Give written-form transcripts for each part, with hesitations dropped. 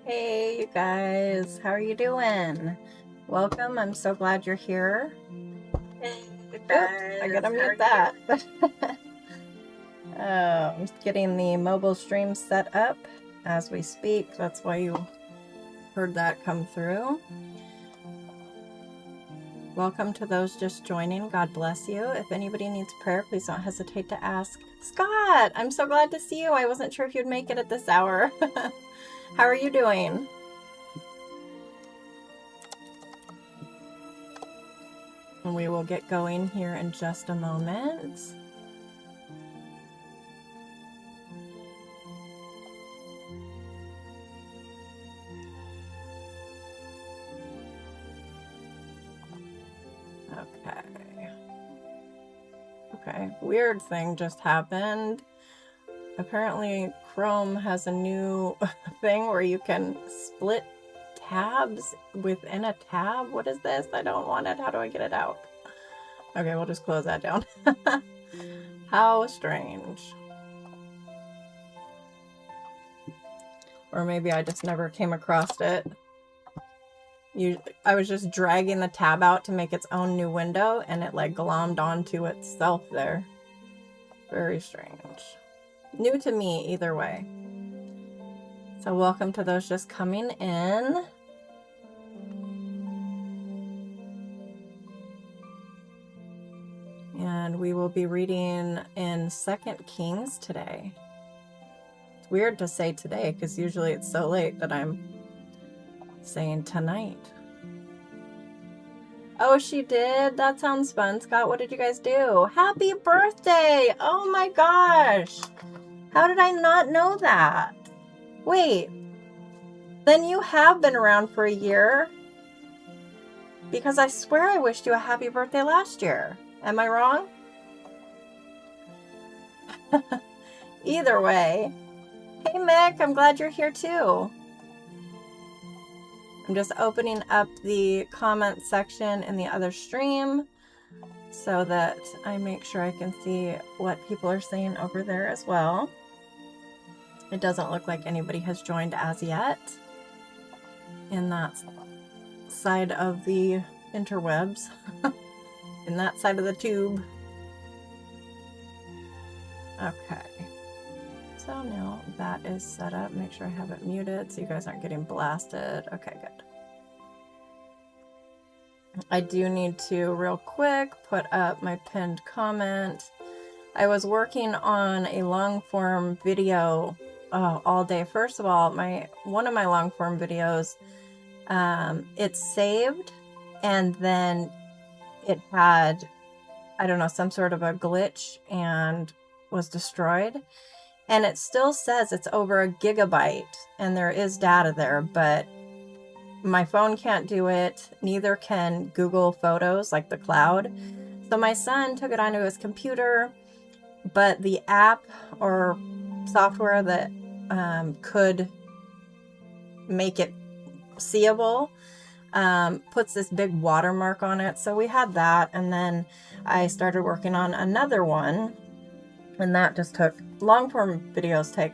Hey, you guys, how are you doing? Welcome. I'm so glad you're here. Hey, you guys, I gotta mute that. I'm just getting the mobile stream set up as we speak. That's why you heard that come through. Welcome to those just joining. God bless you. If anybody needs prayer, please don't hesitate to ask. Scott, I'm so glad to see you. I wasn't sure if you'd make it at this hour. How are you doing? And we will get going here in just a moment. Okay, weird thing just happened. Apparently Chrome has a new thing where you can split tabs within a tab. What is this? I don't want it. How do I get it out? Okay, we'll just close that down. How strange. Or maybe I just never came across it. I was just dragging the tab out to make its own new window, and it like glommed onto itself there. Very strange. New to me either way. So welcome to those just coming in. And we will be reading in 2 Kings today. It's weird to say today because usually it's so late that I'm saying tonight. Oh, she did? That sounds fun. Scott, what did you guys do? Happy birthday! Oh my gosh! How did I not know that? Wait, then you have been around for a year? Because I swear I wished you a happy birthday last year. Am I wrong? Either way. Hey Mick, I'm glad you're here too. I'm just opening up the comment section in the other stream so that I make sure I can see what people are saying over there as well. It doesn't look like anybody has joined as yet in that side of the interwebs in that side of the tube. Okay. So now that is set up. Make sure I have it muted so you guys aren't getting blasted. Okay, good. I do need to real quick put up my pinned comment. I was working on a long form video all day. First of all, one of my long form videos, it's saved and then it had, I don't know, some sort of a glitch and was destroyed. And it still says it's over 1 gigabyte and there is data there, but my phone can't do it. Neither can Google Photos, like the cloud. So my son took it onto his computer, but the app or software that could make it seeable puts this big watermark on it. So we had that, and then I started working on another one, and that just took, long form videos take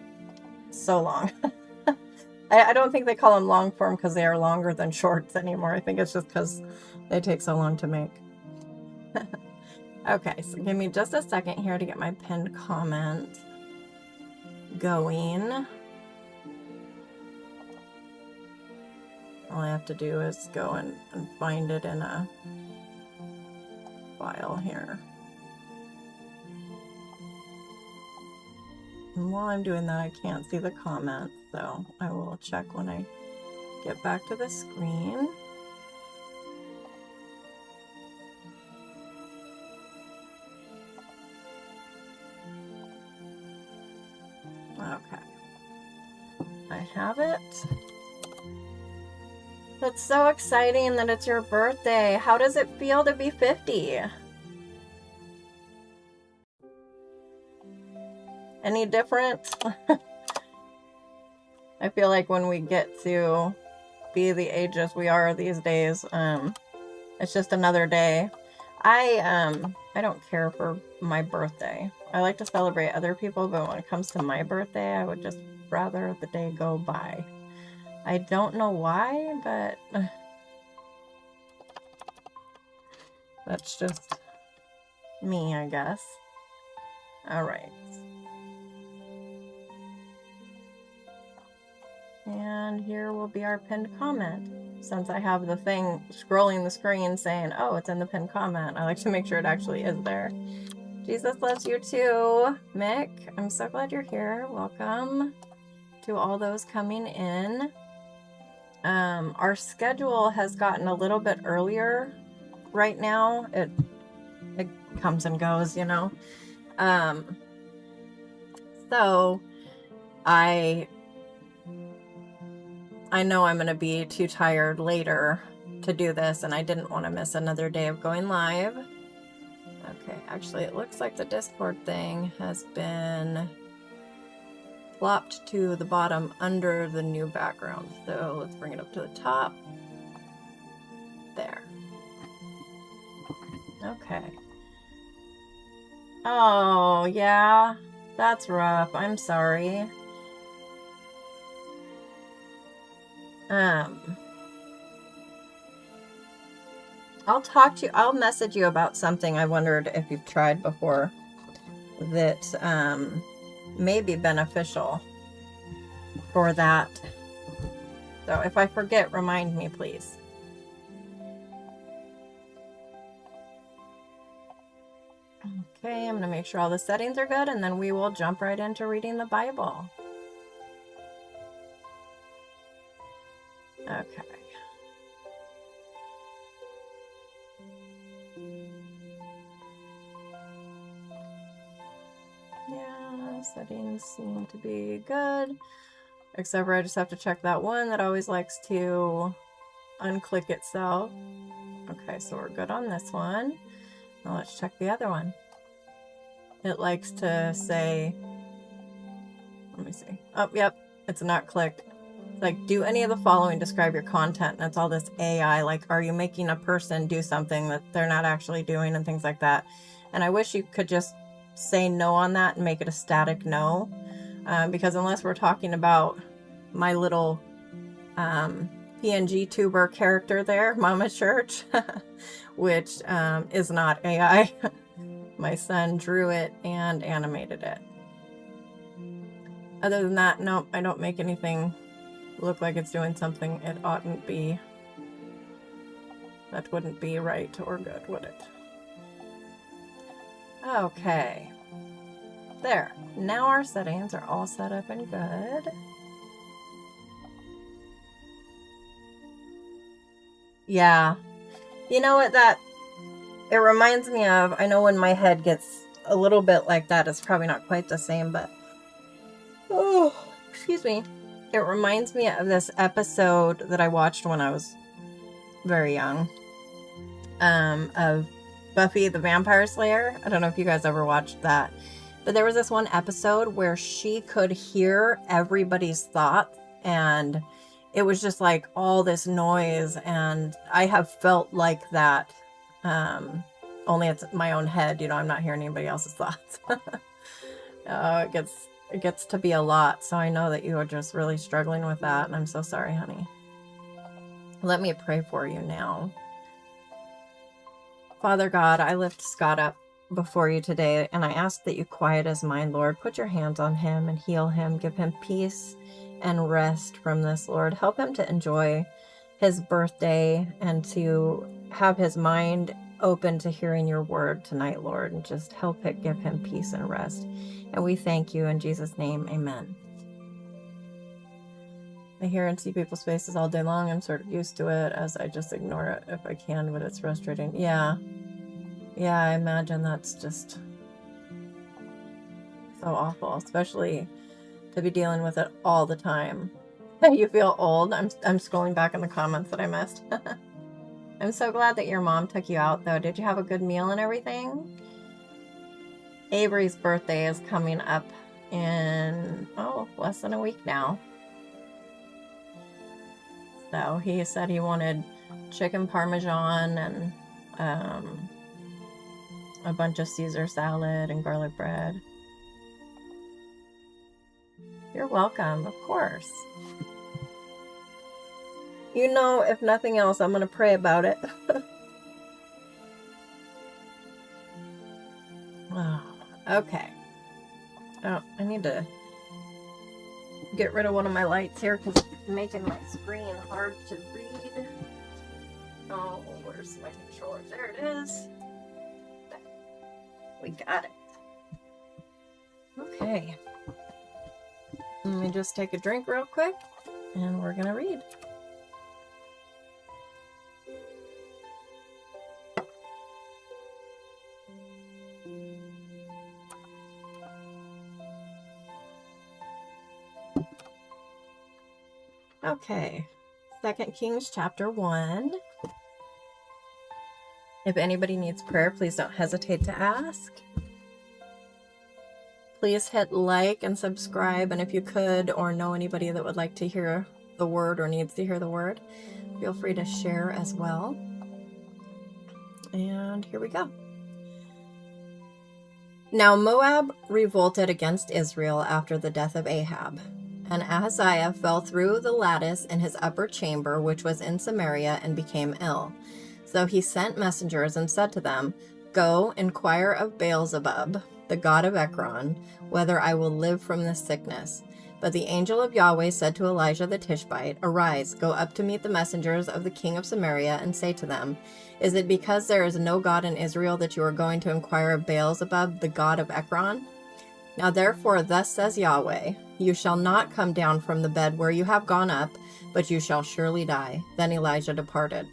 so long. I don't think they call them long form because they are longer than shorts anymore. I think it's just because they take so long to make. Okay, so give me just a second here to get my pinned comment going. All I have to do is go and find it in a file here. And while I'm doing that, I can't see the comments, so I will check when I get back to the screen. Okay. I have it. That's so exciting that it's your birthday. How does it feel to be 50? Any different? I feel like when we get to be the ages we are these days, it's just another day. I don't care for my birthday. I like to celebrate other people, but when it comes to my birthday, I would just rather the day go by. I don't know why, but that's just me, I guess. All right. And here will be our pinned comment. Since I have the thing scrolling the screen saying, oh, it's in the pinned comment, I like to make sure it actually is there. Jesus loves you too, Mick. I'm so glad you're here. Welcome to all those coming in. Our schedule has gotten a little bit earlier right now. It comes and goes, you know. So I know I'm going to be too tired later to do this, and I didn't want to miss another day of going live. Okay, actually, it looks like the Discord thing has been plopped to the bottom under the new background. So let's bring it up to the top. There. Okay. Oh, yeah. That's rough. I'm sorry. I'll message you about something I wondered if you've tried before that may be beneficial for that. So if I forget, remind me, please. Okay, I'm going to make sure all the settings are good, and then we will jump right into reading the Bible. Okay. Yeah, settings seem to be good. Except for I just have to check that one that always likes to unclick itself. Okay, so we're good on this one. Now let's check the other one. It likes to say, let me see. Oh, yep, it's not clicked. Like, do any of the following describe your content? And it's all this AI, like, are you making a person do something that they're not actually doing and things like that. And I wish you could just say no on that and make it a static no. Because unless we're talking about my little PNG tuber character there, Mama Church, which is not AI. My son drew it and animated it. Other than that, no, I don't make anything look like it's doing something it oughtn't be. That wouldn't be right or good, would it? Okay. There. Now our settings are all set up and good. Yeah. You know what it reminds me of? I know when my head gets a little bit like that, it's probably not quite the same, but... Oh, excuse me. It reminds me of this episode that I watched when I was very young. Of Buffy the Vampire Slayer. I don't know if you guys ever watched that. But there was this one episode where she could hear everybody's thoughts, and it was just like all this noise, and I have felt like that. Only it's my own head, I'm not hearing anybody else's thoughts. It gets to be a lot, so I know that you are just really struggling with that, and I'm so sorry, honey. Let me pray for you now. Father God, I lift Scott up before you today, and I ask that you quiet his mind, Lord. Put your hands on him and heal him. Give him peace and rest from this, Lord. Help him to enjoy his birthday and to have his mind open to hearing your word tonight, Lord, and just help it give him peace and rest. And we thank you in Jesus' name. Amen. I hear and see people's faces all day long. I'm sort of used to it as I just ignore it if I can, but it's frustrating. Yeah, I imagine that's just so awful, especially to be dealing with it all the time. You feel old. I'm scrolling back in the comments that I missed. I'm so glad that your mom took you out, though. Did you have a good meal and everything? Avery's birthday is coming up in, less than a week now. So he said he wanted chicken parmesan and a bunch of Caesar salad and garlic bread. You're welcome, of course. If nothing else, I'm going to pray about it. Okay. Oh, I need to get rid of one of my lights here because it's making my screen hard to read. Oh, where's my controller? There it is. We got it. Okay. Let me just take a drink real quick, and we're going to read. Okay, 2 Kings chapter 1. If anybody needs prayer, please don't hesitate to ask. Please hit like and subscribe, and if you could or know anybody that would like to hear the word or needs to hear the word, feel free to share as well. And here we go. Now Moab revolted against Israel after the death of Ahab. And Ahaziah fell through the lattice in his upper chamber, which was in Samaria, and became ill. So he sent messengers and said to them, Go, inquire of Beelzebub, the god of Ekron, whether I will live from this sickness. But the angel of Yahweh said to Elijah the Tishbite, Arise, go up to meet the messengers of the king of Samaria, and say to them, Is it because there is no God in Israel that you are going to inquire of Beelzebub, the god of Ekron? Now therefore thus says Yahweh, You shall not come down from the bed where you have gone up, but you shall surely die. Then Elijah departed.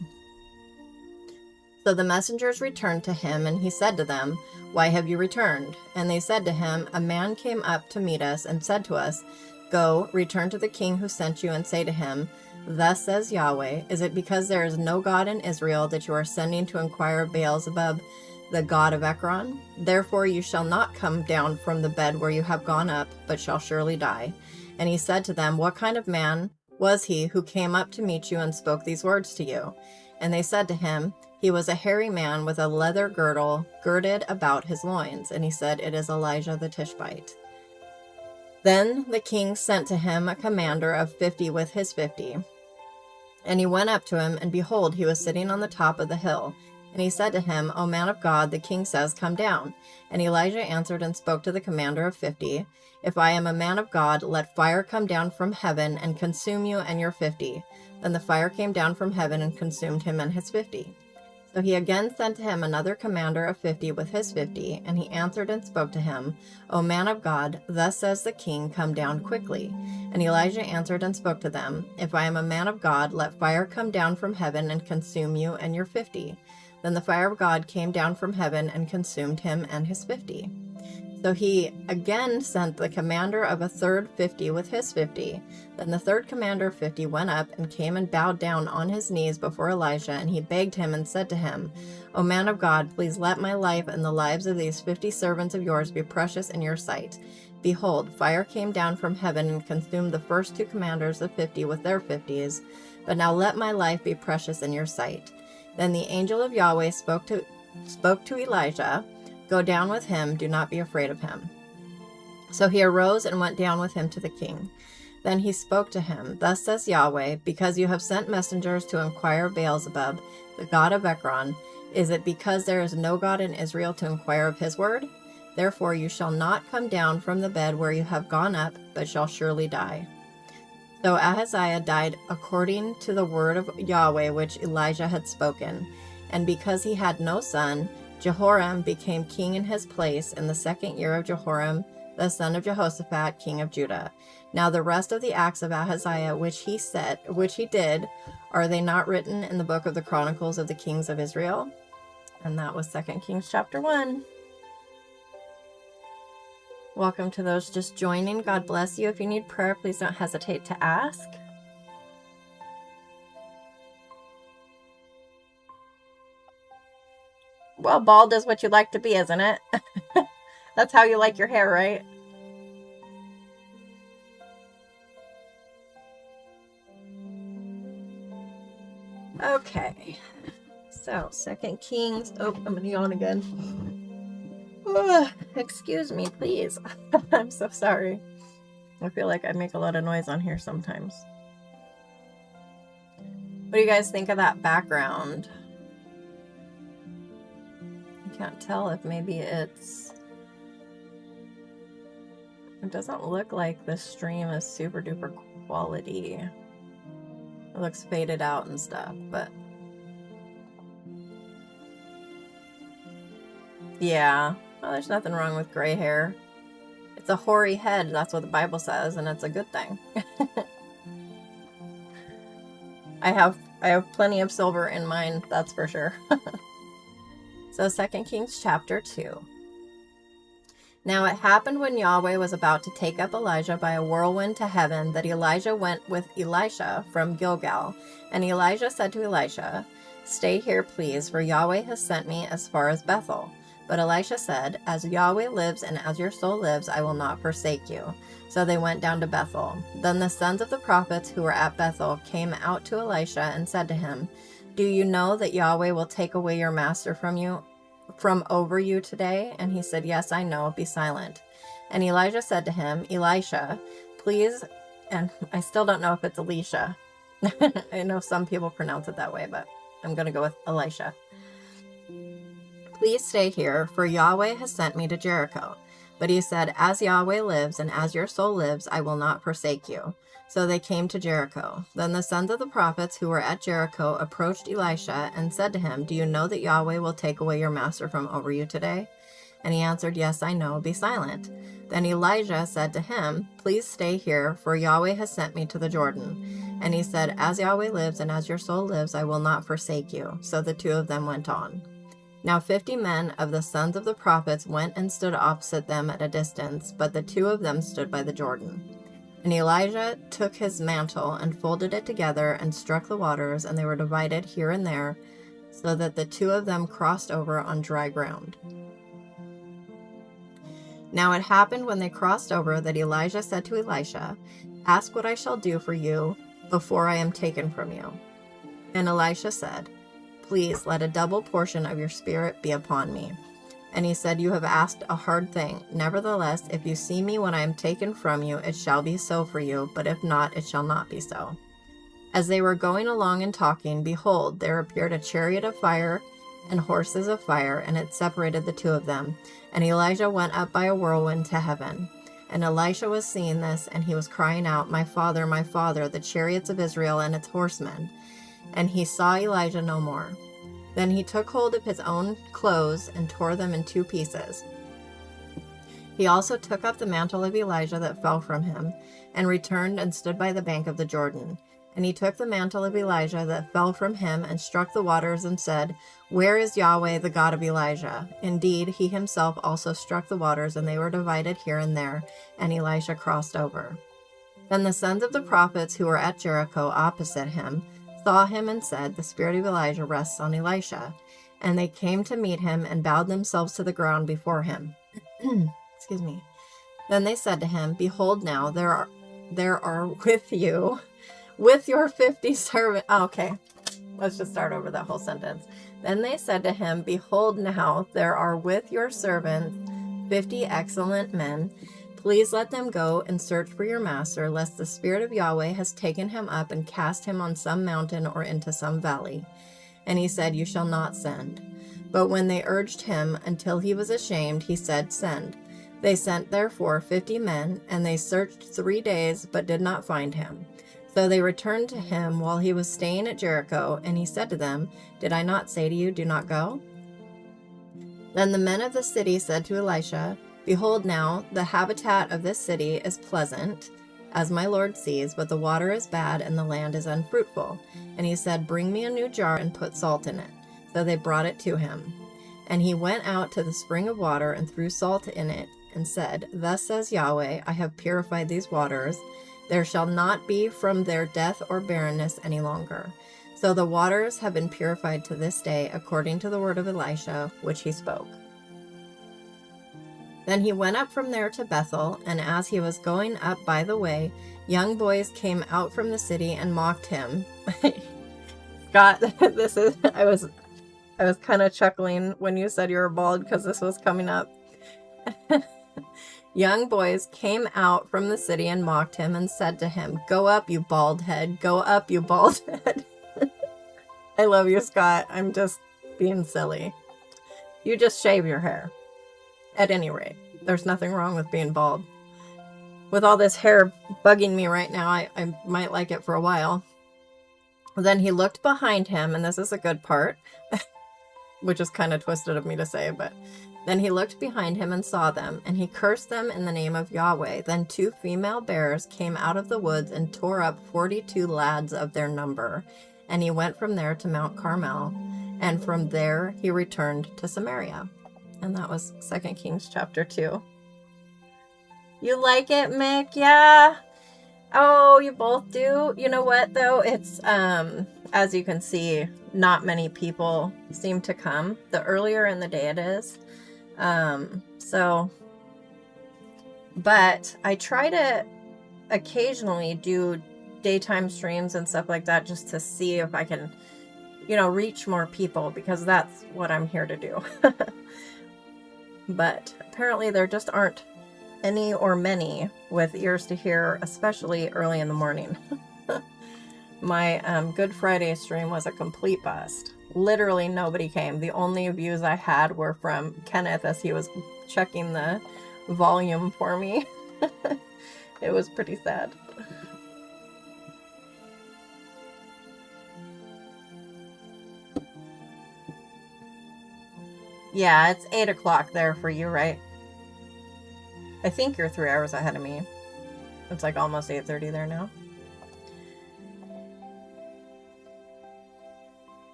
So the messengers returned to him, and he said to them, Why have you returned? And they said to him, A man came up to meet us and said to us, Go, return to the king who sent you, and say to him, Thus says Yahweh, Is it because there is no God in Israel that you are sending to inquire of Beelzebub, the god of Ekron? Therefore you shall not come down from the bed where you have gone up, but shall surely die. And he said to them, What kind of man was he who came up to meet you and spoke these words to you? And they said to him, He was a hairy man with a leather girdle girded about his loins. And he said, It is Elijah the Tishbite. Then the king sent to him a commander of 50 with his 50. And he went up to him, and behold, he was sitting on the top of the hill. And he said to him, O man of God, the king says, come down. And Elijah answered and spoke to the commander of 50, If I am a man of God, let fire come down from heaven and consume you and your 50. Then the fire came down from heaven and consumed him and his 50. So he again sent to him another commander of 50 with his 50, and he answered and spoke to him, O man of God, thus says the king, come down quickly. And Elijah answered and spoke to them, If I am a man of God, let fire come down from heaven and consume you and your 50. Then the fire of God came down from heaven and consumed him and his 50. So he again sent the commander of a third 50 with his 50. Then the third commander of 50 went up and came and bowed down on his knees before Elijah, and he begged him and said to him, O man of God, please let my life and the lives of these 50 servants of yours be precious in your sight. Behold, fire came down from heaven and consumed the first two commanders of 50 with their 50s, but now let my life be precious in your sight. Then the angel of Yahweh spoke to Elijah, Go down with him, do not be afraid of him. So he arose and went down with him to the king. Then he spoke to him, Thus says Yahweh, because you have sent messengers to inquire of Beelzebub, the god of Ekron, is it because there is no God in Israel to inquire of his word? Therefore you shall not come down from the bed where you have gone up, but shall surely die. So Ahaziah died according to the word of Yahweh which Elijah had spoken. And because he had no son, Jehoram became king in his place in the 2nd year of Jehoram, the son of Jehoshaphat, king of Judah. Now the rest of the acts of Ahaziah which he did, are they not written in the book of the Chronicles of the kings of Israel? And that was 2 Kings chapter 1. Welcome to those just joining. God bless you. If you need prayer, please don't hesitate to ask. Well, bald is what you like to be, isn't it? That's how you like your hair, right? Okay. So, 2 Kings. Oh, I'm going to yawn again. Excuse me, please. I'm so sorry. I feel like I make a lot of noise on here sometimes. What do you guys think of that background? I can't tell if maybe it doesn't look like the stream is super duper quality. It looks faded out and stuff, but yeah. Well, there's nothing wrong with gray hair. It's a hoary head, that's what the Bible says, and it's a good thing. I have plenty of silver in mine, that's for sure. So 2 Kings chapter 2. Now it happened when Yahweh was about to take up Elijah by a whirlwind to heaven that Elijah went with Elisha from Gilgal. And Elijah said to Elisha, Stay here, please, for Yahweh has sent me as far as Bethel. But Elisha said, As Yahweh lives and as your soul lives, I will not forsake you. So they went down to Bethel. Then the sons of the prophets who were at Bethel came out to Elisha and said to him, Do you know that Yahweh will take away your master from over you today? And he said, Yes, I know. Be silent. And Elijah said to him, Elisha, please, and I still don't know if it's Elisha. I know some people pronounce it that way, but I'm going to go with Elisha. Please stay here, for Yahweh has sent me to Jericho. But he said, As Yahweh lives and as your soul lives, I will not forsake you. So they came to Jericho. Then the sons of the prophets who were at Jericho approached Elisha and said to him, Do you know that Yahweh will take away your master from over you today? And he answered, Yes, I know. Be silent. Then Elijah said to him, Please stay here, for Yahweh has sent me to the Jordan. And he said, As Yahweh lives and as your soul lives, I will not forsake you. So the two of them went on. Now 50 men of the sons of the prophets went and stood opposite them at a distance, but the two of them stood by the Jordan. And Elijah took his mantle and folded it together and struck the waters, and they were divided here and there, so that the two of them crossed over on dry ground. Now it happened when they crossed over that Elijah said to Elisha, Ask what I shall do for you before I am taken from you. And Elisha said, Please let a double portion of your spirit be upon me. And he said, You have asked a hard thing. Nevertheless, if you see me when I am taken from you, it shall be so for you, but if not, it shall not be so. As they were going along and talking, behold, there appeared a chariot of fire and horses of fire, and it separated the two of them. And Elijah went up by a whirlwind to heaven. And Elisha was seeing this, and he was crying out, my father, the chariots of Israel and its horsemen. And he saw Elijah no more. Then he took hold of his own clothes and tore them in 2 pieces. He also took up the mantle of Elijah that fell from him, and returned and stood by the bank of the Jordan. And he took the mantle of Elijah that fell from him, and struck the waters, and said, where is Yahweh, the God of Elijah? Indeed, he himself also struck the waters, and they were divided here and there, and Elisha crossed over. Then the sons of the prophets who were at Jericho opposite him saw him and said, the spirit of Elijah rests on Elisha. And they came to meet him and bowed themselves to the ground before him. Excuse me. Then they said to him, behold, now there are with you, with your 50 servants. Oh, okay, let's just start over that whole sentence. Then they said to him, behold, now there are with your servants 50 excellent men. Please let them go and search for your master, lest the spirit of Yahweh has taken him up and cast him on some mountain or into some valley. And he said, you shall not send. But when they urged him until he was ashamed, he said, send. They sent therefore 50 men, and they searched 3 days, but did not find him. So they returned to him while he was staying at Jericho, and he said to them, did I not say to you, do not go? Then the men of the city said to Elisha, behold, now the habitat of this city is pleasant, as my Lord sees, but the water is bad, and the land is unfruitful. And he said, bring me a new jar and put salt in it. So they brought it to him. And he went out to the spring of water and threw salt in it, and said, thus says Yahweh, I have purified these waters. There shall not be from their death or barrenness any longer. So the waters have been purified to this day, according to the word of Elisha, which he spoke. Then he went up from there to Bethel, and as he was going up by the way, young boys came out from the city and mocked him. Scott, I was kind of chuckling when you said you were bald, because this was coming up. Young boys came out from the city and mocked him and said to him, go up, you bald head. Go up, you bald head. I love you, Scott. I'm just being silly. You just shave your hair. At any rate, there's nothing wrong with being bald. With all this hair bugging me right now, I might like it for a while. Then he looked behind him, and this is a good part, which is kind of twisted of me to say, but then he looked behind him and saw them, and he cursed them in the name of Yahweh. Then 2 female bears came out of the woods and tore up 42 lads of their number. And he went from there to Mount Carmel, and from there he returned to Samaria. And that was 2 Kings chapter 2. You like it, Mick? Yeah. Oh, you both do? You know what, though? It's, as you can see, not many people seem to come. The earlier in the day it is. But I try to occasionally do daytime streams and stuff like that, just to see if I can, reach more people, because that's what I'm here to do. But apparently there just aren't any or many with ears to hear, especially early in the morning. My Good Friday stream was a complete bust. Literally nobody came. The only views I had were from Kenneth as he was checking the volume for me. It was pretty sad. Yeah, it's 8 o'clock there for you, right? I think you're 3 hours ahead of me. It's like almost 8:30 there now.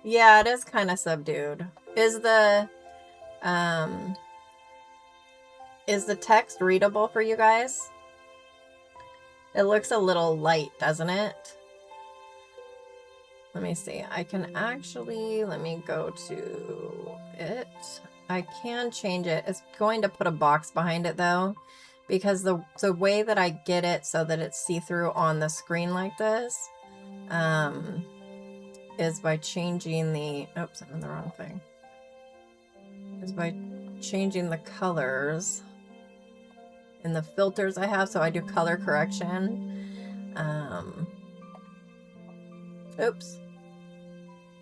Yeah, it is kind of subdued. Is the text readable for you guys? It looks a little light, doesn't it? Let me see. I can actually, let me go to it. I can change it. It's going to put a box behind it though, because the way that I get it so that it's see-through on the screen like this, is by changing the, oops, I'm in the wrong thing. Is by changing the colors in the filters I have. So I do color correction. Oops.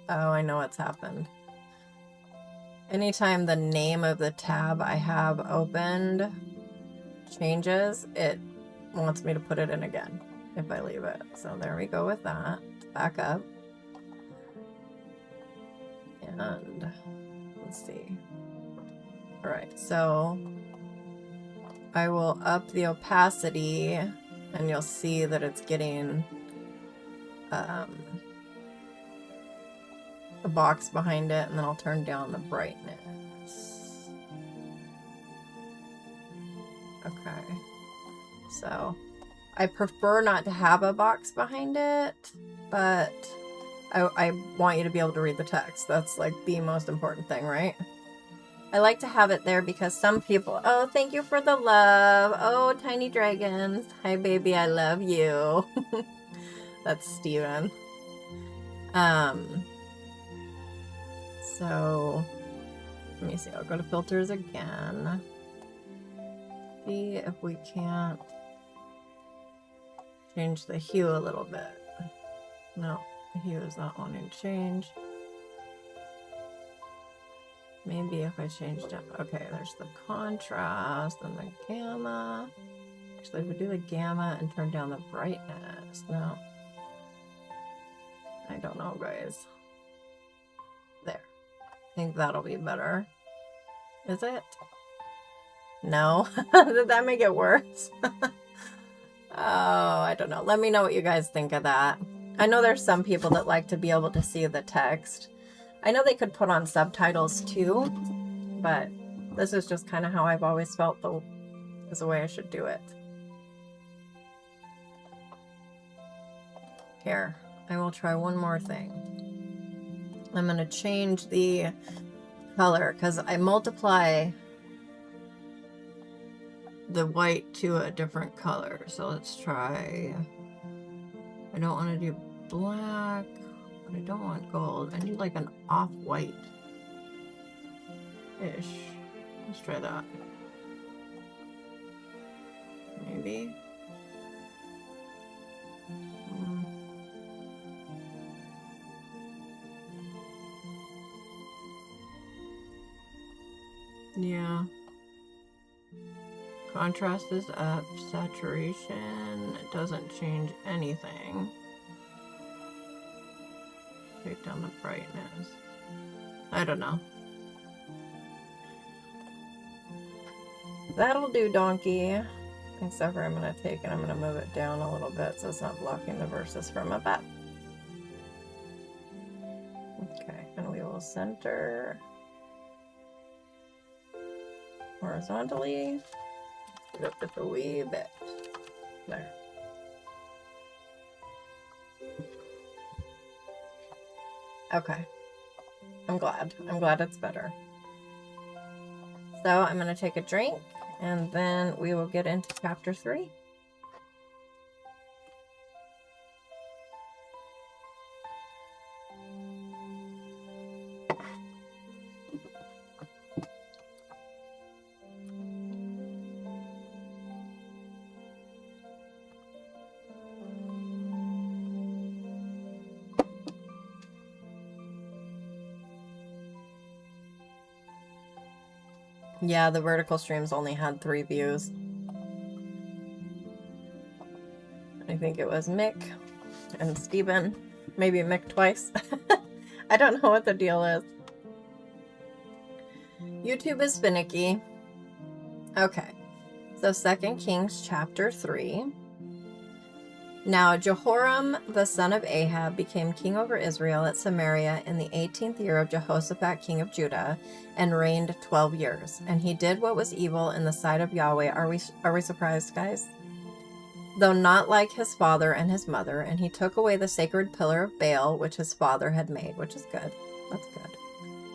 Oh, I know what's happened. Anytime the name of the tab I have opened changes, it wants me to put it in again if I leave it. So there we go with that. Back up. And let's see. All right, so I will up the opacity and you'll see that it's getting a box behind it, and then I'll turn down the brightness. Okay, so I prefer not to have a box behind it, but I want you to be able to read the text. That's like the most important thing, right? I like to have it there because some people, oh, thank you for the love. Oh, tiny dragons. Hi, baby, I love you. That's Steven. So let me see, I'll go to filters again. See if we can't change the hue a little bit. No, the hue is not wanting to change. Maybe if I changed it. Okay, there's the contrast and the gamma. Actually, if we do the gamma and turn down the brightness. No. I don't know, guys. There. I think that'll be better. Is it? No? Did that make it worse? Oh, I don't know. Let me know what you guys think of that. I know there's some people that like to be able to see the text. I know they could put on subtitles too, but this is just kind of how I've always felt is the way I should do it. Here, I will try one more thing. I'm going to change the color because I multiply the white to a different color. So let's try, I don't want to do black, but I don't want gold. I need like an off-white-ish. Let's try that. Maybe. Yeah. Contrast is up. Saturation, it doesn't change anything. Take down the brightness. I don't know. That'll do, donkey. Except for I'm going to take and I'm going to move it down a little bit so it's not blocking the verses from above. Okay, and we will center horizontally. Put up just a wee bit. There. Okay. I'm glad it's better. So I'm going to take a drink and then we will get into chapter 3. Yeah, the vertical streams only had 3 views. I think it was Mick and Steven. Maybe Mick twice. I don't know what the deal is. YouTube is finicky. Okay. So 2 Kings chapter 3. Now Jehoram the son of Ahab became king over Israel at Samaria in the 18th year of Jehoshaphat king of Judah, and reigned 12 years. And he did what was evil in the sight of Yahweh. Are we surprised, guys? Though not like his father and his mother, and he took away the sacred pillar of Baal, which his father had made, which is good. That's good.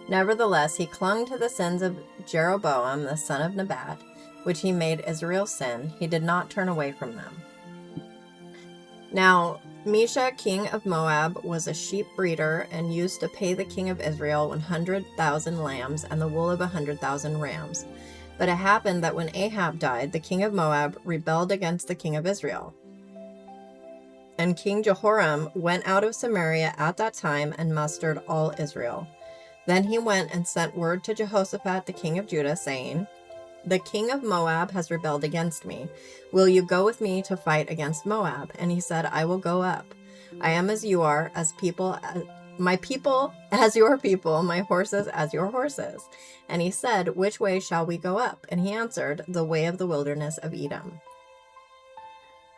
Nevertheless, he clung to the sins of Jeroboam the son of Nebat, which he made Israel sin. He did not turn away from them. Now, Mesha, king of Moab, was a sheep breeder and used to pay the king of Israel 100,000 lambs and the wool of 100,000 rams. But it happened that when Ahab died, the king of Moab rebelled against the king of Israel. And King Jehoram went out of Samaria at that time and mustered all Israel. Then he went and sent word to Jehoshaphat the king of Judah, saying, "The king of Moab has rebelled against me. Will you go with me to fight against Moab?" And he said, "I will go up. I am as you are, my people as your people, my horses as your horses." And he said, "Which way shall we go up?" And he answered, "The way of the wilderness of Edom."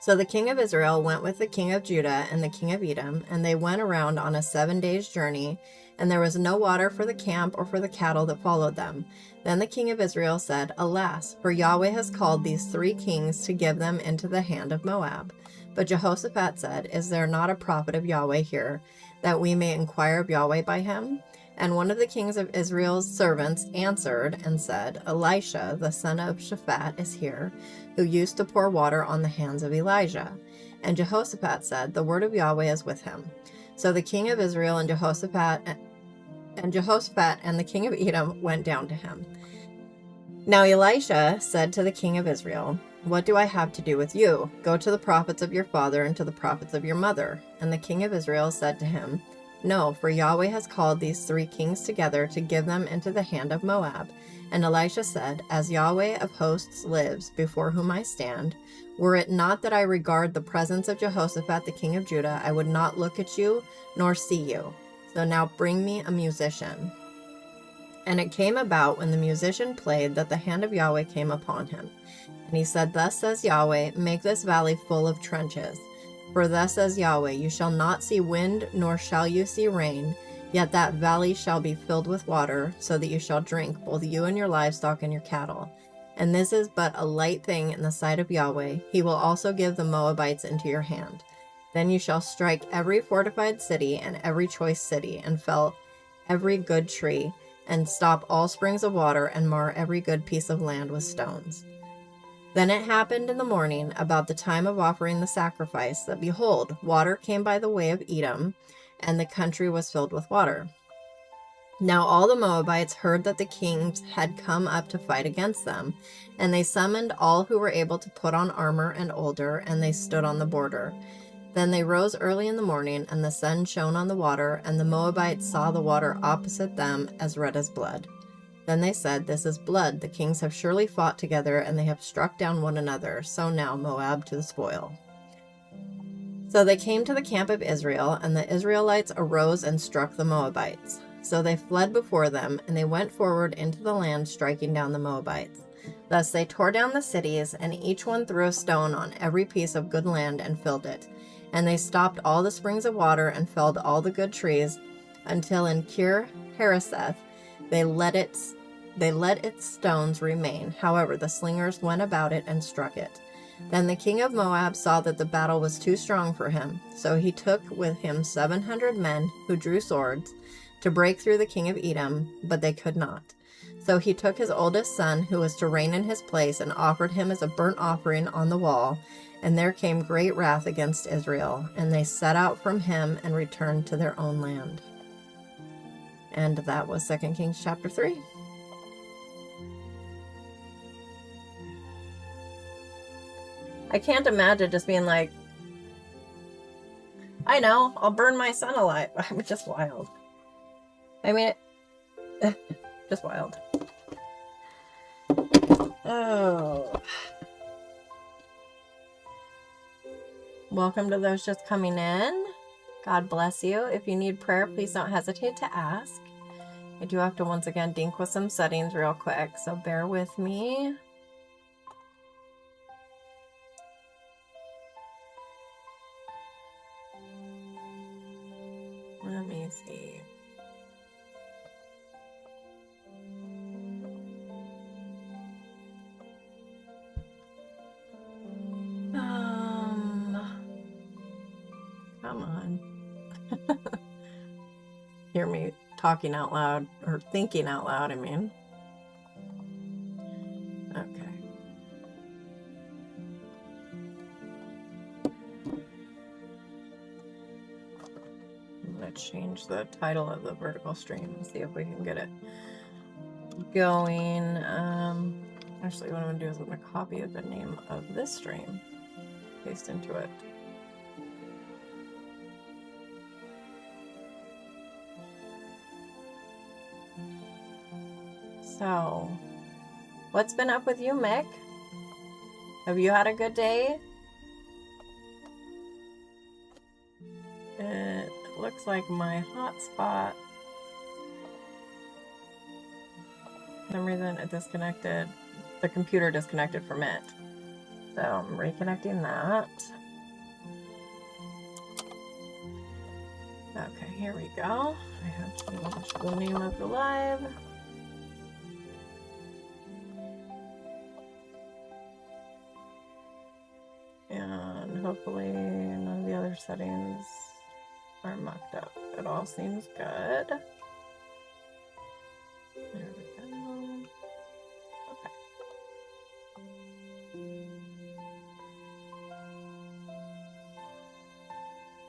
So the king of Israel went with the king of Judah and the king of Edom, and they went around on a 7 days' journey, and there was no water for the camp or for the cattle that followed them. Then the king of Israel said, "Alas, for Yahweh has called these 3 kings to give them into the hand of Moab." But Jehoshaphat said, "Is there not a prophet of Yahweh here, that we may inquire of Yahweh by him?" And one of the kings of Israel's servants answered and said, "Elisha, the son of Shaphat, is here, who used to pour water on the hands of Elijah." And Jehoshaphat said, "The word of Yahweh is with him." So the king of Israel and Jehoshaphat and the king of Edom went down to him. Now Elisha said to the king of Israel, "What do I have to do with you? Go to the prophets of your father and to the prophets of your mother." And the king of Israel said to him, "No, for Yahweh has called these 3 kings together to give them into the hand of Moab." And Elisha said, "As Yahweh of hosts lives, before whom I stand, were it not that I regard the presence of Jehoshaphat the king of Judah, I would not look at you nor see you. So now bring me a musician." And it came about when the musician played that the hand of Yahweh came upon him. And he said, "Thus says Yahweh, make this valley full of trenches. For thus says Yahweh, you shall not see wind, nor shall you see rain, yet that valley shall be filled with water, so that you shall drink, both you and your livestock and your cattle. And this is but a light thing in the sight of Yahweh. He will also give the Moabites into your hand. Then you shall strike every fortified city and every choice city, and fell every good tree, and stop all springs of water, and mar every good piece of land with stones." Then it happened in the morning, about the time of offering the sacrifice, that behold, water came by the way of Edom, and the country was filled with water. Now all the Moabites heard that the kings had come up to fight against them, and they summoned all who were able to put on armor and older, and they stood on the border. Then they rose early in the morning, and the sun shone on the water, and the Moabites saw the water opposite them as red as blood. Then they said, "This is blood. The kings have surely fought together, and they have struck down one another. So now Moab to the spoil." So they came to the camp of Israel, and the Israelites arose and struck the Moabites. So they fled before them, and they went forward into the land, striking down the Moabites. Thus they tore down the cities, and each one threw a stone on every piece of good land and filled it. And they stopped all the springs of water and felled all the good trees, until in Kir Hareseth they let its stones remain. However, the slingers went about it and struck it. Then the king of Moab saw that the battle was too strong for him. So he took with him 700 men who drew swords to break through the king of Edom, but they could not. So he took his oldest son, who was to reign in his place, and offered him as a burnt offering on the wall. And there came great wrath against Israel, and they set out from him and returned to their own land. And that was 2 Kings chapter 3. I can't imagine just being like, "I know, I'll burn my son alive." I'm just wild. I mean, just wild. Oh. Welcome to those just coming in. God bless you. If you need prayer, please don't hesitate to ask. I do have to once again dink with some settings real quick, so bear with me. Let me see. Come on. Hear me talking out loud, or thinking out loud, I mean. Okay. I'm going to change the title of the vertical stream and see if we can get it going. Actually, what I'm going to do is I'm going to copy the name of this stream, paste into it. So, what's been up with you, Mick? Have you had a good day? It looks like my hotspot, for some reason it disconnected. The computer disconnected from it. So I'm reconnecting that. Okay, here we go. I have changed the name of the live. And hopefully none of the other settings are mucked up. It all seems good. There we go. Okay.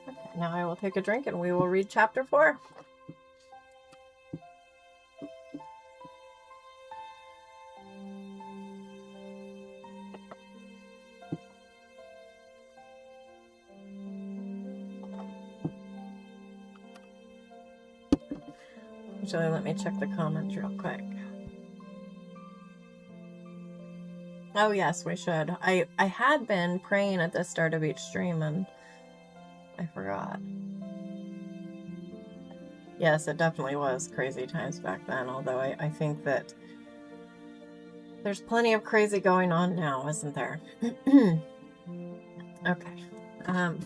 Okay, now I will take a drink and we will read chapter 4. Actually, let me check the comments real quick. Oh yes, we should. I had been praying at the start of each stream and I forgot. Yes, it definitely was crazy times back then, although I think that there's plenty of crazy going on now, isn't there? Okay.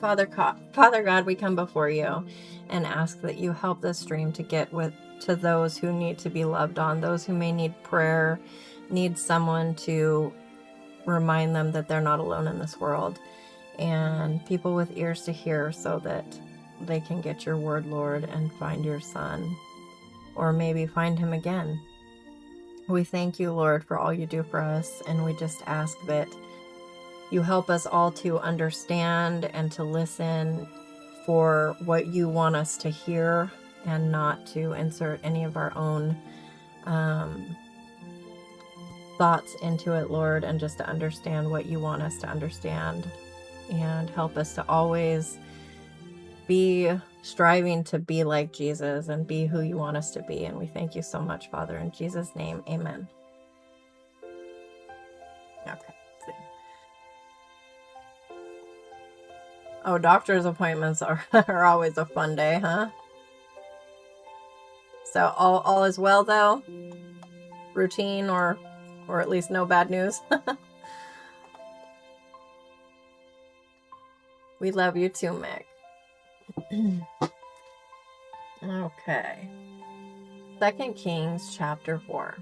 Father God, we come before you and ask that you help this stream to get to those who need to be loved on, those who may need prayer, need someone to remind them that they're not alone in this world, and people with ears to hear so that they can get your word, Lord, and find your son, or maybe find him again. We thank you, Lord, for all you do for us, and we just ask that you help us all to understand and to listen for what you want us to hear, and not to insert any of our own thoughts into it, Lord, and just to understand what you want us to understand, and help us to always be striving to be like Jesus and be who you want us to be. And we thank you so much, Father, in Jesus' name, amen. Okay. Oh, doctor's appointments are always a fun day, huh? So all is well, though? Routine, or at least no bad news? We love you too, Mick. Okay. 2 Kings chapter 4.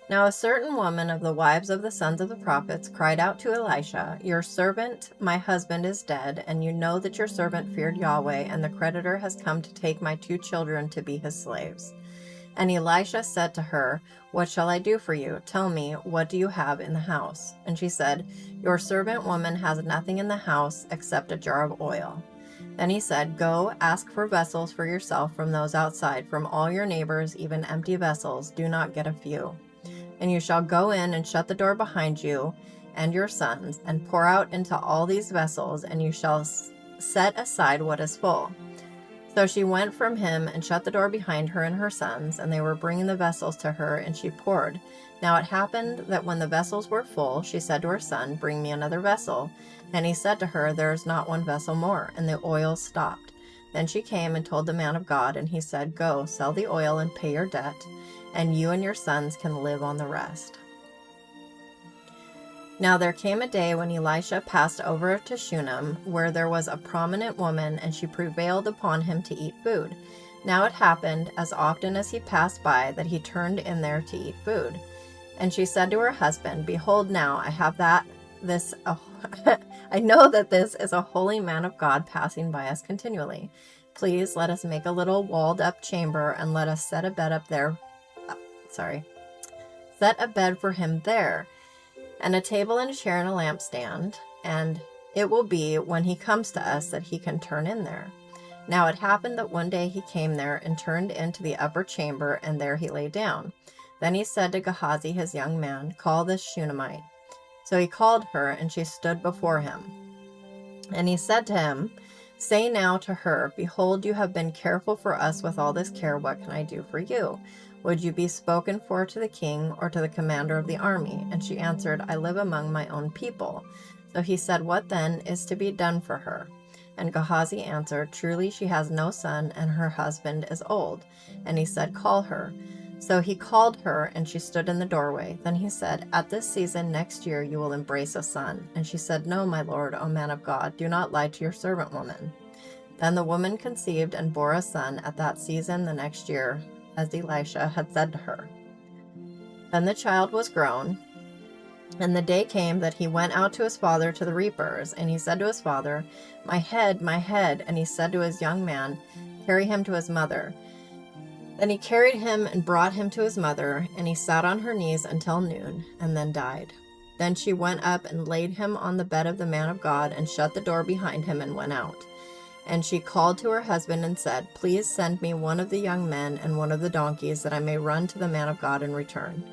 Now a certain woman of the wives of the sons of the prophets cried out to Elisha, "Your servant, my husband, is dead, and you know that your servant feared Yahweh, and the creditor has come to take my 2 children to be his slaves." And Elisha said to her, "What shall I do for you? Tell me, what do you have in the house?" And she said, "Your servant woman has nothing in the house except a jar of oil." Then he said, "Go, ask for vessels for yourself from those outside, from all your neighbors, even empty vessels. Do not get a few. And you shall go in and shut the door behind you and your sons, and pour out into all these vessels, and you shall set aside what is full." So she went from him and shut the door behind her and her sons, and they were bringing the vessels to her, and she poured. Now it happened that when the vessels were full, she said to her son, "Bring me another vessel." And he said to her, "There is not one vessel more," and the oil stopped. Then she came and told the man of God, and he said, "Go, sell the oil and pay your debt, and you and your sons can live on the rest." Now there came a day when Elisha passed over to Shunem, where there was a prominent woman, and she prevailed upon him to eat food. Now it happened, as often as he passed by, that he turned in there to eat food. And she said to her husband, "Behold, now I have I know that this is a holy man of God passing by us continually. Please let us make a little walled up chamber, and let us set a bed up there. Set a bed for him there, and a table and a chair and a lampstand, and it will be when he comes to us that he can turn in there." Now it happened that one day he came there and turned into the upper chamber, and there he lay down. Then he said to Gehazi his young man, "Call this Shunammite." So he called her, and she stood before him. And he said to him, Say now to her, behold, you have been careful for us with all this care. What can I do for you? Would you be spoken for to the king or to the commander of the army? And she answered, I live among my own people. So he said, what then is to be done for her? And Gehazi answered, truly she has no son, and her husband is old. And he said, call her. So he called her, and she stood in the doorway. Then he said, at this season next year you will embrace a son. And she said, no, my lord, O man of God, do not lie to your servant woman. Then the woman conceived and bore a son at that season the next year, as Elisha had said to her. Then the child was grown, and the day came that he went out to his father to the reapers. And he said to his father, my head, my head. And he said to his young man, carry him to his mother. Then he carried him and brought him to his mother, and he sat on her knees until noon, and then died. Then she went up and laid him on the bed of the man of God, and shut the door behind him, and went out. And she called to her husband and said, please send me one of the young men and one of the donkeys, that I may run to the man of God and return.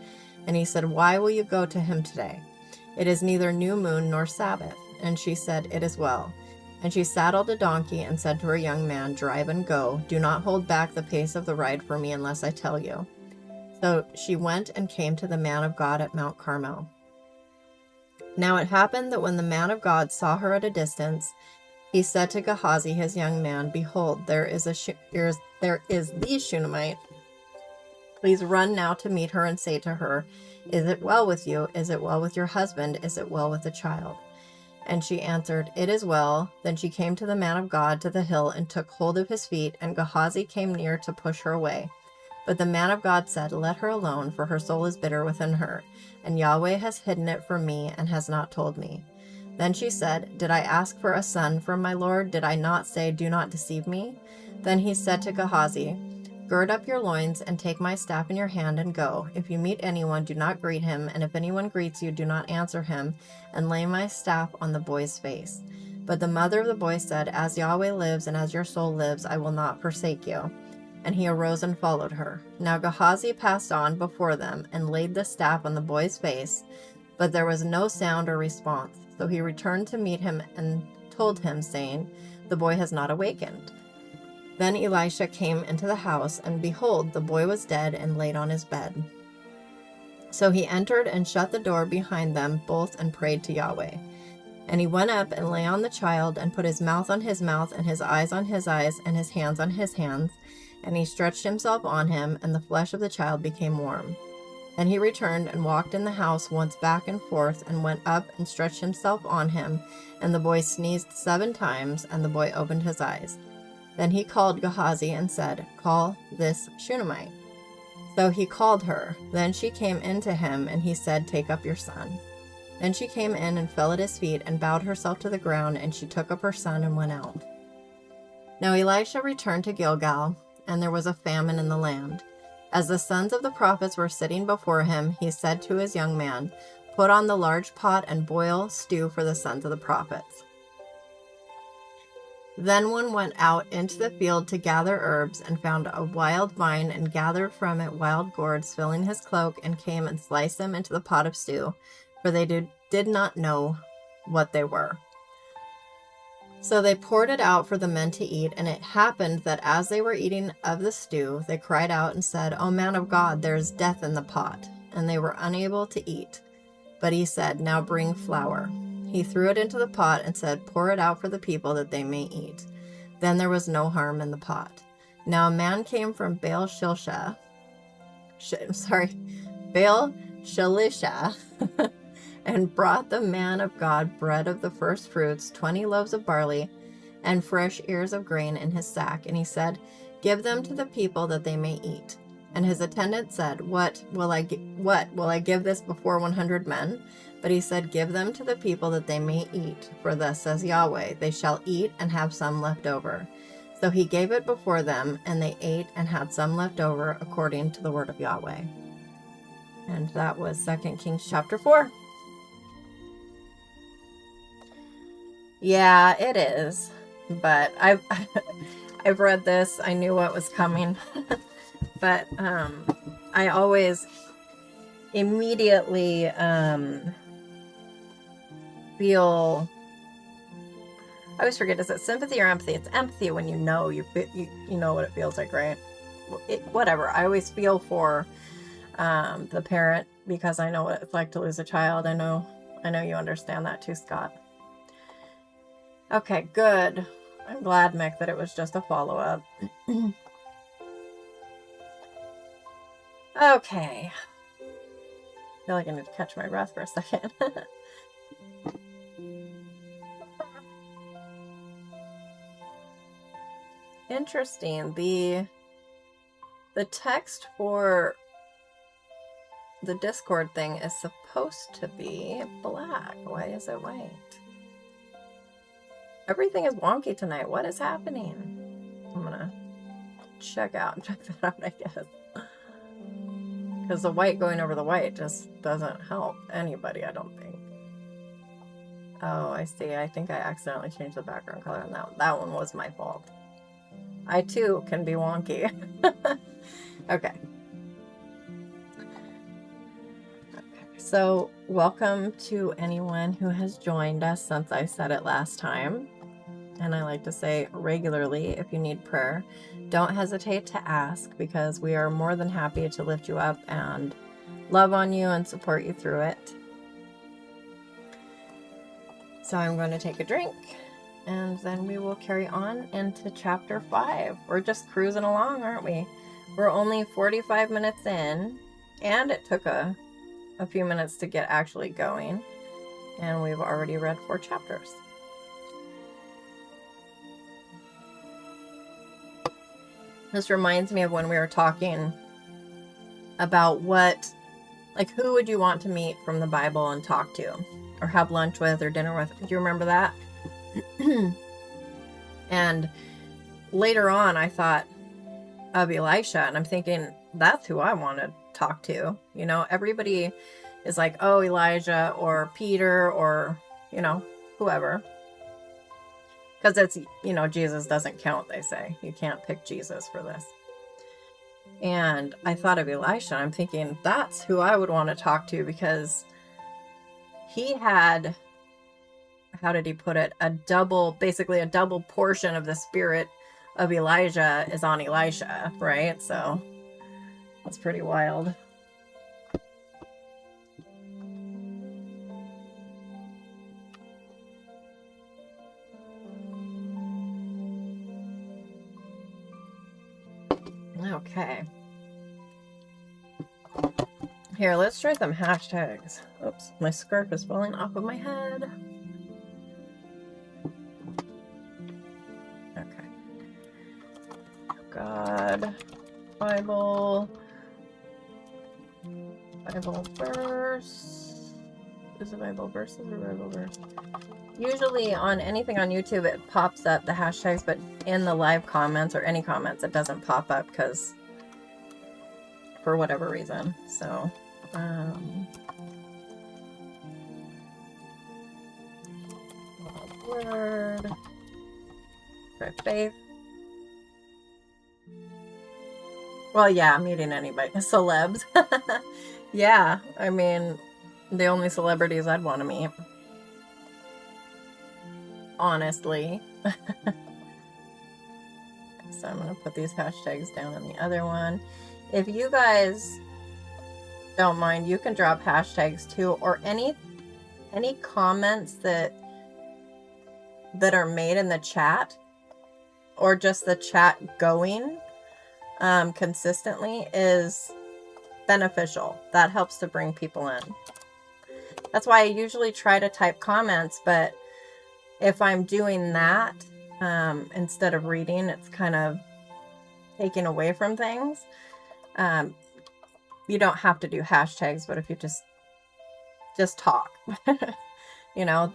And he said, why will you go to him today? It is neither new moon nor Sabbath. And she said, it is well. And she saddled a donkey and said to her young man, drive and go. Do not hold back the pace of the ride for me unless I tell you. So she went and came to the man of God at Mount Carmel. Now it happened that when the man of God saw her at a distance, he said to Gehazi his young man, behold, there is the Shunammite. Please run now to meet her and say to her, is it well with you? Is it well with your husband? Is it well with the child? And she answered, it is well. Then she came to the man of God to the hill and took hold of his feet, and Gehazi came near to push her away. But the man of God said, let her alone, for her soul is bitter within her, and Yahweh has hidden it from me and has not told me. Then she said, did I ask for a son from my lord? Did I not say, do not deceive me? Then he said to Gehazi, gird up your loins and take my staff in your hand and go. If you meet anyone, do not greet him, and if anyone greets you, do not answer him, and lay my staff on the boy's face. But the mother of the boy said, as Yahweh lives and as your soul lives, I will not forsake you. And he arose and followed her. Now Gehazi passed on before them and laid the staff on the boy's face, but there was no sound or response. So he returned to meet him and told him, saying, the boy has not awakened. Then Elisha came into the house, and behold, the boy was dead and laid on his bed. So he entered and shut the door behind them both and prayed to Yahweh. And he went up and lay on the child, and put his mouth on his mouth, and his eyes on his eyes, and his hands on his hands. And he stretched himself on him, and the flesh of the child became warm. Then he returned and walked in the house once back and forth, and went up and stretched himself on him. And the boy sneezed 7 times, and the boy opened his eyes. Then he called Gehazi and said, call this Shunammite. So he called her. Then she came in to him, and he said, take up your son. Then she came in and fell at his feet and bowed herself to the ground, and she took up her son and went out. Now Elisha returned to Gilgal, and there was a famine in the land. As the sons of the prophets were sitting before him, he said to his young man, put on the large pot and boil stew for the sons of the prophets. Then one went out into the field to gather herbs, and found a wild vine, and gathered from it wild gourds, filling his cloak, and came and sliced them into the pot of stew, for they did not know what they were. So they poured it out for the men to eat, and it happened that as they were eating of the stew, they cried out and said, O man of God, there is death in the pot. And they were unable to eat. But he said, now bring flour. He threw it into the pot and said, pour it out for the people that they may eat. Then there was no harm in the pot. Now a man came from Baal-Shalisha, and brought the man of God bread of the first fruits, 20 loaves of barley, and fresh ears of grain in his sack. And he said, give them to the people that they may eat. And his attendant said, What will I give this before 100 men? But he said, give them to the people that they may eat. For thus says Yahweh, they shall eat and have some left over. So he gave it before them, and they ate and had some left over, according to the word of Yahweh. And that was 2 Kings chapter 4. Yeah, it is. But I've read this. I knew what was coming. But I always immediately feel I always forget, is it sympathy or empathy? It's empathy when you know you know what it feels like, right? Whatever. I always feel for the parent because I know what it's like to lose a child. I know you understand that too, Scott. Okay, good. I'm glad, Mick, that it was just a follow-up. Okay. I feel like I need to catch my breath for a second. Interesting. The text for the Discord thing is supposed to be black. Why is it white? Everything is wonky tonight. What is happening? I'm gonna check that out, I guess. Because the white going over the white just doesn't help anybody, I don't think. Oh, I see. I think I accidentally changed the background color on that one. That one was my fault. I too can be wonky. Okay. So welcome to anyone who has joined us since I said it last time. And I like to say regularly, if you need prayer, don't hesitate to ask, because we are more than happy to lift you up and love on you and support you through it. So I'm going to take a drink and then we will carry on into chapter 5. We're just cruising along, aren't we? We're only 45 minutes in, and it took a few minutes to get actually going, and we've already read 4 chapters. This reminds me of when we were talking about who would you want to meet from the Bible and talk to, or have lunch with, or dinner with. Do you remember that? And later on, I thought of Elisha, and I'm thinking, that's who I want to talk to. You know, everybody is like, oh, Elijah or Peter or, you know, whoever. Because it's, you know, Jesus doesn't count, they say. You can't pick Jesus for this. And I thought of Elisha. I'm thinking, that's who I would want to talk to, because he had, how did he put it? Basically a double portion of the spirit of Elijah is on Elisha, right? So that's pretty wild. Okay. Here, let's try some hashtags. Oops, my scarf is falling off of my head. Okay. God, Bible verse. Is it Bible verses or Bible verse? Usually on anything on YouTube, it pops up the hashtags, but in the live comments or any comments, it doesn't pop up because for whatever reason. So, word, by faith. Well, yeah, meeting anybody. Celebs. Yeah, I mean, the only celebrities I'd want to meet. Honestly. So I'm going to put these hashtags down on the other one. If you guys don't mind, you can drop hashtags too, or any comments that are made in the chat, or just the chat going consistently is beneficial. That helps to bring people in. That's why I usually try to type comments, but if I'm doing that instead of reading, it's kind of taking away from things. You don't have to do hashtags, but if you just talk, you know,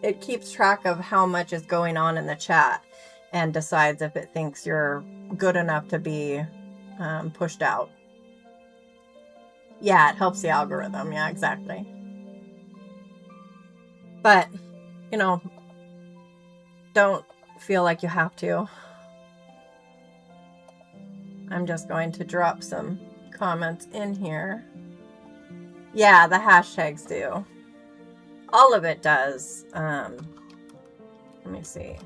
it keeps track of how much is going on in the chat and decides if it thinks you're good enough to be pushed out. Yeah, it helps the algorithm. Yeah, exactly. But, you know, don't feel like you have to. I'm just going to drop some comments in here. Yeah, the hashtags do. All of it does. Let me see.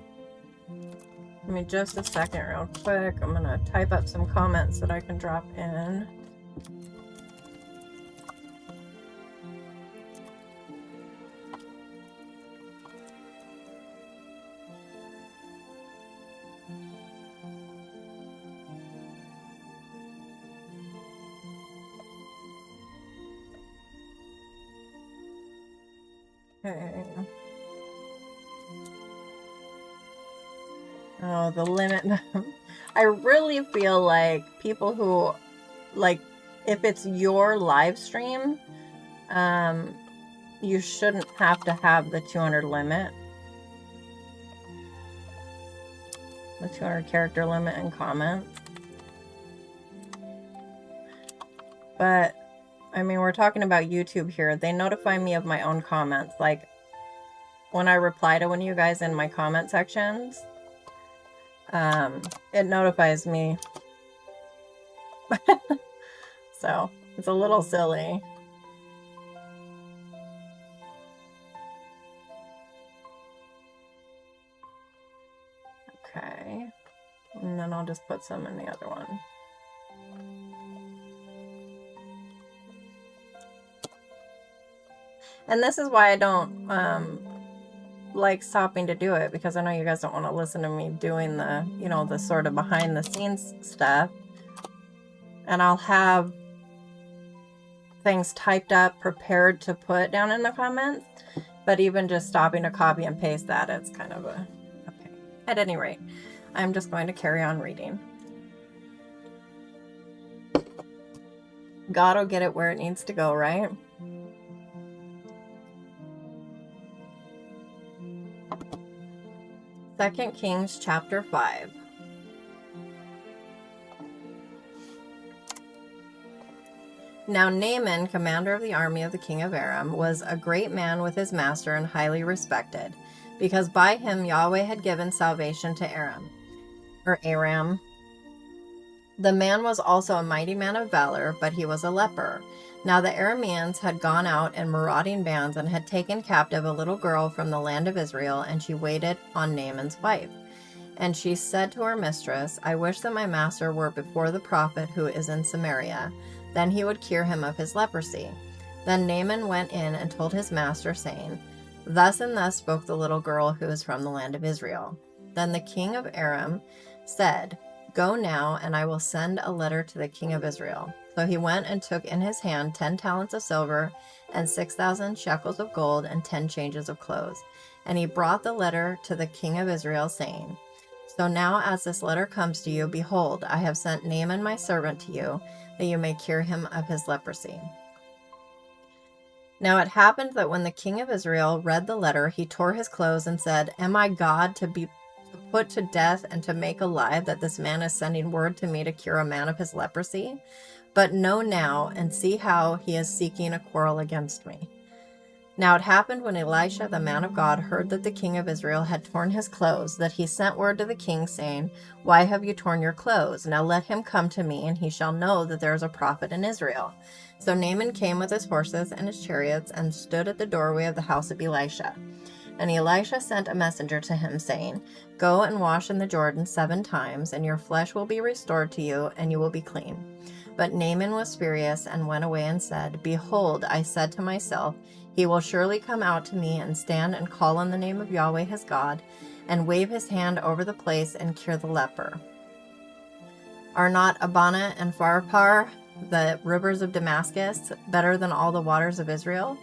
Give me just a second real quick. I'm going to type up some comments that I can drop in. Okay. Oh, the limit. I really feel like people who, like, if it's your live stream, you shouldn't have to have the 200 limit. The 200 character limit in comments. But, I mean, we're talking about YouTube here. They notify me of my own comments. Like, when I reply to one of you guys in my comment sections, it notifies me. So, it's a little silly. Okay. And then I'll just put some in the other one. And this is why I don't like stopping to do it, because I know you guys don't want to listen to me doing the, you know, the sort of behind the scenes stuff. And I'll have things typed up, prepared to put down in the comments. But even just stopping to copy and paste that, it's kind of a okay. At any rate, I'm just going to carry on reading. God will get it where it needs to go, right? Second Kings chapter 5. Now Naaman, commander of the army of the king of Aram, was a great man with his master and highly respected, because by him Yahweh had given salvation to Aram. The man was also a mighty man of valor, but he was a leper. Now the Arameans had gone out in marauding bands and had taken captive a little girl from the land of Israel, and she waited on Naaman's wife. And she said to her mistress, I wish that my master were before the prophet who is in Samaria. Then he would cure him of his leprosy. Then Naaman went in and told his master, saying, Thus and thus spoke the little girl who is from the land of Israel. Then the king of Aram said, Go now, and I will send a letter to the king of Israel. So he went and took in his hand 10 talents of silver, and 6,000 shekels of gold, and 10 changes of clothes. And he brought the letter to the king of Israel, saying, So now as this letter comes to you, behold, I have sent Naaman my servant to you, that you may cure him of his leprosy. Now it happened that when the king of Israel read the letter, he tore his clothes and said, Am I God to be put to death and to make alive, that this man is sending word to me to cure a man of his leprosy? But know now, and see how he is seeking a quarrel against me. Now it happened when Elisha the man of God heard that the king of Israel had torn his clothes, that he sent word to the king, saying, Why have you torn your clothes? Now let him come to me, and he shall know that there is a prophet in Israel. So Naaman came with his horses and his chariots, and stood at the doorway of the house of Elisha. And Elisha sent a messenger to him, saying, Go and wash in the Jordan 7 times, and your flesh will be restored to you, and you will be clean. But Naaman was furious, and went away and said, Behold, I said to myself, He will surely come out to me, and stand and call on the name of Yahweh his God, and wave his hand over the place, and cure the leper. Are not Abana and Pharpar, the rivers of Damascus, better than all the waters of Israel?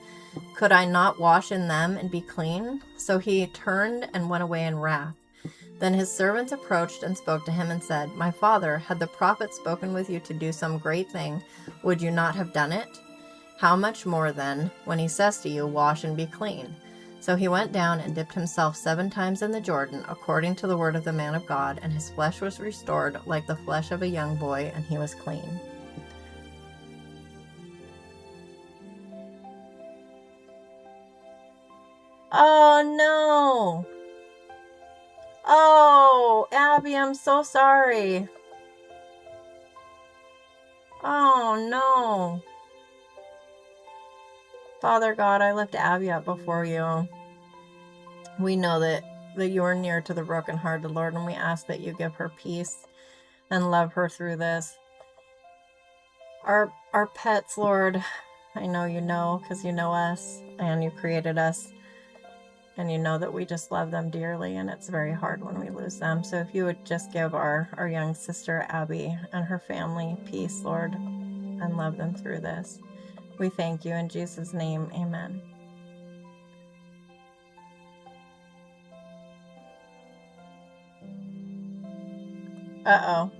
Could I not wash in them and be clean? So he turned and went away in wrath. Then his servants approached and spoke to him and said, My father, had the prophet spoken with you to do some great thing, would you not have done it? How much more then, when he says to you, Wash and be clean? So he went down and dipped himself 7 times in the Jordan, according to the word of the man of God, and his flesh was restored like the flesh of a young boy, and he was clean. Oh no! Oh, Abby, I'm so sorry. Oh no. Father God, I lift Abby up before you. We know that that you are near to the brokenhearted, Lord, and we ask that you give her peace and love her through this. Our pets, Lord, I know you know, because you know us and you created us, and you know that we just love them dearly, and it's very hard when we lose them. So if you would just give our young sister Abby and her family peace, Lord, and love them through this. We thank you in Jesus' name. Amen. Uh-oh.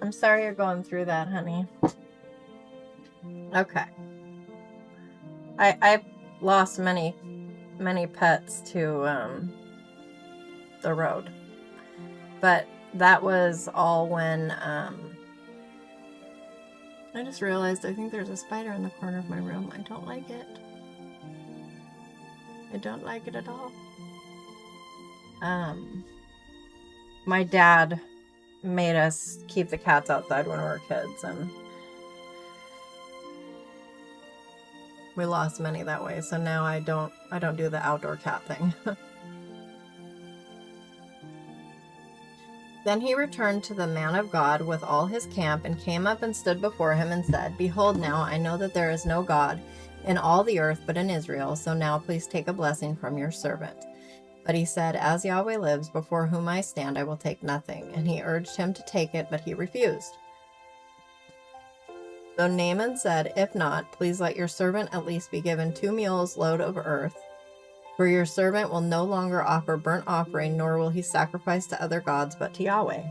I'm sorry you're going through that, honey. Okay. I've lost many pets to the road. But that was all when I just realized I think there's a spider in the corner of my room. I don't like it. I don't like it at all. My dad made us keep the cats outside when we were kids, and we lost many that way. So now I don't do the outdoor cat thing. Then he returned to the man of God with all his camp, and came up and stood before him and said, Behold, now I know that there is no God in all the earth but in Israel, so now please take a blessing from your servant. But he said, As Yahweh lives, before whom I stand, I will take nothing. And he urged him to take it, but he refused. So Naaman said, If not, please let your servant at least be given 2 mules' load of earth. For your servant will no longer offer burnt offering, nor will he sacrifice to other gods, but to Yahweh.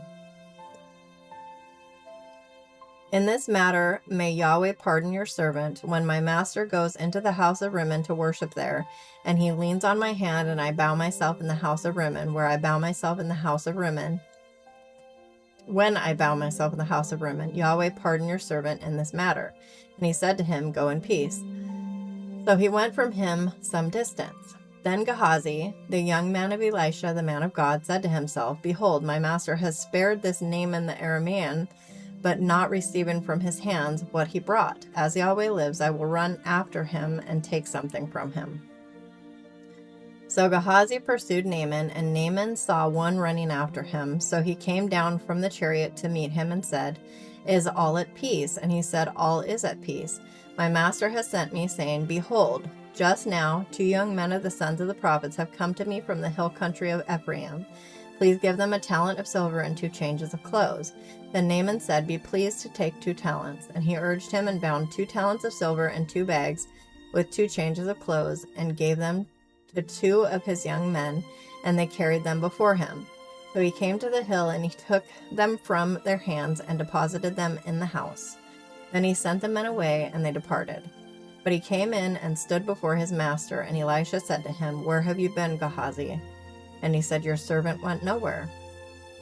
In this matter, may Yahweh pardon your servant. When my master goes into the house of Rimmon to worship there, and he leans on my hand, and I bow myself in the house of Rimmon, where I bow myself in the house of Rimmon, when I bow myself in the house of Rimmon, Yahweh pardon your servant in this matter. And he said to him, Go in peace. So he went from him some distance. Then Gehazi, the young man of Elisha, the man of God, said to himself, Behold, my master has spared this Naaman the Aramean, but not receiving from his hands what he brought. As Yahweh lives, I will run after him and take something from him. So Gehazi pursued Naaman, and Naaman saw one running after him. So he came down from the chariot to meet him and said, Is all at peace? And he said, All is at peace. My master has sent me, saying, Behold, just now 2 young men of the sons of the prophets have come to me from the hill country of Ephraim. Please give them a talent of silver and 2 changes of clothes. Then Naaman said, Be pleased to take 2 talents. And he urged him and bound 2 talents of silver in 2 bags with 2 changes of clothes, and gave them to 2 of his young men, and they carried them before him. So he came to the hill, and he took them from their hands and deposited them in the house. Then he sent the men away, and they departed. But he came in and stood before his master, and Elisha said to him, Where have you been, Gehazi? And he said, Your servant went nowhere.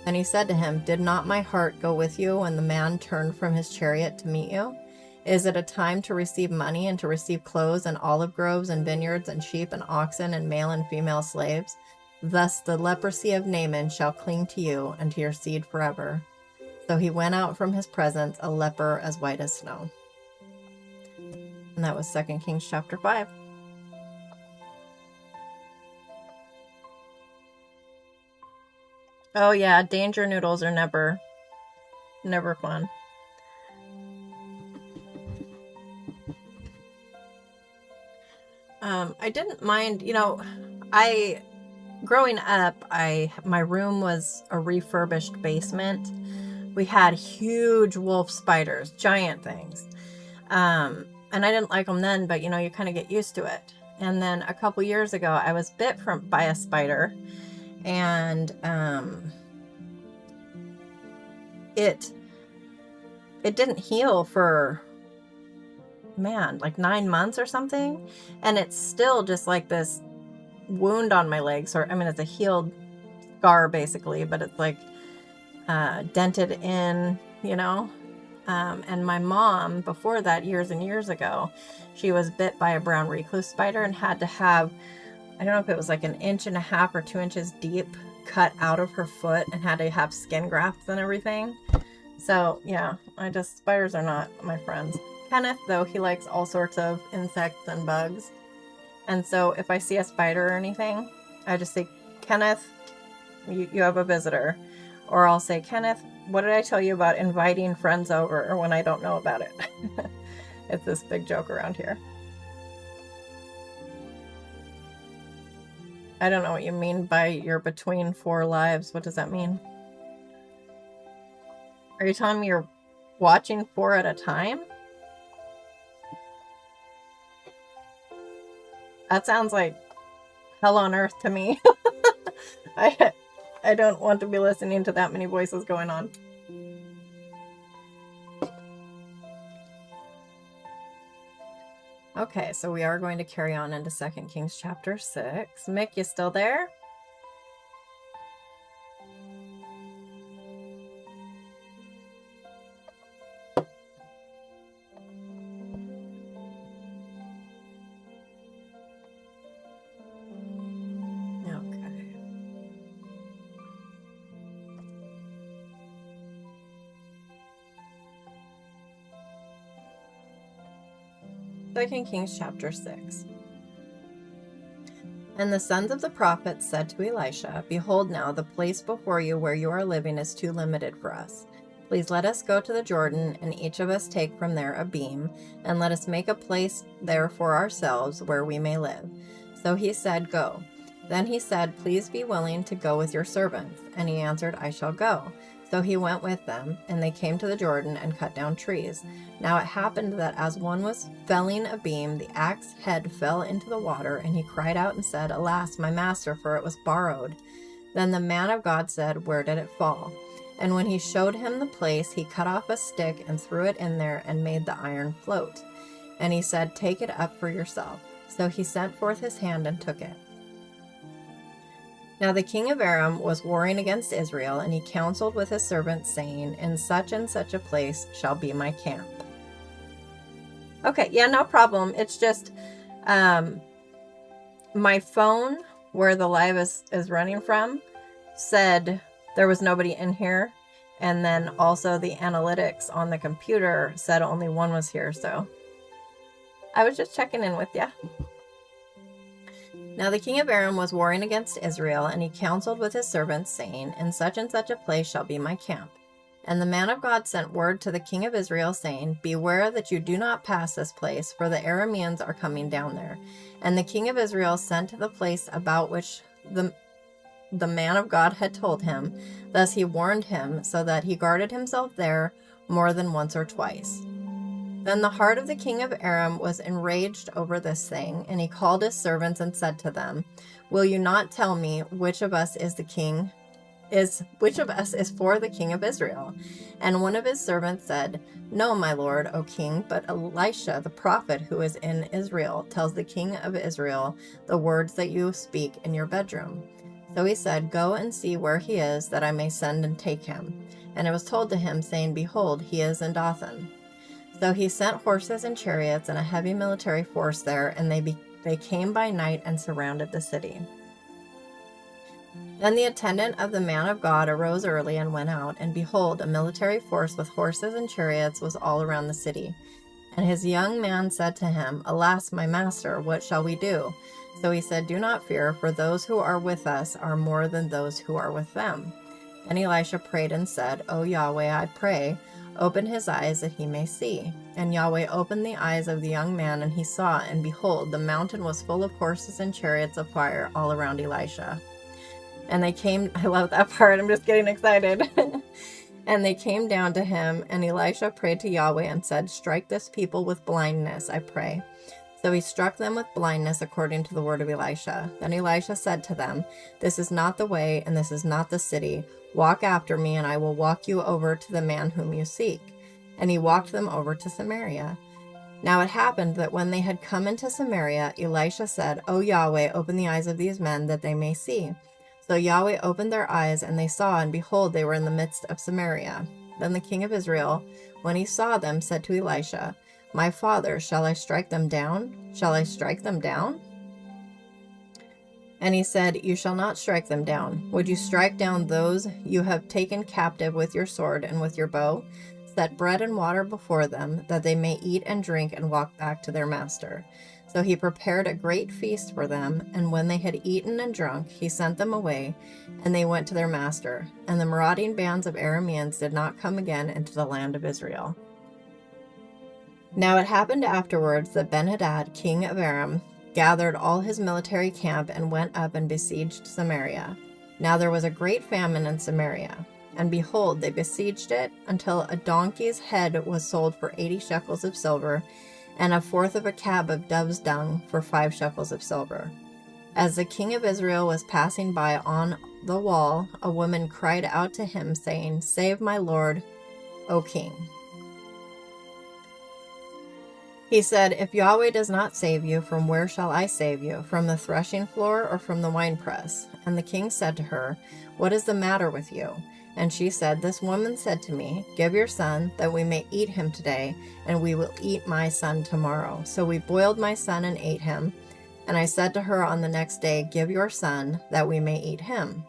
Then he said to him, Did not my heart go with you when the man turned from his chariot to meet you? Is it a time to receive money and to receive clothes and olive groves and vineyards and sheep and oxen and male and female slaves? Thus the leprosy of Naaman shall cling to you and to your seed forever. So he went out from his presence, a leper as white as snow. And that was 2 Kings chapter 5. Oh yeah, danger noodles are never fun. I didn't mind, growing up, my room was a refurbished basement. We had huge wolf spiders, giant things. And I didn't like them then, but you kind of get used to it. And then a couple years ago, I was bit by a spider, and it didn't heal for like 9 months or something, and it's still just like this wound on my legs, or it's a healed scar basically, but it's like dented in, and my mom, before that, years and years ago, she was bit by a brown recluse spider and had to have, I don't know if it was like 1.5 inches or 2 inches deep cut out of her foot, and had to have skin grafts and everything. So yeah, spiders are not my friends. Kenneth, though, he likes all sorts of insects and bugs. And so if I see a spider or anything, I just say, Kenneth, you have a visitor. Or I'll say, Kenneth, what did I tell you about inviting friends over when I don't know about it? It's this big joke around here. I don't know what you mean by you're between 4 lives. What does that mean? Are you telling me you're watching 4 at a time? That sounds like hell on earth to me. I don't want to be listening to that many voices going on. Okay, so we are going to carry on into 2 Kings chapter 6. Mick, you still there? Okay. 2 Kings chapter 6. And the sons of the prophets said to Elisha, Behold now, the place before you where you are living is too limited for us. Please let us go to the Jordan, and each of us take from there a beam, and let us make a place there for ourselves where we may live. So he said, Go. Then he said, Please be willing to go with your servants. And he answered, I shall go. So he went with them, and they came to the Jordan and cut down trees. Now it happened that as one was felling a beam, the axe head fell into the water, and he cried out and said, Alas, my master, for it was borrowed. Then the man of God said, Where did it fall? And when he showed him the place, he cut off a stick and threw it in there and made the iron float. And he said, Take it up for yourself. So he sent forth his hand and took it. Now the king of Aram was warring against Israel, and he counseled with his servants, saying, In such and such a place shall be my camp. Okay, yeah, no problem. It's just my phone, where the live is running from, said there was nobody in here. And then also the analytics on the computer said only one was here. So I was just checking in with you. Now the king of Aram was warring against Israel, and he counseled with his servants, saying, In such and such a place shall be my camp. And the man of God sent word to the king of Israel, saying, Beware that you do not pass this place, for the Arameans are coming down there. And the king of Israel sent to the place about which the man of God had told him. Thus he warned him, so that he guarded himself there more than once or twice. Then the heart of the king of Aram was enraged over this thing, and he called his servants and said to them, Will you not tell me which of us is for the king of Israel? And one of his servants said, No, my lord, O king, but Elisha the prophet who is in Israel tells the king of Israel the words that you speak in your bedroom. So he said, Go and see where he is, that I may send and take him. And it was told to him, saying, Behold, he is in Dothan. So he sent horses and chariots and a heavy military force there, and they came by night and surrounded the city. Then the attendant of the man of God arose early and went out, and behold, a military force with horses and chariots was all around the city. And his young man said to him, Alas, my master, what shall we do? So he said, Do not fear, for those who are with us are more than those who are with them. Then Elisha prayed and said, O Yahweh, I pray, open his eyes that he may see. And Yahweh opened the eyes of the young man, and he saw, and behold, the mountain was full of horses and chariots of fire all around Elisha. And they came, I love that part, I'm just getting excited. And they came down to him, and Elisha prayed to Yahweh and said, Strike this people with blindness, I pray. So he struck them with blindness according to the word of Elisha. Then Elisha said to them, This is not the way, and this is not the city. Walk after me, and I will walk you over to the man whom you seek. And he walked them over to Samaria. Now it happened that when they had come into Samaria, Elisha said, O Yahweh, open the eyes of these men, that they may see. So Yahweh opened their eyes, and they saw, and behold, they were in the midst of Samaria. Then the king of Israel, when he saw them, said to Elisha, My father, shall I strike them down? Shall I strike them down? And he said, You shall not strike them down. Would you strike down those you have taken captive with your sword and with your bow? set bread and water before them, that they may eat and drink and walk back to their master. So he prepared a great feast for them, and when they had eaten and drunk, he sent them away, and they went to their master. And the marauding bands of Arameans did not come again into the land of Israel. Now it happened afterwards that Ben-Hadad, king of Aram, gathered all his military camp and went up and besieged Samaria. Now there was a great famine in Samaria. And behold, they besieged it until a donkey's head was sold for 80 shekels of silver, and a fourth of a cab of dove's dung for 5 shekels of silver. As the king of Israel was passing by on the wall, a woman cried out to him, saying, Save my lord, O king. He said, If Yahweh does not save you, from where shall I save you? From the threshing floor or from the winepress? And the king said to her, What is the matter with you? And she said, This woman said to me, Give your son, that we may eat him today, and we will eat my son tomorrow. So we boiled my son and ate him. And I said to her on the next day, Give your son, that we may eat him.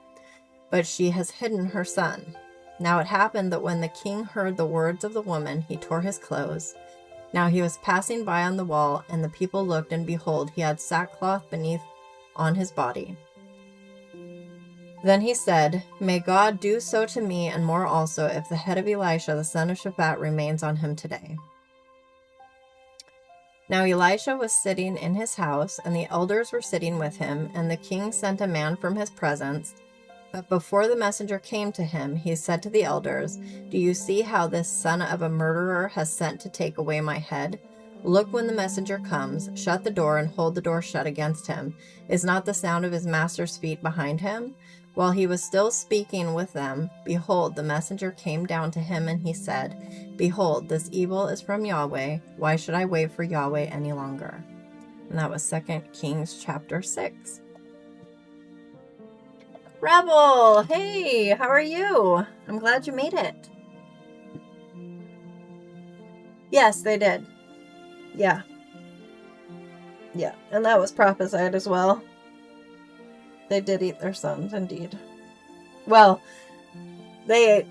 But she has hidden her son. Now it happened that when the king heard the words of the woman, he tore his clothes. Now he was passing by on the wall, and the people looked, and behold, he had sackcloth beneath on his body. Then he said, May God do so to me and more also, if the head of Elisha the son of Shaphat remains on him today. Now Elisha was sitting in his house, and the elders were sitting with him, and the king sent a man from his presence. But before the messenger came to him, he said to the elders, Do you see how this son of a murderer has sent to take away my head? Look, when the messenger comes, shut the door and hold the door shut against him. Is not the sound of his master's feet behind him? While he was still speaking with them, behold, the messenger came down to him, and he said, Behold, this evil is from Yahweh. Why should I wait for Yahweh any longer? And that was 2 Kings chapter 6. Rebel, hey, how are you? I'm glad you made it. Yes, they did. Yeah. Yeah, and that was prophesied as well. They did eat their sons, indeed. Well, they ate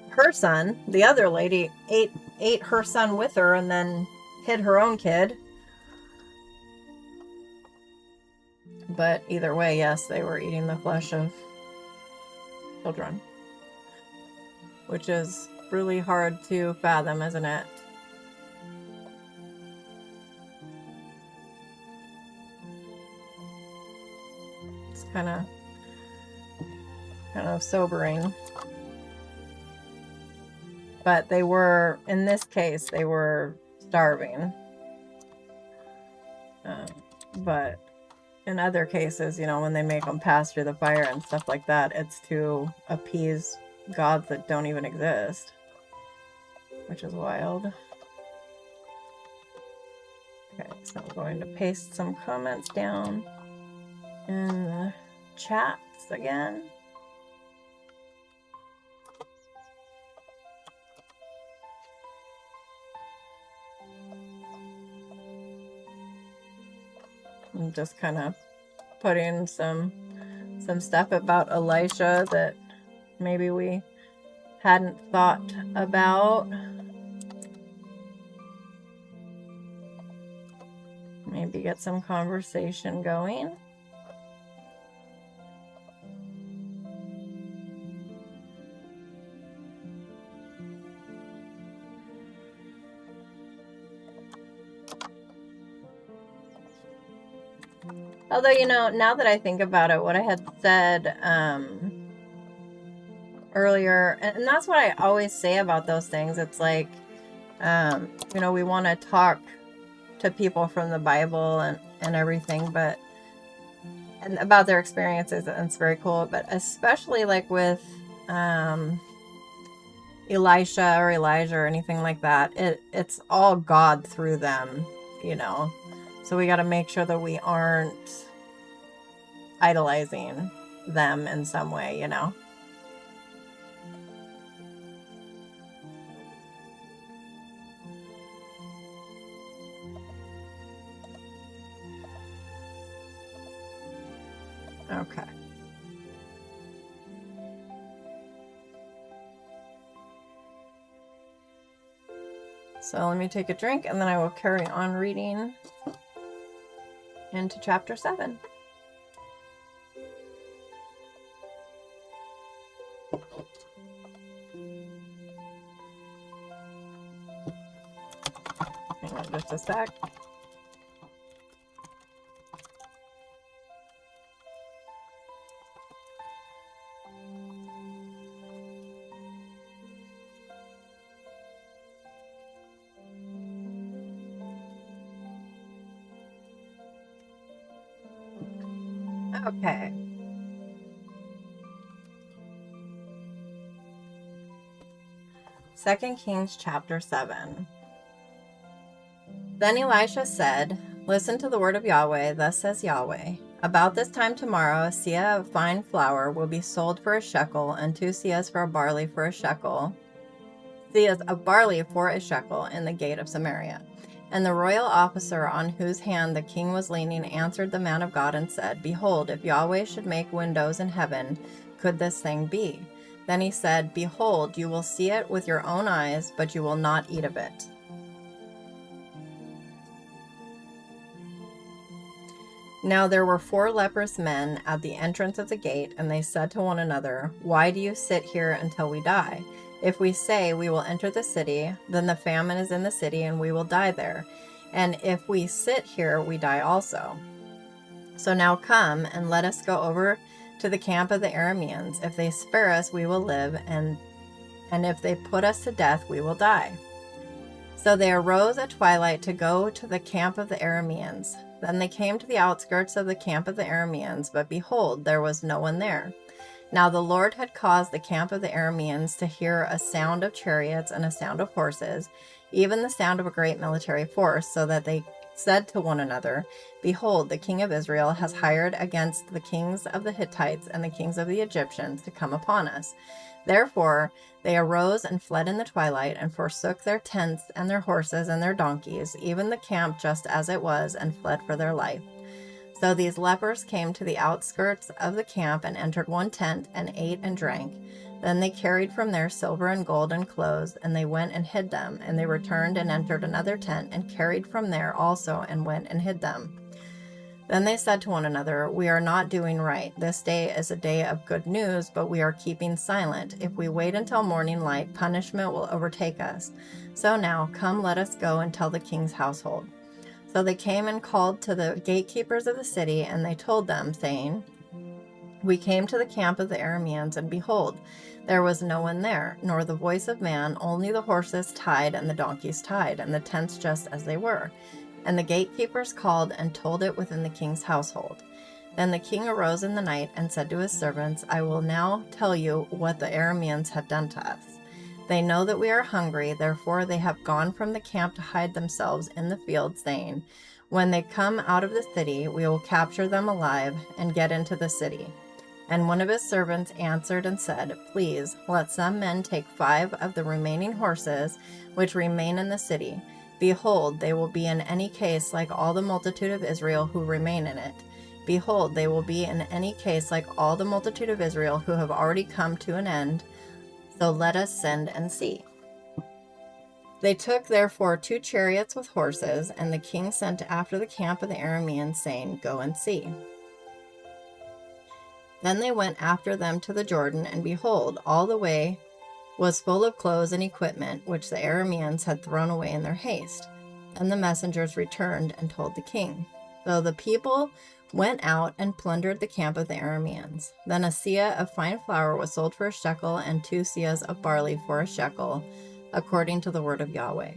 her son. The other lady ate her son with her and then hid her own kid. But either way, yes, they were eating the flesh of children. Which is really hard to fathom, isn't it? It's kind of sobering. But they were, in this case, they were starving. But in other cases, you know, when they make them pass through the fire and stuff like that, it's to appease gods that don't even exist. Which is wild. Okay, so I'm going to paste some comments down in the chats again. I'm just kind of putting some stuff about Elisha that maybe we hadn't thought about. Maybe get some conversation going. Although, you know, now that I think about it, what I had said earlier, and that's what I always say about those things. It's like, you know, we want to talk to people from the Bible and everything, but and about their experiences, and it's very cool. But especially like with Elisha or Elijah or anything like that, it's all God through them, you know. So we got to make sure that we aren't idolizing them in some way, you know. Okay. So let me take a drink and then I will carry on reading into chapter 7. Hang on just a sec. Okay. Second Kings chapter 7. Then Elisha said, "Listen to the word of Yahweh. Thus says Yahweh, about this time tomorrow, a seah of fine flour will be sold for a shekel, and 2 seahs of barley for a shekel. Seahs of barley for a shekel in the gate of Samaria." And the royal officer on whose hand the king was leaning answered the man of God and said, "Behold, if Yahweh should make windows in heaven, could this thing be?" Then he said, "Behold, you will see it with your own eyes, but you will not eat of it." Now there were 4 leprous men at the entrance of the gate, and they said to one another, "Why do you sit here until we die? If we say we will enter the city, then the famine is in the city and we will die there. And if we sit here, we die also. So now come and let us go over to the camp of the Arameans. If they spare us, we will live, and if they put us to death, we will die." So they arose at twilight to go to the camp of the Arameans. Then they came to the outskirts of the camp of the Arameans, but behold, there was no one there. Now the Lord had caused the camp of the Arameans to hear a sound of chariots and a sound of horses, even the sound of a great military force, so that they said to one another, "Behold, the king of Israel has hired against the kings of the Hittites and the kings of the Egyptians to come upon us." Therefore they arose and fled in the twilight, and forsook their tents and their horses and their donkeys, even the camp just as it was, and fled for their life. So these lepers came to the outskirts of the camp and entered one tent and ate and drank. Then they carried from there silver and gold and clothes, and they went and hid them. And they returned and entered another tent and carried from there also and went and hid them. Then they said to one another, "We are not doing right. This day is a day of good news, but we are keeping silent. If we wait until morning light, punishment will overtake us. So now, come, let us go and tell the king's household." So they came and called to the gatekeepers of the city, and they told them, saying, "We came to the camp of the Arameans, and behold, there was no one there, nor the voice of man, only the horses tied and the donkeys tied, and the tents just as they were." And the gatekeepers called and told it within the king's household. Then the king arose in the night and said to his servants, "I will now tell you what the Arameans have done to us. They know that we are hungry, therefore they have gone from the camp to hide themselves in the field, saying, 'When they come out of the city, we will capture them alive and get into the city.' And one of his servants answered and said, 'Please, let some men take 5 of the remaining horses which remain in the city. Behold, they will be in any case like all the multitude of Israel who remain in it. Behold, they will be in any case like all the multitude of Israel who have already come to an end. So let us send and see.' They took therefore 2 chariots with horses, and the king sent after the camp of the Arameans, saying, 'Go and see.' Then they went after them to the Jordan, and behold, all the way was full of clothes and equipment, which the Arameans had thrown away in their haste. And the messengers returned and told the king. So the people went out and plundered the camp of the Arameans. Then a seah of fine flour was sold for a shekel, and 2 seahs of barley for a shekel, according to the word of Yahweh.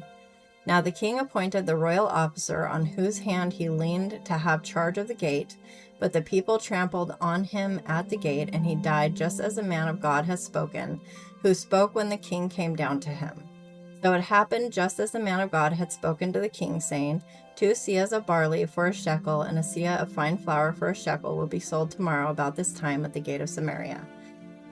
Now the king appointed the royal officer on whose hand he leaned to have charge of the gate, but the people trampled on him at the gate, and he died just as the man of God has spoken, who spoke when the king came down to him. So it happened just as the man of God had spoken to the king, saying, 2 seahs of barley for a shekel, and a seah of fine flour for a shekel will be sold tomorrow about this time at the gate of Samaria.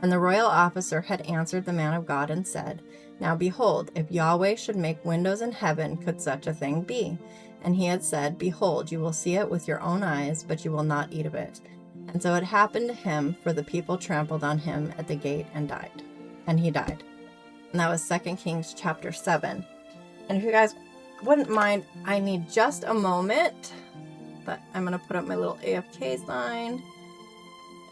And the royal officer had answered the man of God and said, "Now behold, if Yahweh should make windows in heaven, could such a thing be?" And he had said, "Behold, you will see it with your own eyes, but you will not eat of it." And so it happened to him, for the people trampled on him at the gate and died. And he died. And that was 2 Kings chapter 7. And if you guys wouldn't mind, I need just a moment, but I'm going to put up my little AFK sign,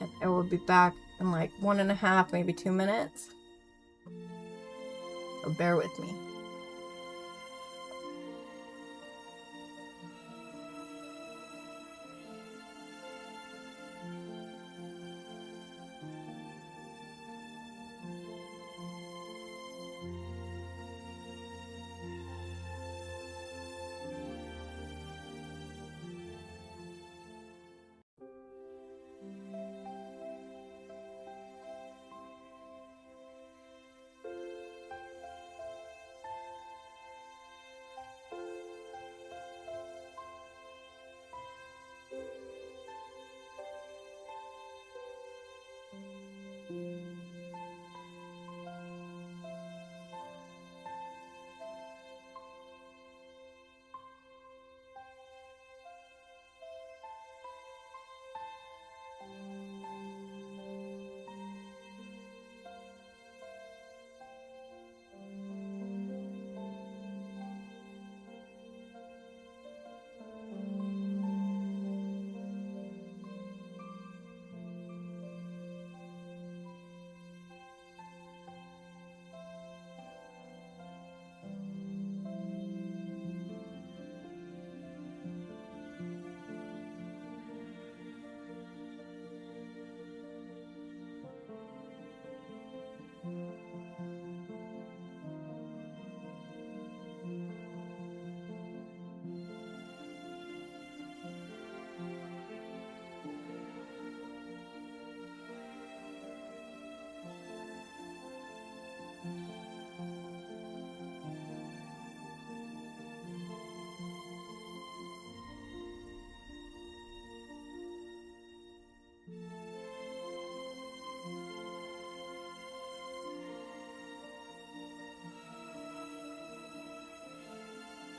and I will be back in like 1.5, maybe 2 minutes. So bear with me.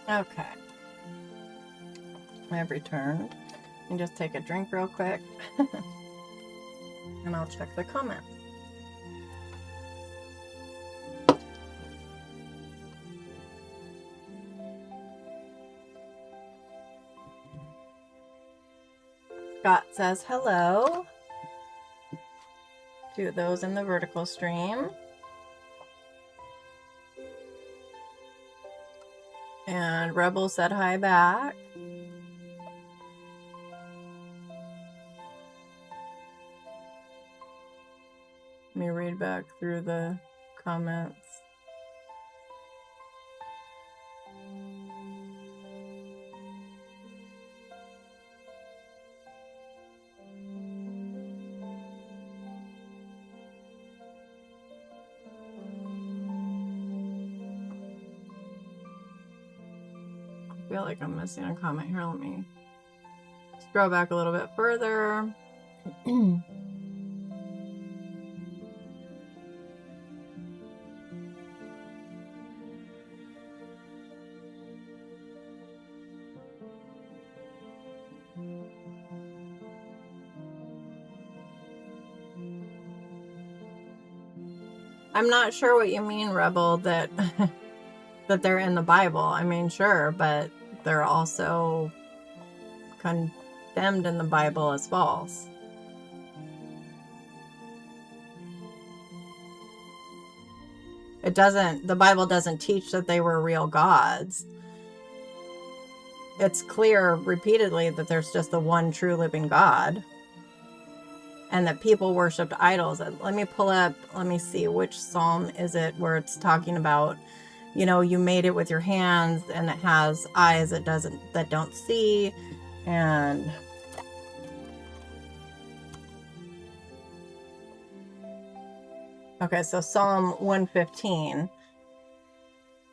Okay. I've returned. And just take a drink real quick. And I'll check the comments. Scott says hello to those in the vertical stream. And Rebel said hi back. Let me read back through the comments. I feel like I'm missing a comment here. Let me scroll back a little bit further. I'm not sure what you mean, Rebel, that that they're in the Bible. I mean, sure, but they're also condemned in the Bible as false. The Bible doesn't teach that they were real gods. It's clear repeatedly that there's just the one true living God. And that people worshipped idols. Let me pull up, let me see, which psalm is it where it's talking about, you know, you made it with your hands and it has eyes that don't see. And okay, so Psalm 115.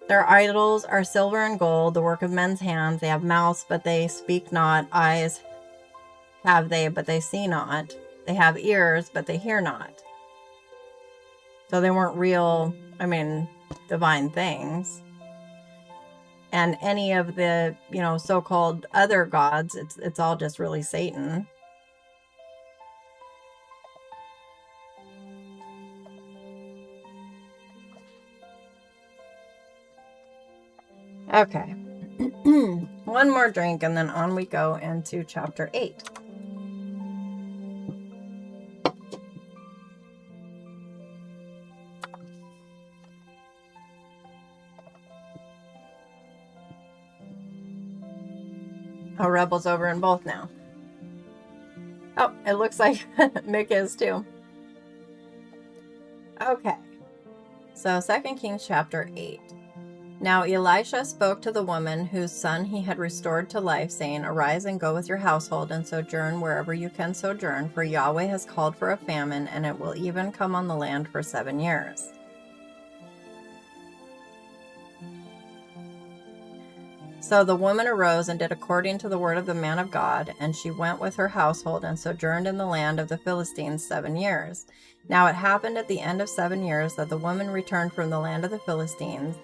Their idols are silver and gold, the work of men's hands. They have mouths, but they speak not. Eyes have they, but they see not. They have ears, but they hear not. So they weren't real, divine things. And any of the, so-called other gods, it's all just really Satan. Okay. One more drink and then on we go into chapter 8. Oh, Rebel's over in both now. Oh, it looks like Mick is too. Okay. So 2 Kings chapter 8. Now Elisha spoke to the woman whose son he had restored to life, saying, Arise and go with your household and sojourn wherever you can sojourn, for Yahweh has called for a famine, and it will even come on the land for 7 years. So the woman arose and did according to the word of the man of God, and she went with her household and sojourned in the land of the Philistines 7 years. Now it happened at the end of 7 years that the woman returned from the land of the Philistines,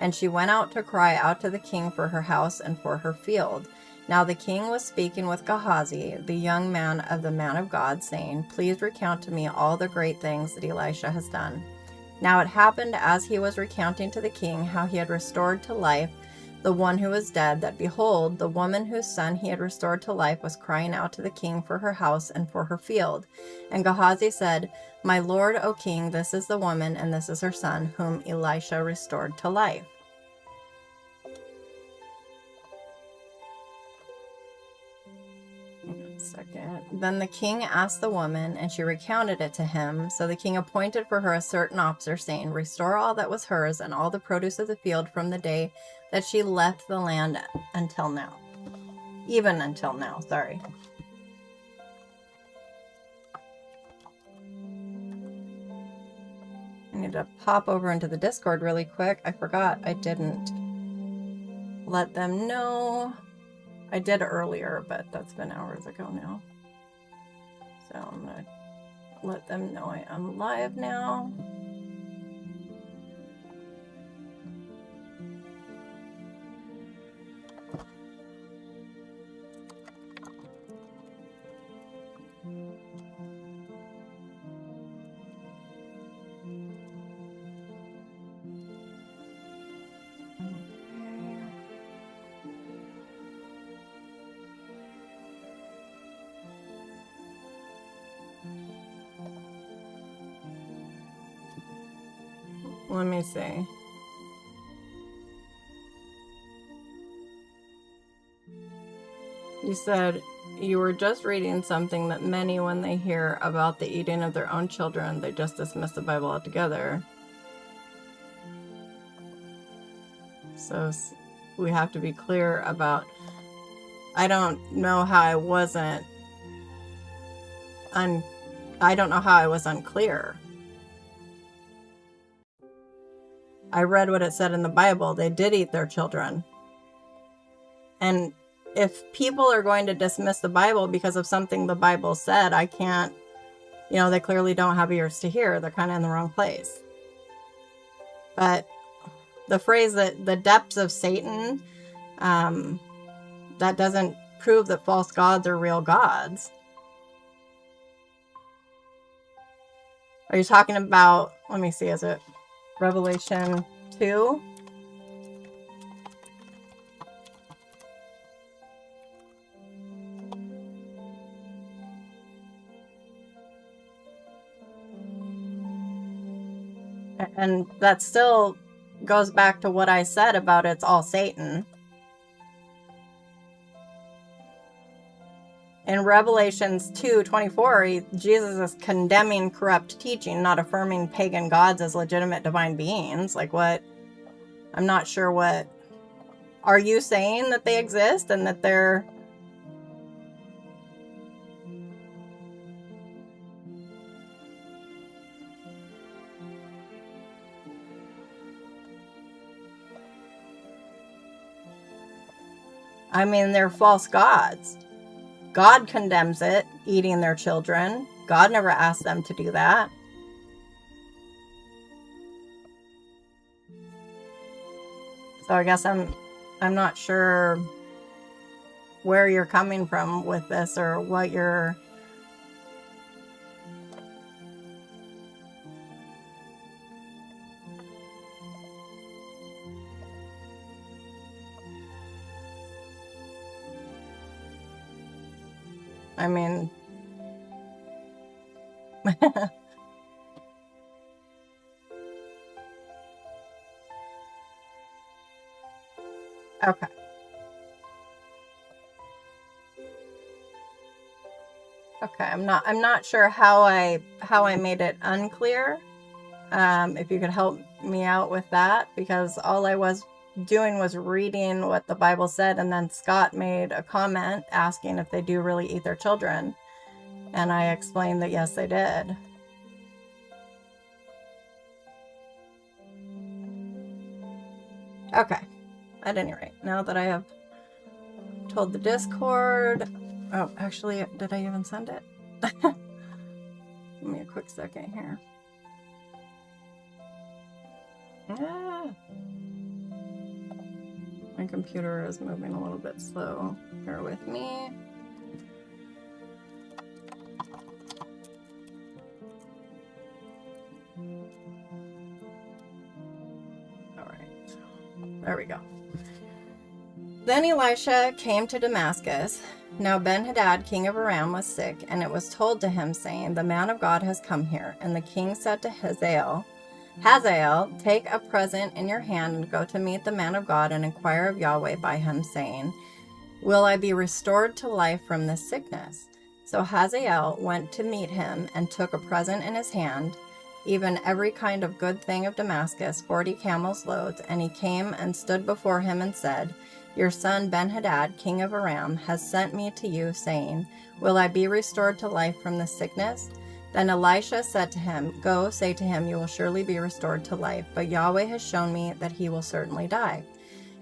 and she went out to cry out to the king for her house and for her field. Now the king was speaking with Gehazi, the young man of the man of God, saying, Please recount to me all the great things that Elisha has done. Now it happened as he was recounting to the king how he had restored to life the one who was dead, that behold, the woman whose son he had restored to life was crying out to the king for her house and for her field. And Gehazi said, My lord, O king, this is the woman, and this is her son, whom Elisha restored to life. Second. Then the king asked the woman, and she recounted it to him. So the king appointed for her a certain officer, saying, Restore all that was hers and all the produce of the field from the day that she left the land until now. Even until now, sorry. I need to pop over into the Discord really quick. I forgot I didn't let them know. I did earlier, but that's been hours ago now. So I'm going to let them know I am live now. Let me see. You said you were just reading something that many, when they hear about the eating of their own children, they just dismiss the Bible altogether. So we have to be clear about, I don't know how I wasn't, I don't know how I was unclear. I read what it said in the Bible. They did eat their children. And if people are going to dismiss the Bible because of something the Bible said, I can't, they clearly don't have ears to hear. They're kind of in the wrong place. But the phrase that the depths of Satan, that doesn't prove that false gods are real gods. Are you talking about, let me see, is it Revelation 2? And that still goes back to what I said about it's all Satan. In Revelations 2:24, Jesus is condemning corrupt teaching, not affirming pagan gods as legitimate divine beings. Like what? I'm not sure what. Are you saying that they exist and that they're... I mean, they're false gods. God condemns it, eating their children. God never asked them to do that. So I guess I'm not sure where you're coming from with this or what you're... I mean, okay. Okay, I'm not sure how I made it unclear. If you could help me out with that, because all I was doing was reading what the Bible said, and then Scott made a comment asking if they do really eat their children, and I explained that yes, they did. Okay, at any rate, now that I have told the Discord, oh, actually, did I even send it? Give me a quick second here. My computer is moving a little bit slow. Bear with me. All right, there we go. Then Elisha came to Damascus. Now Ben-Hadad, king of Aram, was sick, and it was told to him, saying, "The man of God has come here." And the king said to Hazael, "Take a present in your hand and go to meet the man of God and inquire of Yahweh by him, saying, Will I be restored to life from this sickness?" So Hazael went to meet him and took a present in his hand, even every kind of good thing of Damascus, 40 camels' loads. And he came and stood before him and said, "Your son Ben-Hadad, king of Aram, has sent me to you, saying, Will I be restored to life from this sickness?" Then Elisha said to him, "Go, say to him, you will surely be restored to life, but Yahweh has shown me that he will certainly die."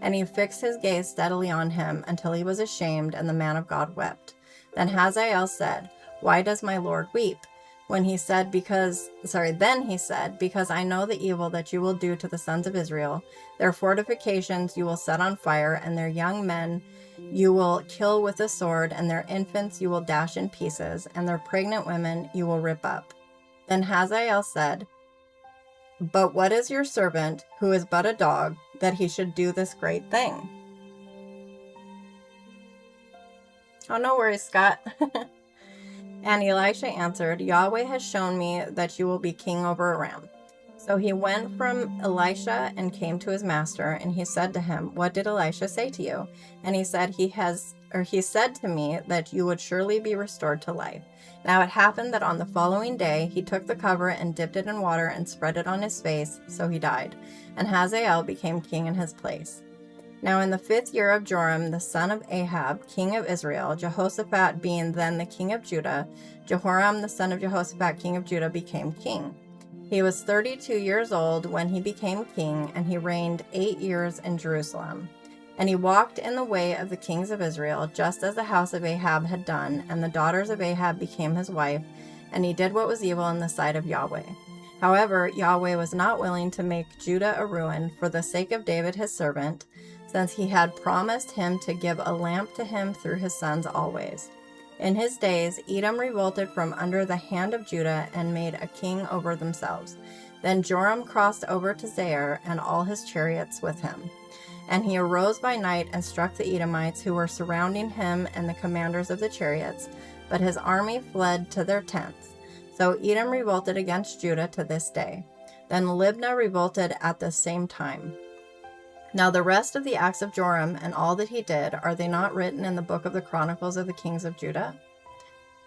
And he fixed his gaze steadily on him until he was ashamed, and the man of God wept. Then Hazael said, "Why does my Lord weep?" Then he said, "Because I know the evil that you will do to the sons of Israel. Their fortifications you will set on fire, and their young men you will kill with the sword, and their infants you will dash in pieces, and their pregnant women you will rip up." Then Hazael said, "But what is your servant, who is but a dog, that he should do this great thing?" Oh, no worries, Scott. And Elisha answered, "Yahweh has shown me that you will be king over Aram." So he went from Elisha and came to his master, and he said to him, "What did Elisha say to you?" And he said, he said to me that you would surely be restored to life. Now it happened that on the following day he took the cover and dipped it in water and spread it on his face, so he died. And Hazael became king in his place. Now in the 5th year of Joram, the son of Ahab, king of Israel, Jehoshaphat being then the king of Judah, Jehoram the son of Jehoshaphat, king of Judah, became king. He was 32 years old when he became king, and he reigned 8 years in Jerusalem. And he walked in the way of the kings of Israel, just as the house of Ahab had done, and the daughters of Ahab became his wife, and he did what was evil in the sight of Yahweh. However, Yahweh was not willing to make Judah a ruin for the sake of David his servant, since he had promised him to give a lamp to him through his sons always. In his days, Edom revolted from under the hand of Judah and made a king over themselves. Then Joram crossed over to Zair, and all his chariots with him. And he arose by night and struck the Edomites who were surrounding him and the commanders of the chariots, but his army fled to their tents. So Edom revolted against Judah to this day. Then Libnah revolted at the same time. Now the rest of the acts of Joram and all that he did, are they not written in the book of the Chronicles of the kings of Judah?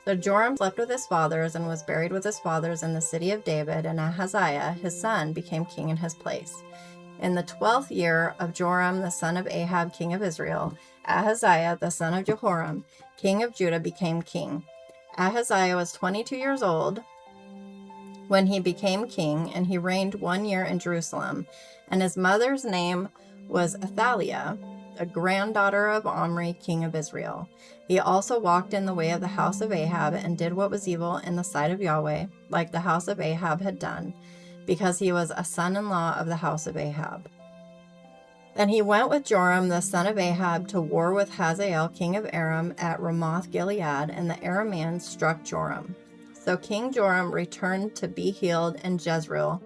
So Joram slept with his fathers and was buried with his fathers in the city of David, and Ahaziah his son became king in his place. In the 12th year of Joram the son of Ahab king of Israel, Ahaziah the son of Jehoram king of Judah became king. Ahaziah was 22 years old when he became king, and he reigned 1 year in Jerusalem. And his mother's name was Athaliah, a granddaughter of Omri, king of Israel. He also walked in the way of the house of Ahab, and did what was evil in the sight of Yahweh, like the house of Ahab had done, because he was a son-in-law of the house of Ahab. Then he went with Joram the son of Ahab to war with Hazael king of Aram at Ramoth Gilead, and the Arameans struck Joram. So King Joram returned to be healed in Jezreel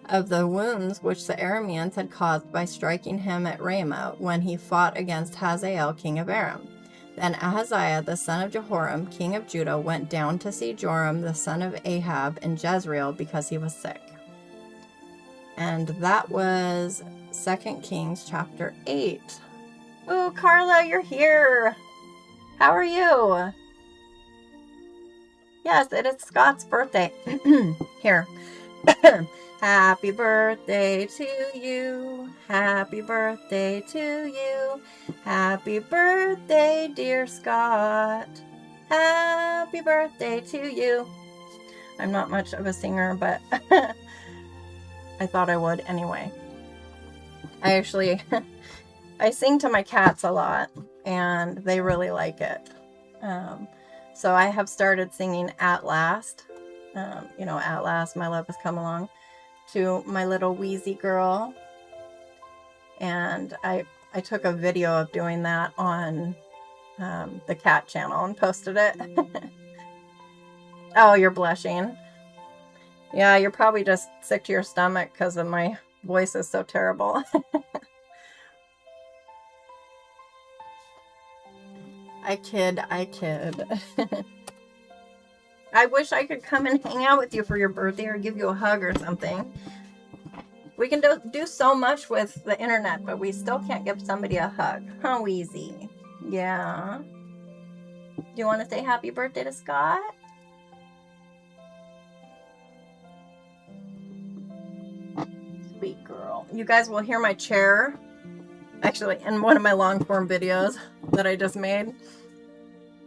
of the wounds which the Arameans had caused by striking him at Ramah when he fought against Hazael king of Aram. Then Ahaziah, the son of Jehoram, king of Judah, went down to see Joram, the son of Ahab, in Jezreel because he was sick. And that was 2 Kings chapter 8. Oh, Carla, you're here. How are you? Yes, it is Scott's birthday. Here. Happy birthday to you. Happy birthday to you. Happy birthday, dear Scott. Happy birthday to you. I'm not much of a singer, but I thought I would anyway. I sing to my cats a lot, and they really like it. So I have started singing At Last. At last my love has come along, to my little wheezy girl. And I took a video of doing that on the cat channel and posted it. Oh, you're blushing. Yeah, you're probably just sick to your stomach because of my voice is so terrible. I kid. I wish I could come and hang out with you for your birthday or give you a hug or something. We can do so much with the internet, but we still can't give somebody a hug. How easy. Yeah. Do you want to say happy birthday to Scott? Sweet girl. You guys will hear my chair. Actually, in one of my long form videos that I just made,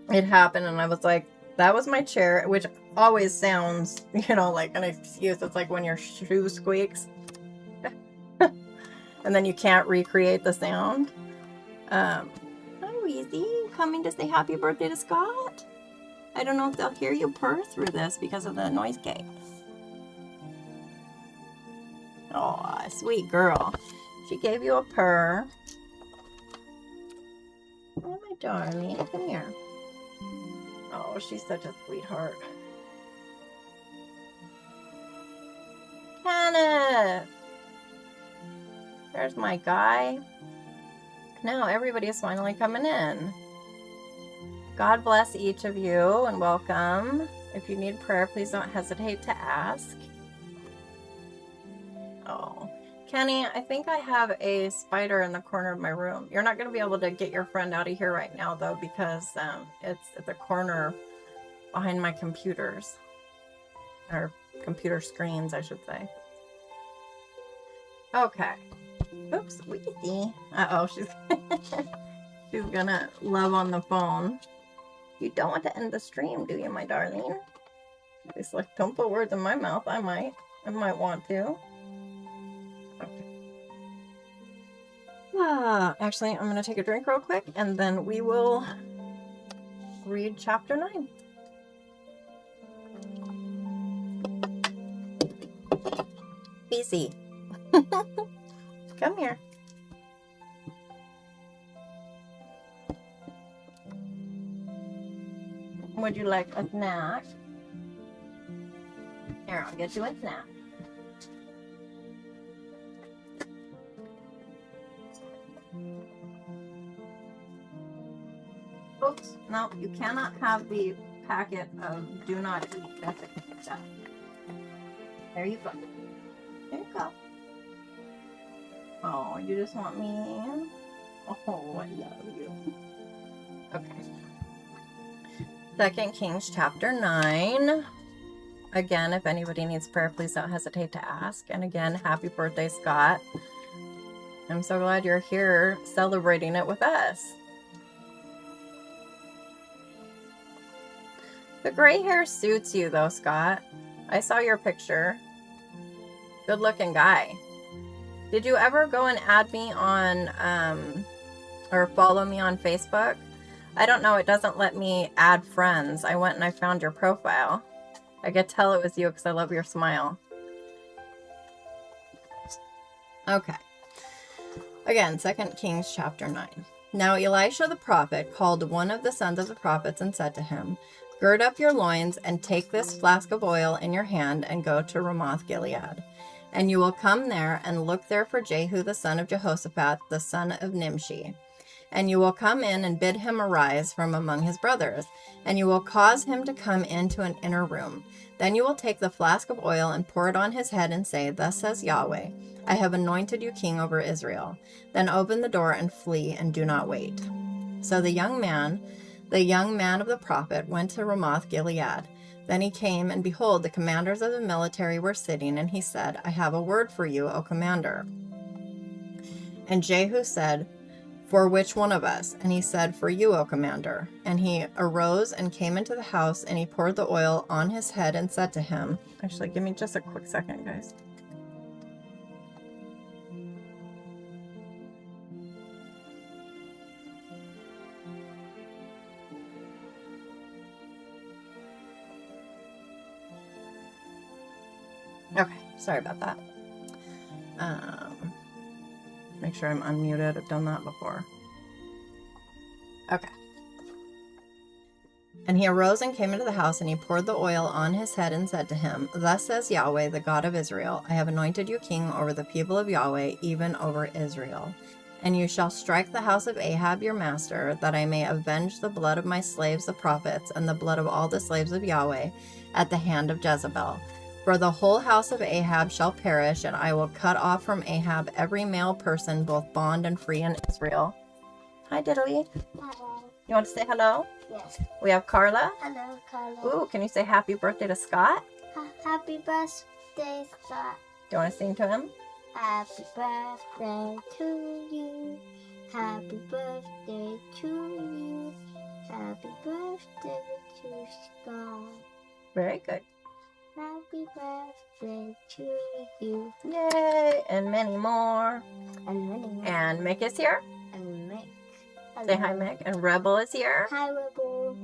it happened and I was like, that was my chair, which always sounds, like an excuse. It's like when your shoe squeaks and then you can't recreate the sound. Hi, Weezy. Coming to say happy birthday to Scott? I don't know if they'll hear you purr through this because of the noise gate. Oh, sweet girl. She gave you a purr. Oh, my darling. Come here. Oh, she's such a sweetheart. Kenneth! There's my guy. Now everybody's finally coming in. God bless each of you and welcome. If you need prayer, please don't hesitate to ask. Oh, Kenny, I think I have a spider in the corner of my room. You're not going to be able to get your friend out of here right now, though, because it's at the corner behind my computers. Or computer screens, I should say. Okay. Oops, Weezy. Uh-oh, she's gonna love on the phone. You don't want to end the stream, do you, my darling? It's like, don't put words in my mouth. I might want to. Actually, I'm going to take a drink real quick, and then we will read chapter 9. Easy. Come here. Would you like a snack? Here, I'll get you a snack. Oops, no, you cannot have the packet of do not eat desiccated stuff. There you go. There you go. Oh, you just want me? Oh, I love you. Okay. 2 Kings chapter 9. Again, if anybody needs prayer, please don't hesitate to ask. And again, happy birthday, Scott. I'm so glad you're here celebrating it with us. The gray hair suits you though, Scott. I saw your picture. Good looking guy. Did you ever go and add me on, or follow me on Facebook? I don't know, it doesn't let me add friends. I went and I found your profile. I could tell it was you because I love your smile. Okay. Again, 2 Kings chapter 9. Now Elisha the prophet called one of the sons of the prophets and said to him, "Gird up your loins and take this flask of oil in your hand and go to Ramoth Gilead. And you will come there and look there for Jehu the son of Jehoshaphat, the son of Nimshi. And you will come in and bid him arise from among his brothers, and you will cause him to come into an inner room. Then you will take the flask of oil and pour it on his head and say, Thus says Yahweh, I have anointed you king over Israel. Then open the door and flee, and do not wait. So the young man of the prophet, went to Ramoth Gilead. Then he came, and behold, the commanders of the military were sitting, and he said, I have a word for you, O commander. And Jehu said, For which one of us? And he said, For you, O commander. And he arose and came into the house, and he poured the oil on his head and said to him, Actually, give me just a quick second, guys. Okay, sorry about that. Make sure I'm unmuted. I've done that before. Okay. And he arose and came into the house, and he poured the oil on his head and said to him, Thus says Yahweh, the God of Israel, I have anointed you king over the people of Yahweh, even over Israel. And you shall strike the house of Ahab your master, that I may avenge the blood of my slaves the prophets, and the blood of all the slaves of Yahweh, at the hand of Jezebel. For the whole house of Ahab shall perish, and I will cut off from Ahab every male person, both bond and free in Israel. Hi, Diddley. Hello. You want to say hello? Yes. We have Carla. Hello, Carla. Ooh, can you say happy birthday to Scott? Happy birthday, Scott. Do you want to sing to him? Happy birthday to you. Happy birthday to you. Happy birthday to Scott. Very good. Happy birthday to you. Yay! And many more. And many more. And Mick is here. And Mick. Say hi, Mick. And Rebel is here. Hi, Rebel.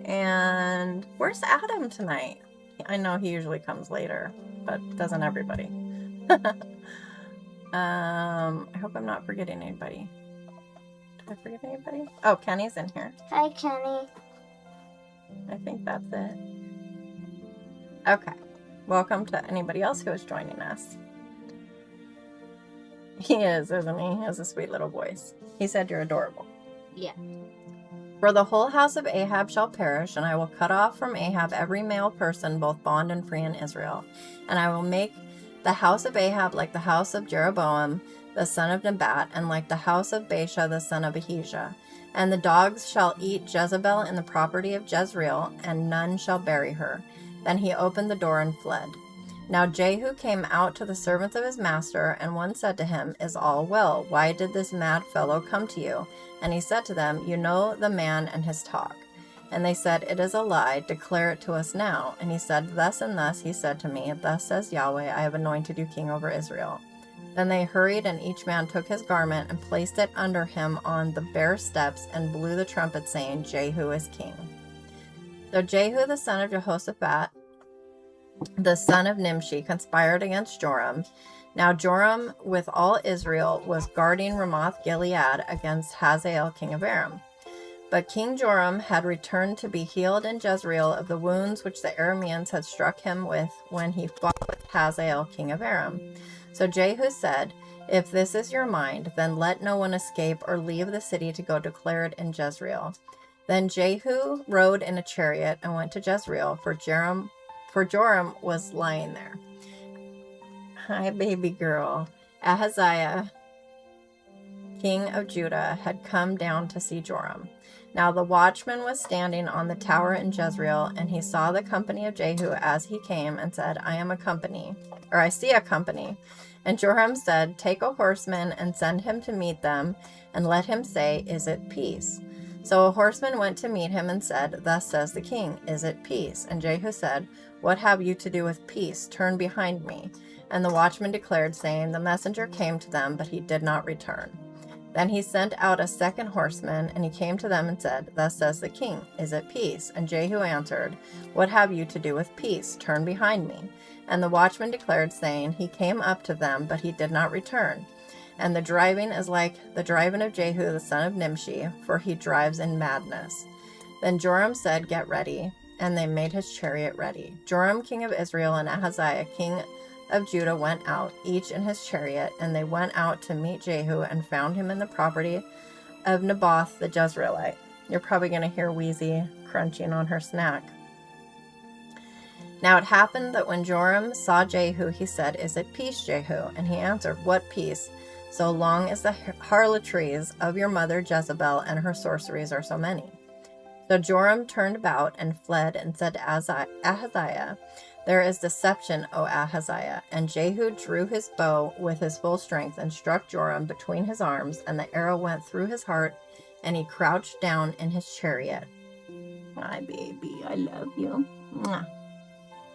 And where's Adam tonight? I know he usually comes later, but doesn't everybody? I hope I'm not forgetting anybody. Did I forget anybody? Oh, Kenny's in here. Hi, Kenny. I think that's it. Okay. Welcome to anybody else who is joining us. He is, isn't he? He has a sweet little voice. He said you're adorable. Yeah. For the whole house of Ahab shall perish, and I will cut off from Ahab every male person, both bond and free in Israel. And I will make the house of Ahab like the house of Jeroboam, the son of Nebat, and like the house of Baasha, the son of Ahijah. And the dogs shall eat Jezebel in the property of Jezreel, and none shall bury her. Then he opened the door and fled. Now Jehu came out to the servants of his master, and one said to him, Is all well? Why did this mad fellow come to you? And he said to them, You know the man and his talk. And they said, It is a lie. Declare it to us now. And he said, Thus and thus he said to me, Thus says Yahweh, I have anointed you king over Israel. Then they hurried, and each man took his garment and placed it under him on the bare steps, and blew the trumpet, saying, Jehu is king. So Jehu the son of Jehoshaphat, the son of Nimshi, conspired against Joram. Now Joram with all Israel was guarding Ramoth Gilead against Hazael king of Aram. But King Joram had returned to be healed in Jezreel of the wounds which the Arameans had struck him with when he fought with Hazael king of Aram. So Jehu said, If this is your mind, then let no one escape or leave the city to go declare it in Jezreel. Then Jehu rode in a chariot and went to Jezreel, for Joram was lying there. Hi, baby girl. Ahaziah, king of Judah, had come down to see Joram. Now the watchman was standing on the tower in Jezreel, and he saw the company of Jehu as he came, and said, I see a company. And Joram said, Take a horseman and send him to meet them, and let him say, Is it peace? So a horseman went to meet him and said, Thus says the king, Is it peace? And Jehu said, What have you to do with peace? Turn behind me. And the watchman declared, saying, The messenger came to them, but he did not return. Then he sent out a second horseman, and he came to them and said, Thus says the king, Is it peace? And Jehu answered, What have you to do with peace? Turn behind me. And the watchman declared, saying, He came up to them, but he did not return. And the driving is like the driving of Jehu the son of Nimshi, for he drives in madness. Then Joram said, Get ready. And they made his chariot ready. Joram king of Israel and Ahaziah king of Judah went out, each in his chariot, and they went out to meet Jehu, and found him in the property of Naboth the Jezreelite. You're probably going to hear Wheezy crunching on her snack. Now it happened that when Joram saw Jehu, he said, "Is it peace, Jehu?" And he answered, "What peace, so long as the harlotries of your mother Jezebel and her sorceries are so many?" So Joram turned about and fled and said to Ahaziah, "There is deception, O Ahaziah." And Jehu drew his bow with his full strength and struck Joram between his arms, and the arrow went through his heart, and he crouched down in his chariot. "My baby, I love you." Mwah.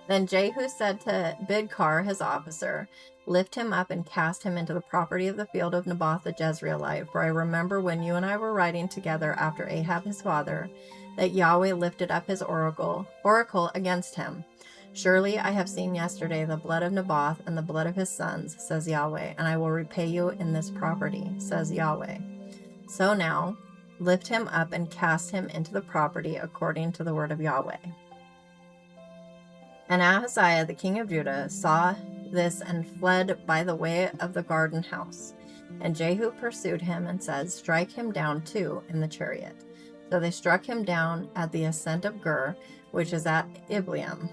Then Jehu said to Bidkar, his officer, "Lift him up and cast him into the property of the field of Naboth the Jezreelite. For I remember when you and I were riding together after Ahab his father, that Yahweh lifted up his oracle against him. Surely I have seen yesterday the blood of Naboth and the blood of his sons, says Yahweh, and I will repay you in this property, says Yahweh. So now, lift him up and cast him into the property according to the word of Yahweh." And Ahaziah the king of Judah saw this and fled by the way of the garden house. And Jehu pursued him and said, "Strike him down too in the chariot." So they struck him down at the ascent of Gur, which is at Ibleam.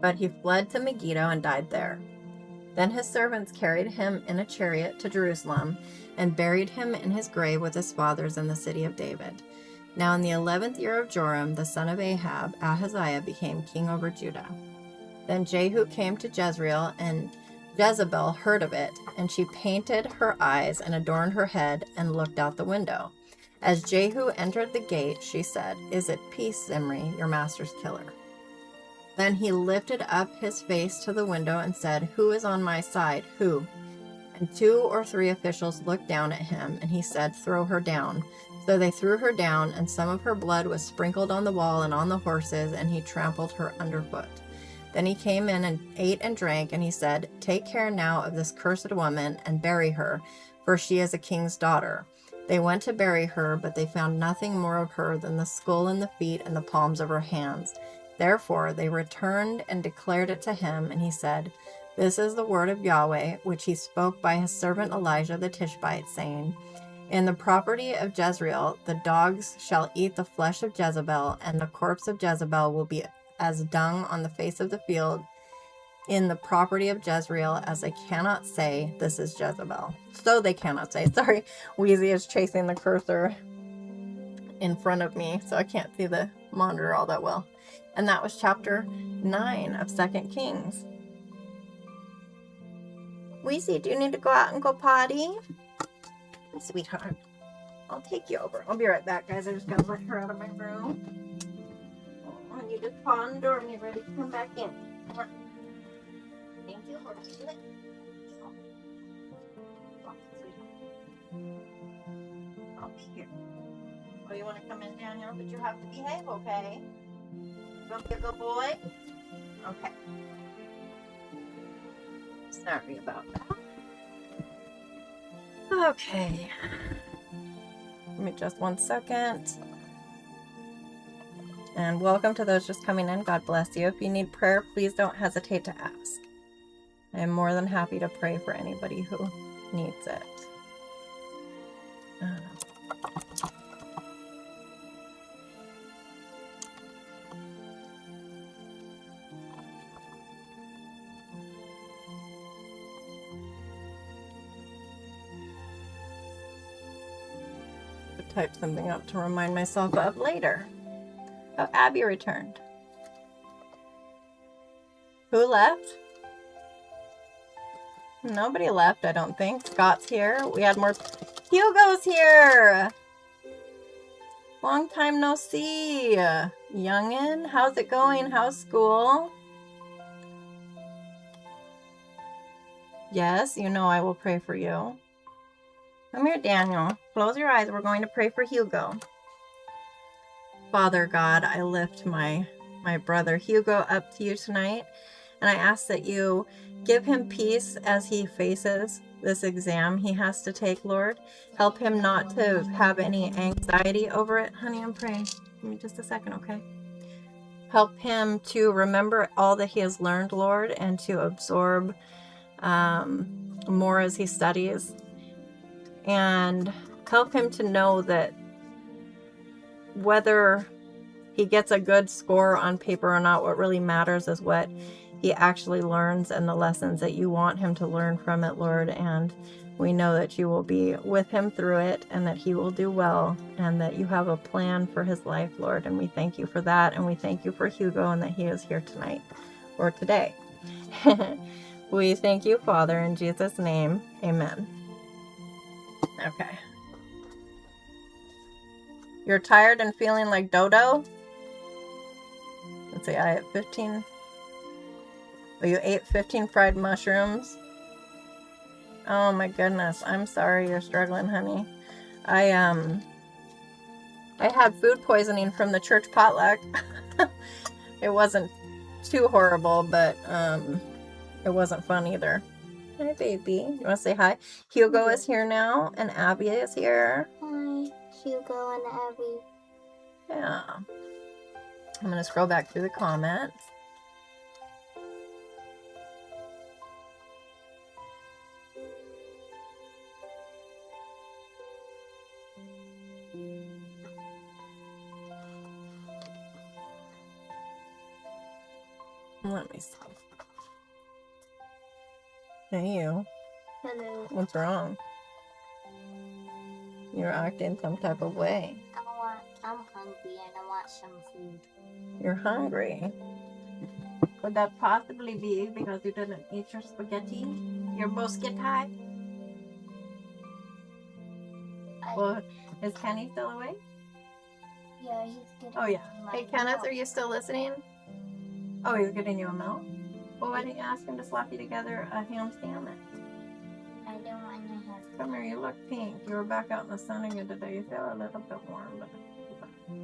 But he fled to Megiddo and died there. Then his servants carried him in a chariot to Jerusalem and buried him in his grave with his fathers in the city of David. Now in the 11th year of Joram, the son of Ahab, Ahaziah became king over Judah. Then Jehu came to Jezreel, and Jezebel heard of it, and she painted her eyes and adorned her head and looked out the window. As Jehu entered the gate, she said, "Is it peace, Zimri, your master's killer?" Then he lifted up his face to the window and said, "Who is on my side? Who?" And 2 or 3 officials looked down at him, and he said, "Throw her down." So they threw her down, and some of her blood was sprinkled on the wall and on the horses, and he trampled her underfoot. Then he came in and ate and drank, and he said, "Take care now of this cursed woman, and bury her, for she is a king's daughter." They went to bury her, but they found nothing more of her than the skull and the feet and the palms of her hands. Therefore they returned and declared it to him, and he said, "This is the word of Yahweh, which he spoke by his servant Elijah the Tishbite, saying, In the property of Jezreel the dogs shall eat the flesh of Jezebel, and the corpse of Jezebel will be as dung on the face of the field in the property of Jezreel, as they cannot say, This is Jezebel." So they cannot say. Sorry, Wheezy is chasing the cursor in front of me, so I can't see the monitor all that well. And that was chapter 9 of 2 Kings. Wheezy, do you need to go out and go potty? Sweetheart, I'll take you over. I'll be right back, guys. I just gotta let her out of my room. Oh, you just paw on the door and you're ready to come back in. Thank you. I'll be here. Oh, you want to come in, Daniel? But you have to behave, okay? You want to be a good boy? Okay. Sorry about that. Okay. Give me just 1 second. And welcome to those just coming in. God bless you. If you need prayer, please don't hesitate to ask. I am more than happy to pray for anybody who needs it. Type something up to remind myself of later. Oh, Abby returned. Who left? Nobody left, I don't think. Scott's here. We had more. Hugo's here! Long time no see. Youngin', how's it going? How's school? Yes, you know I will pray for you. Come here, Daniel. Close your eyes. We're going to pray for Hugo. Father God, I lift my brother Hugo up to you tonight, and I ask that you give him peace as he faces this exam he has to take, Lord. Help him not to have any anxiety over it. Honey, I'm praying. Give me just a second, okay? Help him to remember all that he has learned, Lord, and to absorb more as he studies. And help him to know that whether he gets a good score on paper or not, what really matters is what he actually learns and the lessons that you want him to learn from it, Lord. And we know that you will be with him through it and that he will do well and that you have a plan for his life, Lord. And we thank you for that. And we thank you for Hugo and that he is here tonight or today. We thank you, Father, in Jesus' name. Amen. Okay. You're tired and feeling like Dodo? Let's see, I had 15. Oh, you ate 15 fried mushrooms? Oh my goodness. I'm sorry you're struggling, honey. I had food poisoning from the church potluck. It wasn't too horrible, but it wasn't fun either. Hi, baby. You want to say hi? Hugo is here now, and Abby is here. Hi, Hugo and Abby. Yeah. I'm going to scroll back through the comments. Let me see. Hey, you. Hello. What's wrong? You're acting some type of way. I'm hungry and I want some food. You're hungry. Could that possibly be because you didn't eat your spaghetti? Your boskettai? Well, is Kenny still awake? Yeah, he's getting. Oh, yeah. Hey, Kenneth, are you still listening? Oh, he's getting you a milk? Well, why didn't you ask him to slap you together a ham sandwich? I don't want to have. Come here, you look pink. You were back out in the sun again today. You feel a little bit warm, but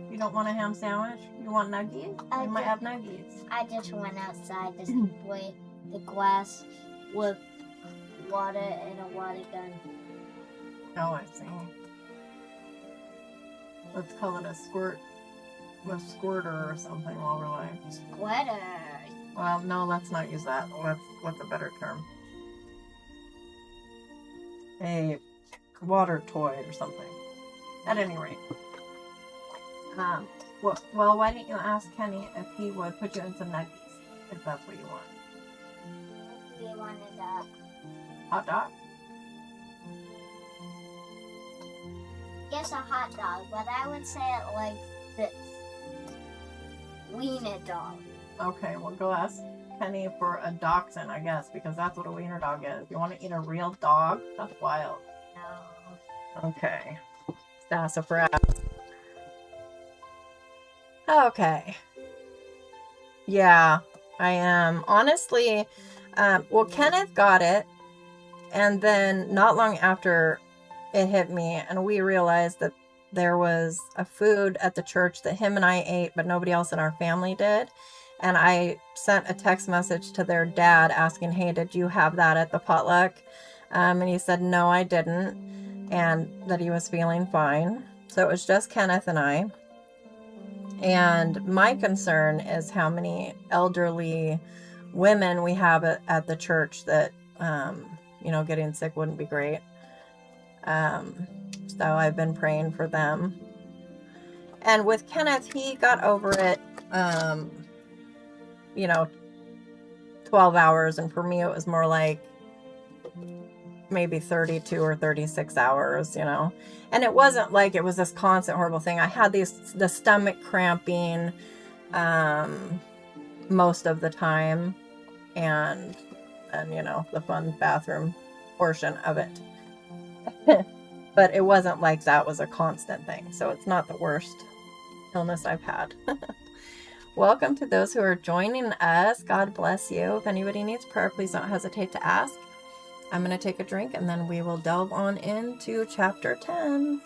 you don't want a ham sandwich? You want nuggies? I might have nuggies. I just went outside to spray the glass with water and a water gun. Oh, I see. Let's call it a squirter or something while we're like. Squirter. Well, no, let's not use that. What's a better term? A water toy or something. At any rate. Well, why didn't you ask Kenny if he would put you in some nuggies, if that's what you want? We wanted a hot dog? Yes, a hot dog, but I would say it like this. Wiener dog. Okay, well, go ask Kenny for a dachshund, I guess, because that's what a wiener dog is. You want to eat a real dog? That's wild. No. Okay. Sassafras. Okay. Yeah, I am. Honestly, well, Kenneth got it, and then not long after it hit me, and we realized that there was a food at the church that him and I ate, but nobody else in our family did. And I sent a text message to their dad asking, hey, did you have that at the potluck? And he said, no, I didn't, and that he was feeling fine. So it was just Kenneth and I. And my concern is how many elderly women we have at the church that, getting sick wouldn't be great. So I've been praying for them. And with Kenneth, he got over it, 12 hours. And for me, it was more like maybe 32 or 36 hours, And it wasn't like it was this constant horrible thing. I had the stomach cramping most of the time. And the fun bathroom portion of it. But it wasn't like that was a constant thing. So it's not the worst illness I've had. Welcome to those who are joining us. God bless you. If anybody needs prayer, please don't hesitate to ask. I'm going to take a drink and then we will delve on into chapter 10.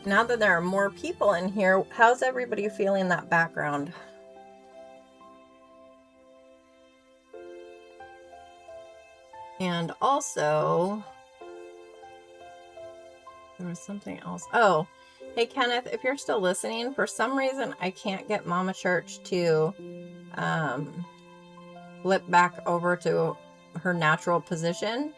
Now that there are more people in here, how's everybody feeling that background? And also, there was something else. Oh, Hey, Kenneth, if you're still listening, for some reason, I can't get Mama Church to flip back over to her natural position.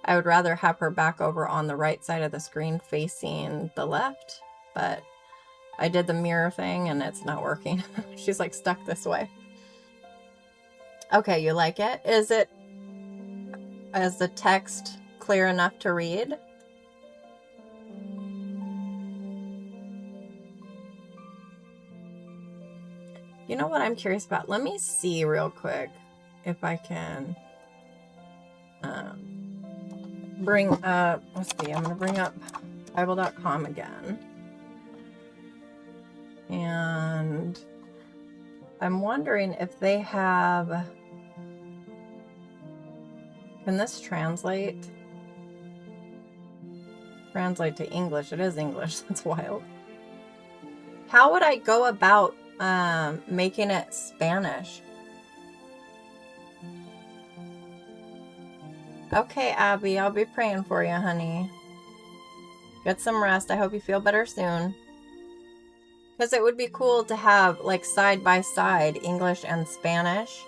I would rather have her back over on the right side of the screen facing the left, but I did the mirror thing and it's not working. She's like stuck this way. Okay, you like it? Is the text clear enough to read? You know what I'm curious about? Let me see real quick if I can bring up, let's see, I'm going to bring up Bible.com again. And I'm wondering if they have, can this translate to English? It is English. That's wild. How would I go about making it Spanish? Okay, Abby, I'll be praying for you, honey. Get some rest. I hope you feel better soon. Because it would be cool to have, like, side by side, English and Spanish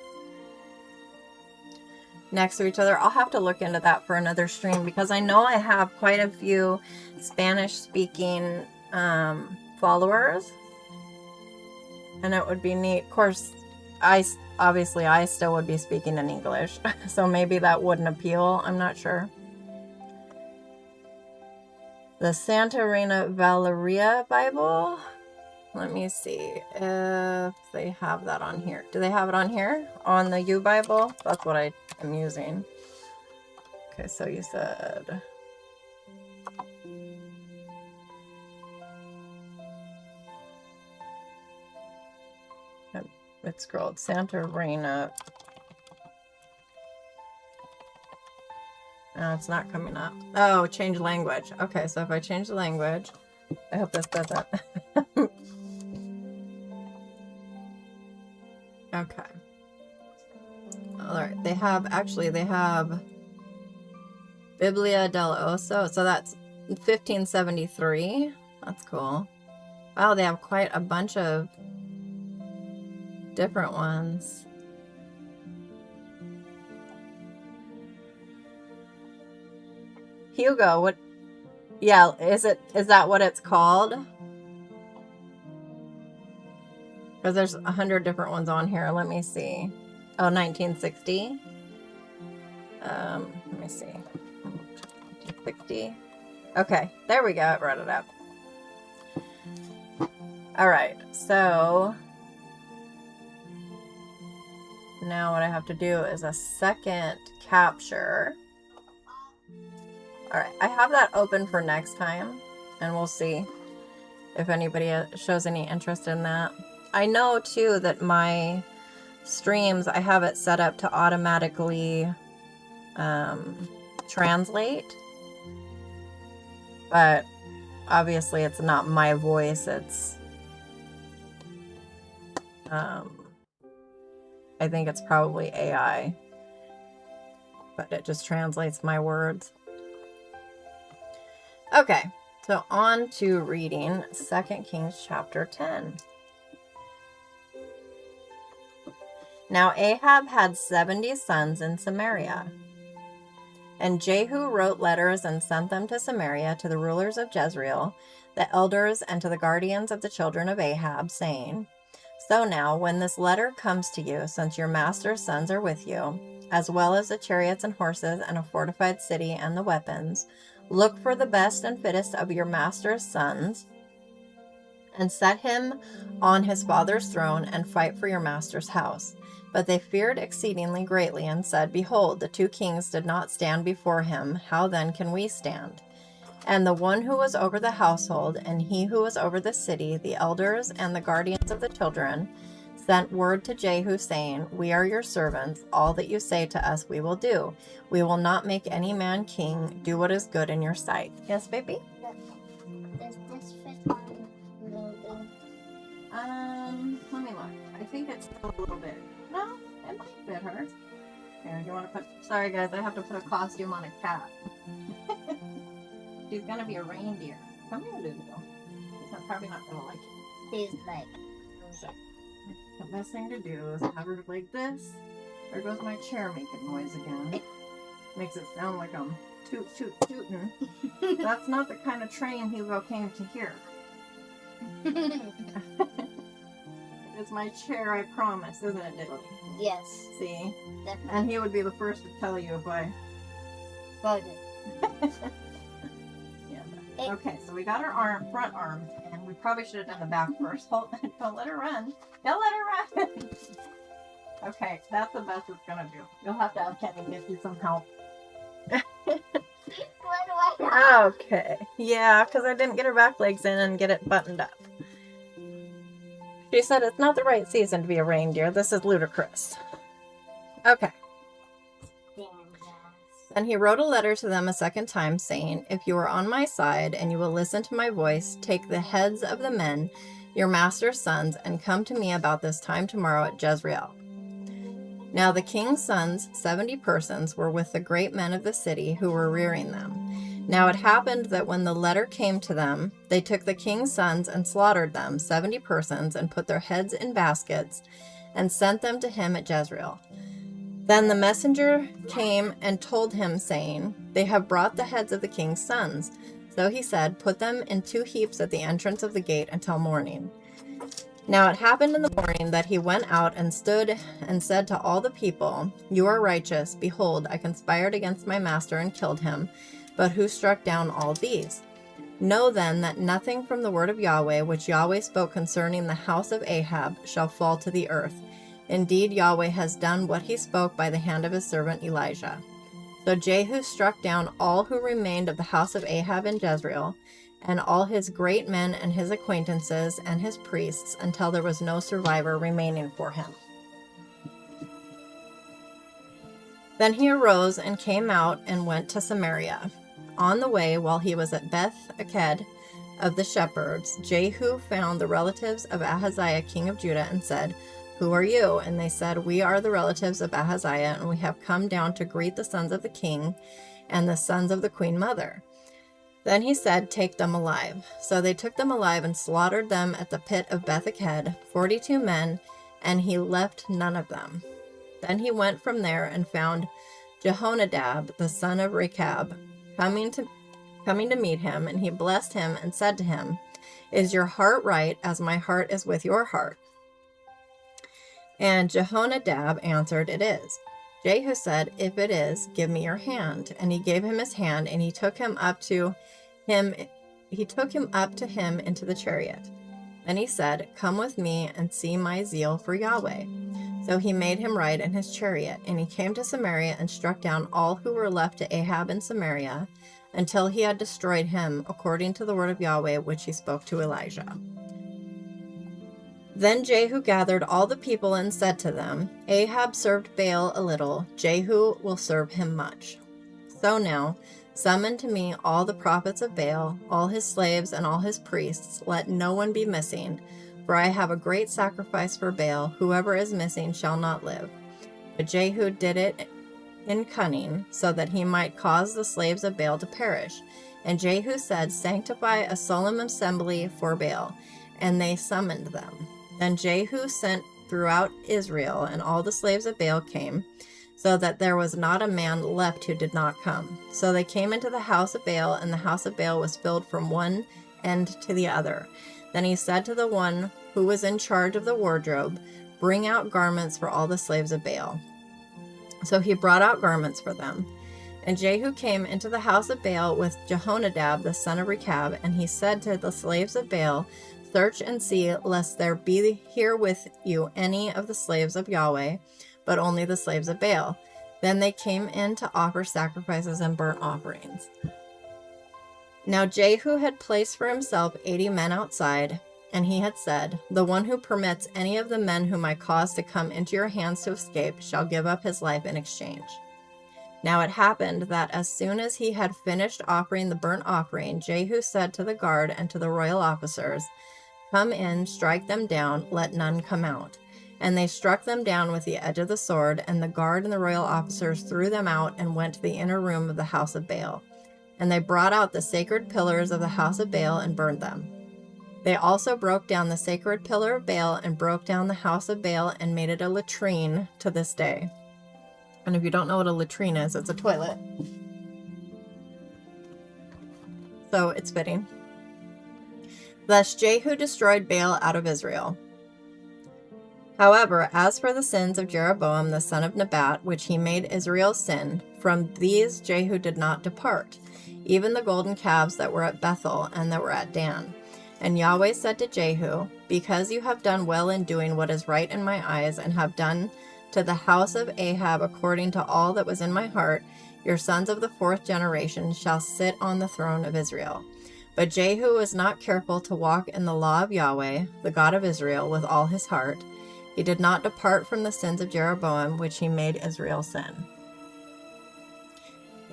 next to each other. I'll have to look into that for another stream, because I know I have quite a few Spanish-speaking followers. And it would be neat. Of course, obviously I still would be speaking in English, so maybe that wouldn't appeal. I'm not sure. The Santa Reina Valeria Bible. Let me see if they have that on here. Do they have it on here? On the U Bible? That's what I am using. Okay, so you said... It scrolled. Santa Reina. No, it's not coming up. Oh, change language. Okay, so if I change the language, I hope this doesn't. Okay. All right. They have Biblia del Oso. So that's 1573. That's cool. Wow, they have quite a bunch of different ones. Hugo, what? Yeah, is that what it's called? Because there's 100 different ones on here. Let me see. Oh, 1960. Let me see. 1960. Okay, there we go. I brought it up. All right, so now what I have to do is a second capture. All right, I have that open for next time, and we'll see if anybody shows any interest in that. I know, too, that my streams, I have it set up to automatically translate, but obviously it's not my voice. It's, I think it's probably AI, but it just translates my words. Okay, so on to reading 2 Kings chapter 10. Now Ahab had 70 sons in Samaria. And Jehu wrote letters and sent them to Samaria to the rulers of Jezreel, the elders, and to the guardians of the children of Ahab, saying, So now, when this letter comes to you, since your master's sons are with you, as well as the chariots and horses and a fortified city and the weapons, look for the best and fittest of your master's sons, and set him on his father's throne, and fight for your master's house. But they feared exceedingly greatly, and said, Behold, the 2 kings did not stand before him. How then can we stand? And the one who was over the household, and he who was over the city, the elders and the guardians of the children, sent word to Jehu, saying, We are your servants. All that you say to us we will do. We will not make any man king. Do what is good in your sight. Yes, baby? Does this fit on the logo? Let me look. I think it's still a little bit. No, it might fit her. Here, do you want to put... Sorry, guys, I have to put a costume on a cat. She's gonna be a reindeer. Come here, Lulu. I'm probably not gonna like it. He's like, So, the best thing to do is have her like this. There goes my chair making noise again. Makes it sound like I'm tootin'. That's not the kind of train Hugo came to hear. It's my chair, I promise, isn't it, Diddley? yes, See? definitely. And he would be the first to tell you if I... Voted. Yeah. Okay, so we got our front arm, and we probably should have done the back first. Don't let her run. Don't let her run. Okay, that's the best it's gonna do. You'll have to have Kevin give you some help. What do I have? Okay. Yeah, because I didn't get her back legs in and get it buttoned up. She said it's not the right season to be a reindeer. This is ludicrous. Okay. Then he wrote a letter to them a second time, saying, "If you are on my side and you will listen to my voice, take the heads of the men, your master's sons, and come to me about this time tomorrow at Jezreel." Now the king's sons, 70 persons, were with the great men of the city who were rearing them. Now it happened that when the letter came to them, they took the king's sons and slaughtered them, 70 persons, and put their heads in baskets, and sent them to him at Jezreel. Then the messenger came and told him, saying, "They have brought the heads of the king's sons." So he said, "Put them in 2 heaps at the entrance of the gate until morning." Now it happened in the morning that he went out and stood and said to all the people, "You are righteous. Behold, I conspired against my master and killed him. But who struck down all these? Know then that nothing from the word of Yahweh, which Yahweh spoke concerning the house of Ahab, shall fall to the earth. Indeed, Yahweh has done what he spoke by the hand of his servant Elijah." So Jehu struck down all who remained of the house of Ahab in Jezreel, and all his great men and his acquaintances and his priests, until there was no survivor remaining for him. Then he arose and came out and went to Samaria. On the way, while he was at Beth-eked of the shepherds, Jehu found the relatives of Ahaziah king of Judah and said, "Who are you?" And they said, "We are the relatives of Ahaziah, and we have come down to greet the sons of the king and the sons of the queen mother." Then he said, "Take them alive." So they took them alive and slaughtered them at the pit of Beth-eked, 42 men, and he left none of them. Then he went from there and found Jehonadab, the son of Rechab, coming to meet him, and he blessed him and said to him, "Is your heart right, as my heart is with your heart?" And Jehonadab answered, "It is." Jehu said, "If it is, give me your hand." And he gave him his hand, and he took him up to him into the chariot. Then he said, "Come with me and see my zeal for Yahweh." So he made him ride in his chariot, and he came to Samaria and struck down all who were left to Ahab in Samaria, until he had destroyed him, according to the word of Yahweh which he spoke to Elijah. Then Jehu gathered all the people and said to them, "Ahab served Baal a little, Jehu will serve him much. So now, summon to me all the prophets of Baal, all his slaves and all his priests, let no one be missing, for I have a great sacrifice for Baal, whoever is missing shall not live." But Jehu did it in cunning, so that he might cause the slaves of Baal to perish. And Jehu said, "Sanctify a solemn assembly for Baal," and they summoned them. Then Jehu sent throughout Israel, and all the slaves of Baal came, so that there was not a man left who did not come. So they came into the house of Baal, and the house of Baal was filled from one end to the other. Then he said to the one who was in charge of the wardrobe, "Bring out garments for all the slaves of Baal." So he brought out garments for them. And Jehu came into the house of Baal with Jehonadab the son of Rechab, and he said to the slaves of Baal, "Search and see, lest there be here with you any of the slaves of Yahweh, but only the slaves of Baal." Then they came in to offer sacrifices and burnt offerings. Now Jehu had placed for himself 80 men outside, and he had said, "The one who permits any of the men whom I cause to come into your hands to escape shall give up his life in exchange." Now it happened that as soon as he had finished offering the burnt offering, Jehu said to the guard and to the royal officers, "Come in, strike them down, let none come out." And they struck them down with the edge of the sword, and the guard and the royal officers threw them out and went to the inner room of the house of Baal. And they brought out the sacred pillars of the house of Baal and burned them. They also broke down the sacred pillar of Baal and broke down the house of Baal and made it a latrine to this day. And if you don't know what a latrine is, it's a toilet. So it's fitting. Thus Jehu destroyed Baal out of Israel. However, as for the sins of Jeroboam the son of Nebat, which he made Israel sin, from these Jehu did not depart, even the golden calves that were at Bethel and that were at Dan. And Yahweh said to Jehu, because you have done well in doing what is right in my eyes, and have done to the house of Ahab according to all that was in my heart, your sons of the fourth generation shall sit on the throne of Israel. But Jehu was not careful to walk in the law of Yahweh, the God of Israel, with all his heart. He did not depart from the sins of Jeroboam, which he made Israel sin.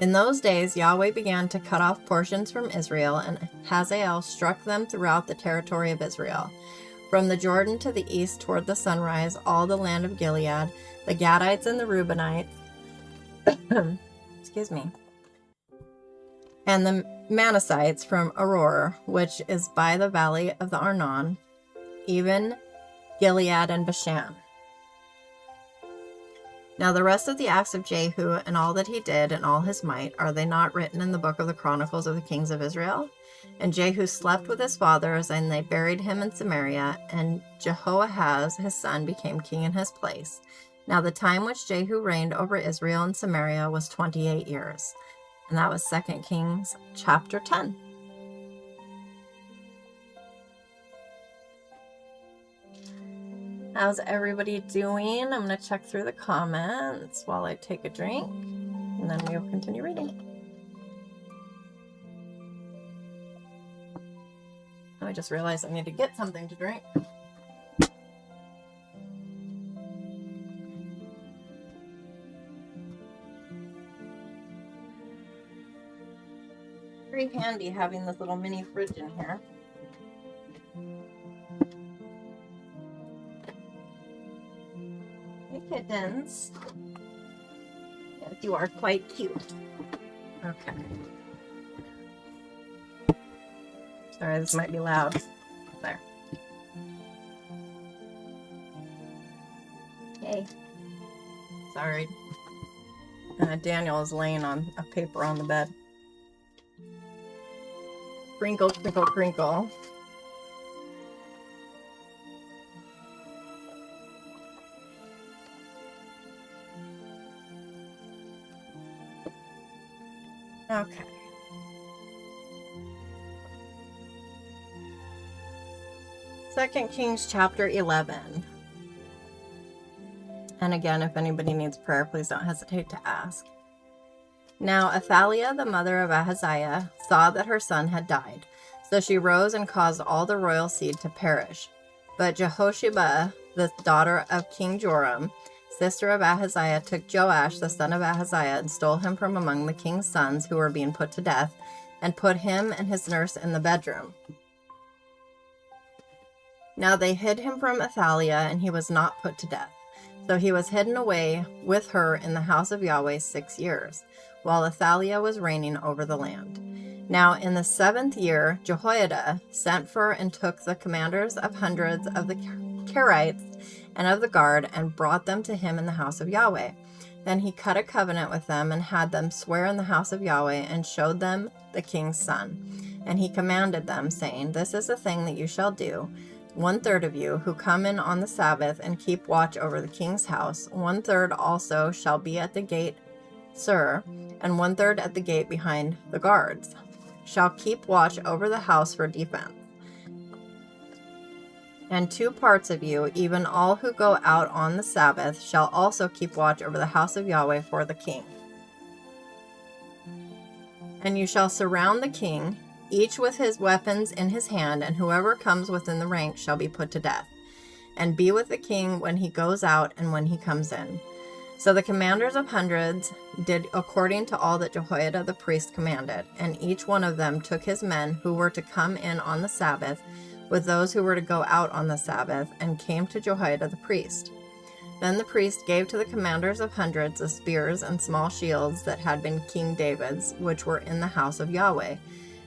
In those days Yahweh began to cut off portions from Israel, and Hazael struck them throughout the territory of Israel. From the Jordan to the east toward the sunrise, all the land of Gilead, the Gadites and the Reubenites, excuse me, and the Manassites from Aroer, which is by the valley of the Arnon, even Gilead and Bashan. Now the rest of the acts of Jehu and all that he did and all his might, are they not written in the book of the Chronicles of the kings of Israel? And Jehu slept with his fathers, and they buried him in Samaria, and Jehoahaz his son became king in his place. Now the time which Jehu reigned over Israel and Samaria was 28 years. And that was 2 Kings chapter 10. How's everybody doing? I'm going to check through the comments while I take a drink, and then we'll continue reading. I just realized I need to get something to drink. Very handy having this little mini fridge in here. Hey kittens. Yes, you are quite cute. Okay. Sorry, this might be loud. There. Okay. Sorry. Daniel is laying on a paper on the bed. Crinkle, crinkle, crinkle. Okay. Second Kings chapter 11. And again, if anybody needs prayer, please don't hesitate to ask. Now Athaliah, the mother of Ahaziah, saw that her son had died. So she rose and caused all the royal seed to perish. But Jehosheba, the daughter of King Joram, sister of Ahaziah, took Joash, the son of Ahaziah, and stole him from among the king's sons who were being put to death, and put him and his nurse in the bedroom. Now they hid him from Athaliah, and he was not put to death. So he was hidden away with her in the house of Yahweh 6 years, while Athaliah was reigning over the land. Now in the 7th year, Jehoiada sent for and took the commanders of hundreds of the Kerites and of the guard, and brought them to him in the house of Yahweh. Then he cut a covenant with them, and had them swear in the house of Yahweh, and showed them the king's son. And he commanded them, saying, This is the thing that you shall do. 1/3 of you who come in on the Sabbath and keep watch over the king's house, 1/3 also shall be at the gate, sir, and 1/3 at the gate behind the guards, shall keep watch over the house for defense. And 2 parts of you, even all who go out on the Sabbath, shall also keep watch over the house of Yahweh for the king. And you shall surround the king, each with his weapons in his hand, and whoever comes within the ranks shall be put to death. And be with the king when he goes out and when he comes in. So the commanders of hundreds did according to all that Jehoiada the priest commanded, and each one of them took his men who were to come in on the Sabbath with those who were to go out on the Sabbath, and came to Jehoiada the priest. Then the priest gave to the commanders of hundreds the spears and small shields that had been King David's, which were in the house of Yahweh.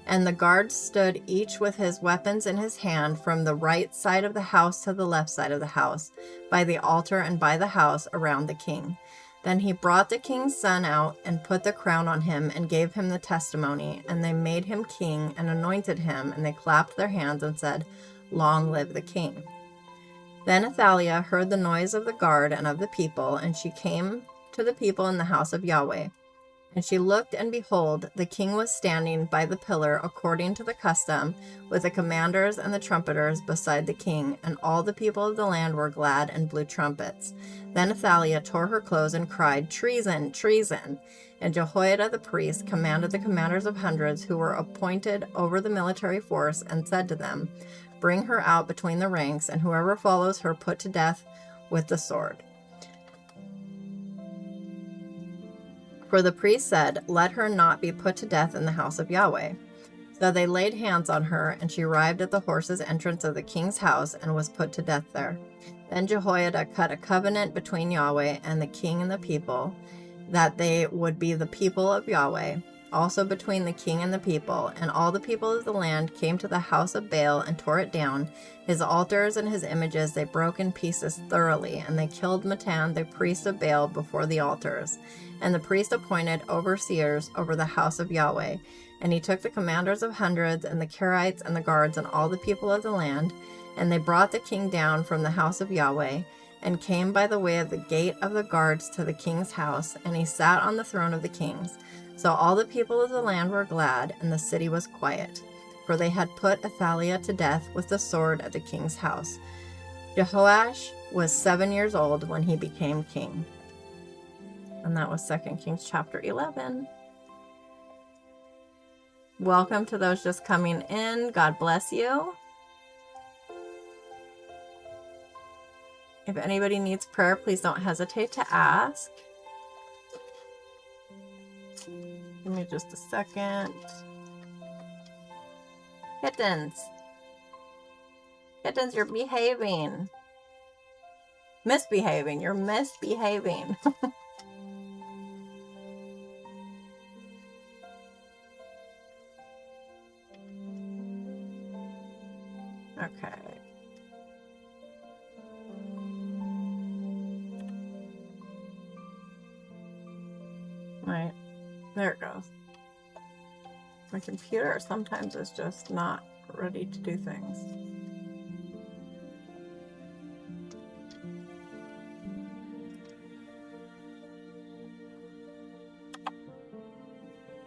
And the guards stood each with his weapons in his hand from the right side of the house to the left side of the house, by the altar and by the house around the king. Then he brought the king's son out and put the crown on him and gave him the testimony. And they made him king and anointed him, and they clapped their hands and said, "Long live the king." Then Athaliah heard the noise of the guard and of the people, and she came to the people in the house of Yahweh. And she looked, and behold, the king was standing by the pillar according to the custom, with the commanders and the trumpeters beside the king, and all the people of the land were glad and blew trumpets. Then Athaliah tore her clothes and cried, "Treason, treason!" And Jehoiada the priest commanded the commanders of hundreds who were appointed over the military force, and said to them, "Bring her out between the ranks, and whoever follows her put to death with the sword." For the priest said, "Let her not be put to death in the house of Yahweh." So they laid hands on her, and she arrived at the horses' entrance of the king's house, and was put to death there. Then Jehoiada cut a covenant between Yahweh and the king and the people, that they would be the people of Yahweh, also between the king and the people. And all the people of the land came to the house of Baal and tore it down. His altars and his images they broke in pieces thoroughly, and they killed Mattan, the priest of Baal, before the altars. And the priest appointed overseers over the house of Yahweh. And he took the commanders of hundreds, and the Kerites, and the guards, and all the people of the land, and they brought the king down from the house of Yahweh, and came by the way of the gate of the guards to the king's house, and he sat on the throne of the kings. So all the people of the land were glad, and the city was quiet, for they had put Athaliah to death with the sword at the king's house. Jehoash was 7 years old when he became king. And that was 2 Kings chapter 11. Welcome to those just coming in. God bless you. If anybody needs prayer, please don't hesitate to ask. Give me just a second. Kittens. Kittens, you're behaving. Misbehaving. You're misbehaving. Okay. Right. There it goes. My computer sometimes is just not ready to do things.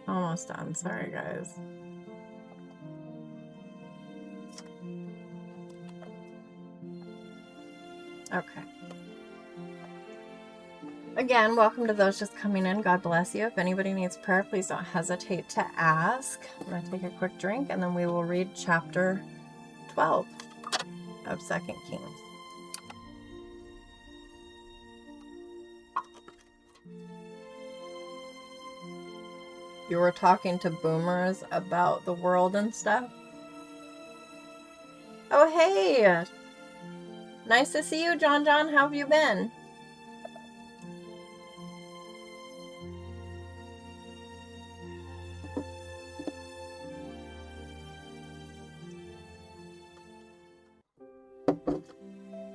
Almost done. Sorry, guys. Okay. Again, welcome to those just coming in. God bless you. If anybody needs prayer, please don't hesitate to ask. I'm going to take a quick drink, and then we will read chapter 12 of 2 Kings. You were talking to boomers about the world and stuff? Oh, hey! Nice to see you, John. How have you been?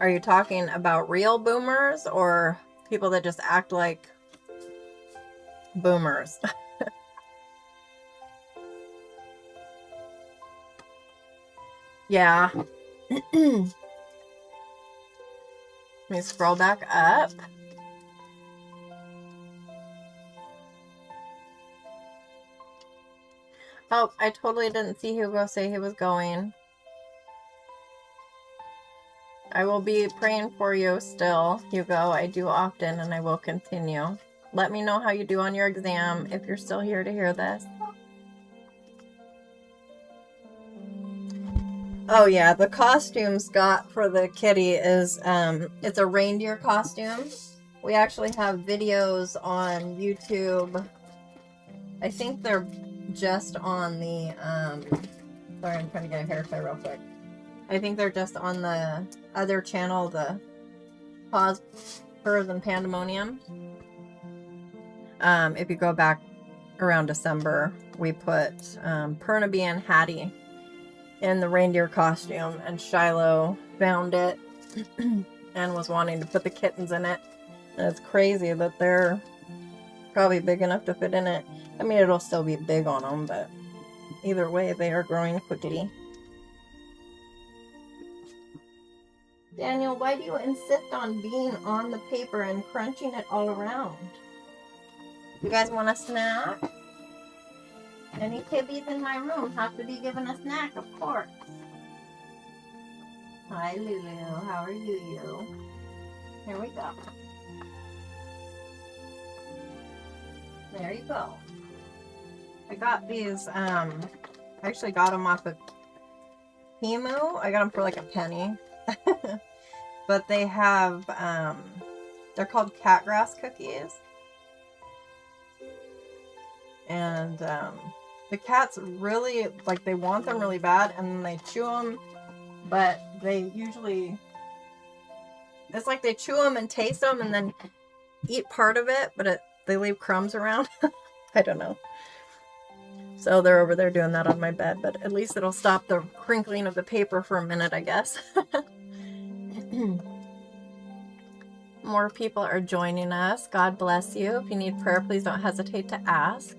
Are you talking about real boomers or people that just act like boomers? Yeah. Let me scroll back up. Oh, I totally didn't see Hugo say he was going. I will be praying for you still, Hugo. I do often, and I will continue. Let me know how you do on your exam if you're still here to hear this. Oh yeah, the costume Scott for the kitty is it's a reindeer costume. We actually have videos on YouTube. I think they're just on the sorry, I'm trying to get a haircut real quick. I think they're just on the other channel, the Pause, Purrs, and Pandemonium. If you go back around December, we put Pernaby and Hattie in the reindeer costume, and Shiloh found it and was wanting to put the kittens in it. And it's crazy that they're probably big enough to fit in it. I mean, it'll still be big on them, but either way, they are growing quickly. Daniel, why do you insist on being on the paper and crunching it all around? You guys want a snack? Any kibbies in my room have to be given a snack, of course. Hi, Lulu. How are you? Here we go. There you go. I got these, I actually got them off of Temu. I got them for like a penny. But they have, they're called catgrass cookies. And the cats really, like, they want them really bad, and they chew them, but they usually, it's like they chew them and taste them and then eat part of it, but they leave crumbs around. I don't know. So they're over there doing that on my bed, but at least it'll stop the crinkling of the paper for a minute, I guess. More people are joining us. God bless you. If you need prayer, please don't hesitate to ask.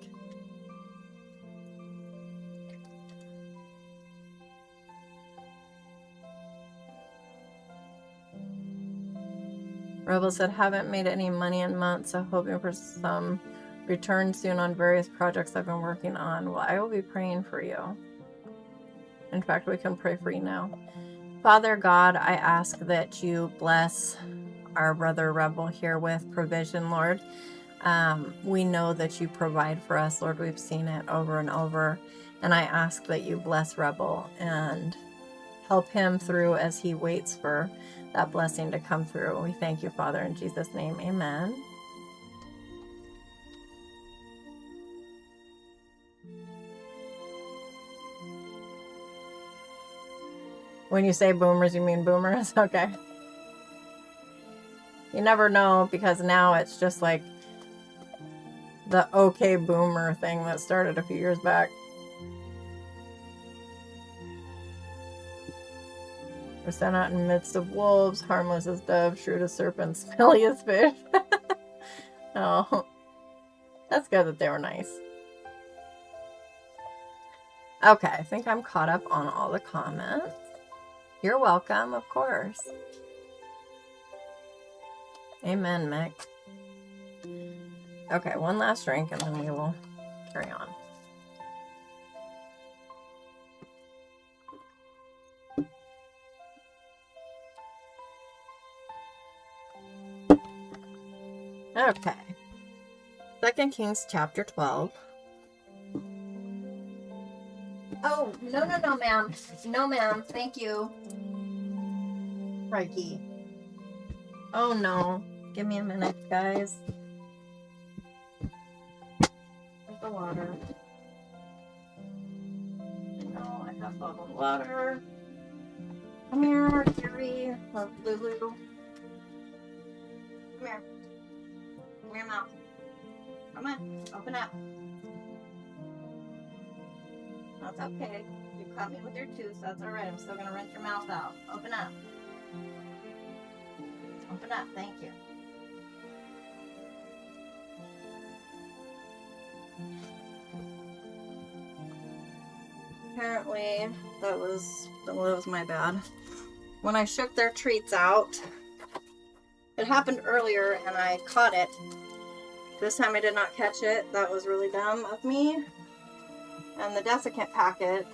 Rebel said, haven't made any money in months, so hoping for some return soon on various projects I've been working on. Well, I will be praying for you. In fact, we can pray for you now. Father God, I ask that you bless our brother Rebel here with provision, Lord. We know that you provide for us, Lord. We've seen it over and over. And I ask that you bless Rebel and help him through as he waits for that blessing to come through. We thank you, Father, in Jesus' name. Amen. When you say boomers, you mean boomers? Okay. You never know, because now it's just like the okay boomer thing that started a few years back. We're sent out in the midst of wolves, harmless as doves, shrewd as serpents, smelly as fish. Oh, that's good that they were nice. Okay, I think I'm caught up on all the comments. You're welcome, of course. Amen, Mick. Okay, one last drink and then we will carry on. Okay. 2 Kings chapter 12. Oh, no, ma'am. No, ma'am. Thank you. Crikey. Oh, no. Give me a minute, guys. Where's the water? No, I have bottled water. Come here, Gary. Love Lulu. Come here. Come here, mouth. Come on. Open up. That's okay. You cut me with your tooth, so that's alright. I'm still going to rinse your mouth out. Open up. Open up. Thank you. Apparently, that was my bad. When I shook their treats out, it happened earlier and I caught it. This time I did not catch it. That was really dumb of me. And the desiccant packet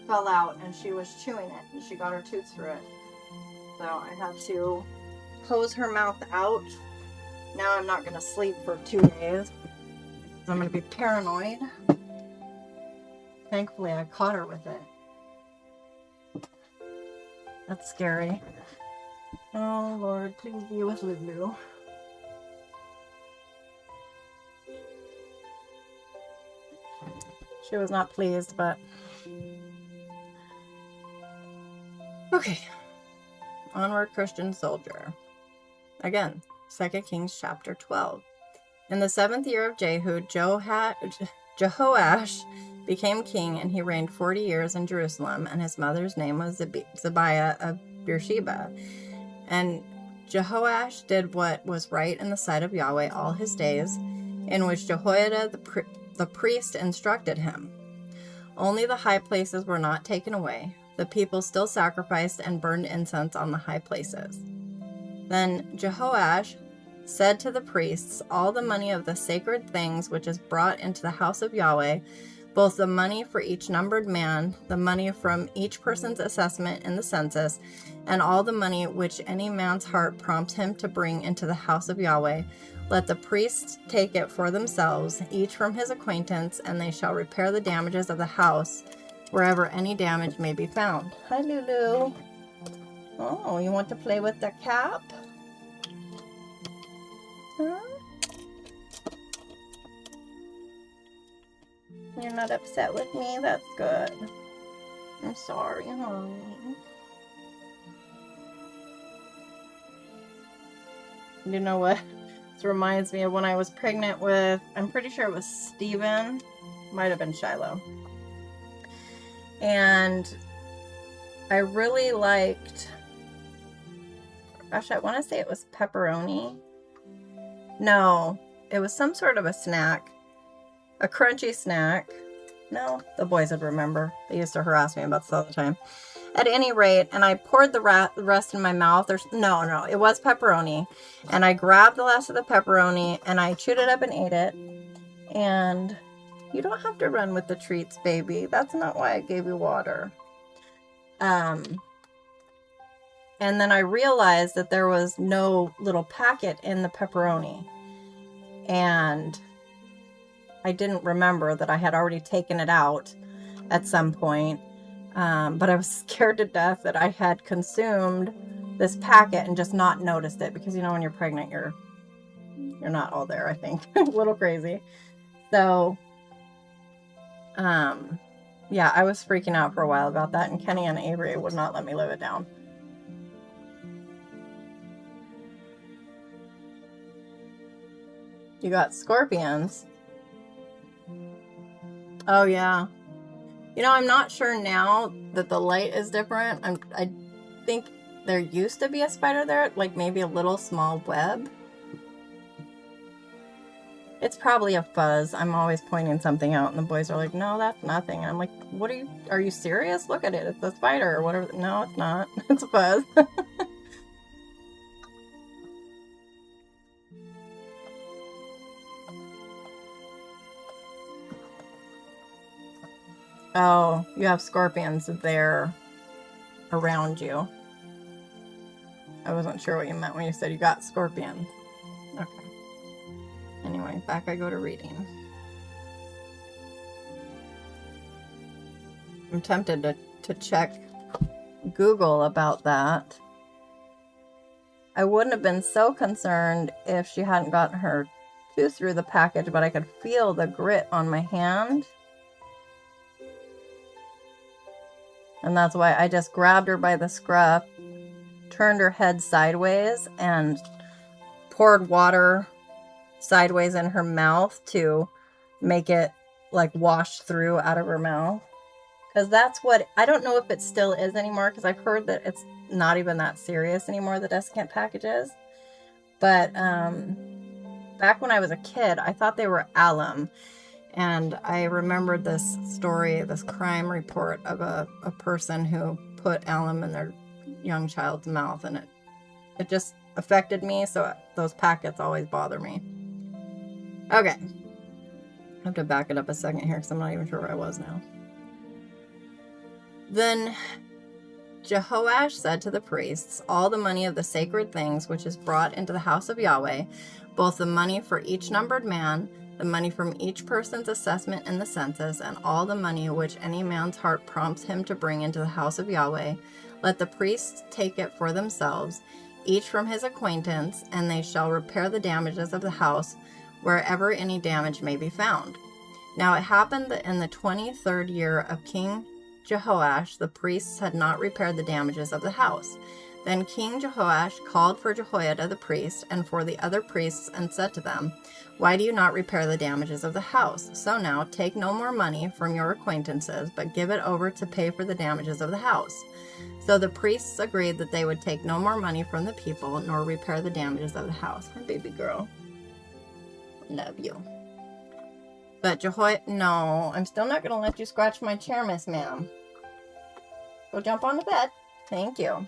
fell out and she was chewing it and she got her tooth through it. So I had to hose her mouth out. Now I'm not going to sleep for 2 days. I'm going to be paranoid. Thankfully, I caught her with it. That's scary. Oh, Lord, please be with Lulu. She was not pleased, but... Okay. Onward, Christian soldier. Again, 2 Kings chapter 12. In the 7th year of Jehu, Jehoash became king, and he reigned 40 years in Jerusalem, and his mother's name was Zebiah of Beersheba. And Jehoash did what was right in the sight of Yahweh all his days, in which Jehoiada the priest instructed him. Only the high places were not taken away. The people still sacrificed and burned incense on the high places. Then Jehoash said to the priests, all the money of the sacred things which is brought into the house of Yahweh, both the money for each numbered man, the money from each person's assessment in the census, and all the money which any man's heart prompts him to bring into the house of Yahweh, let the priests take it for themselves, each from his acquaintance, and they shall repair the damages of the house, wherever any damage may be found. Hi, Lulu. Oh, you want to play with the cap? Huh? You're not upset with me? That's good. I'm sorry, honey. You know what? This reminds me of when I was pregnant with, I'm pretty sure it was Steven. Might have been Shiloh. And I really liked, gosh, I want to say it was pepperoni. No, it was some sort of a snack. A crunchy snack. No, the boys would remember. They used to harass me about this all the time. At any rate, and I poured the rest in my mouth. No, it was pepperoni. And I grabbed the last of the pepperoni and I chewed it up and ate it. And you don't have to run with the treats, baby. That's not why I gave you water. And then I realized that there was no little packet in the pepperoni. And I didn't remember that I had already taken it out at some point. But I was scared to death that I had consumed this packet and just not noticed it. Because, you know, when you're pregnant, you're not all there, I think. A little crazy. So, yeah, I was freaking out for a while about that. And Kenny and Avery would not let me live it down. You got scorpions. Oh, yeah. You know, I'm not sure now that the light is different. I think there used to be a spider there, like maybe a little small web. It's probably a fuzz. I'm always pointing something out, and the boys are like, no, that's nothing. And I'm like, what are you serious? Look at it. It's a spider or whatever. No, it's not. It's a fuzz. Oh, you have scorpions there around you. I wasn't sure what you meant when you said you got scorpions. Okay. Anyway, back I go to reading. I'm tempted to check Google about that. I wouldn't have been so concerned if she hadn't gotten her tooth through the package, but I could feel the grit on my hand. And that's why I just grabbed her by the scruff, turned her head sideways, and poured water sideways in her mouth to make it like wash through out of her mouth. Because that's what, I don't know if it still is anymore, because I've heard that it's not even that serious anymore, the desiccant packages. But back when I was a kid, I thought they were alum. And I remembered this story, this crime report of a person who put alum in their young child's mouth, and it just affected me, so those packets always bother me. Okay. I have to back it up a second here because I'm not even sure where I was now. Then Jehoash said to the priests, all the money of the sacred things which is brought into the house of Yahweh, both the money for each numbered man, the money from each person's assessment in the census, and all the money which any man's heart prompts him to bring into the house of Yahweh, let the priests take it for themselves, each from his acquaintance, and they shall repair the damages of the house, wherever any damage may be found. Now it happened that in the 23rd year of King Jehoash, the priests had not repaired the damages of the house. Then King Jehoash called for Jehoiada the priest and for the other priests and said to them, "Why do you not repair the damages of the house? So now take no more money from your acquaintances, but give it over to pay for the damages of the house." So the priests agreed that they would take no more money from the people, nor repair the damages of the house. My baby girl. Love you. But no, I'm still not going to let you scratch my chair, Miss Ma'am. Go jump on the bed. Thank you.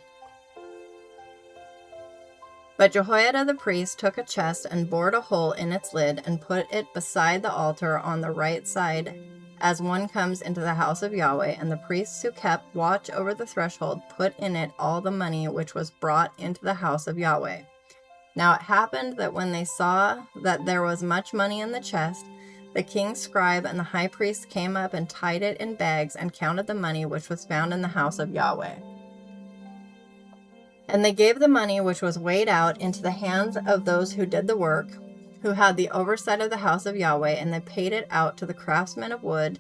But Jehoiada the priest took a chest and bored a hole in its lid and put it beside the altar on the right side as one comes into the house of Yahweh, and the priests who kept watch over the threshold put in it all the money which was brought into the house of Yahweh. Now it happened that when they saw that there was much money in the chest, the king's scribe and the high priest came up and tied it in bags and counted the money which was found in the house of Yahweh. And they gave the money which was weighed out into the hands of those who did the work, who had the oversight of the house of Yahweh, and they paid it out to the craftsmen of wood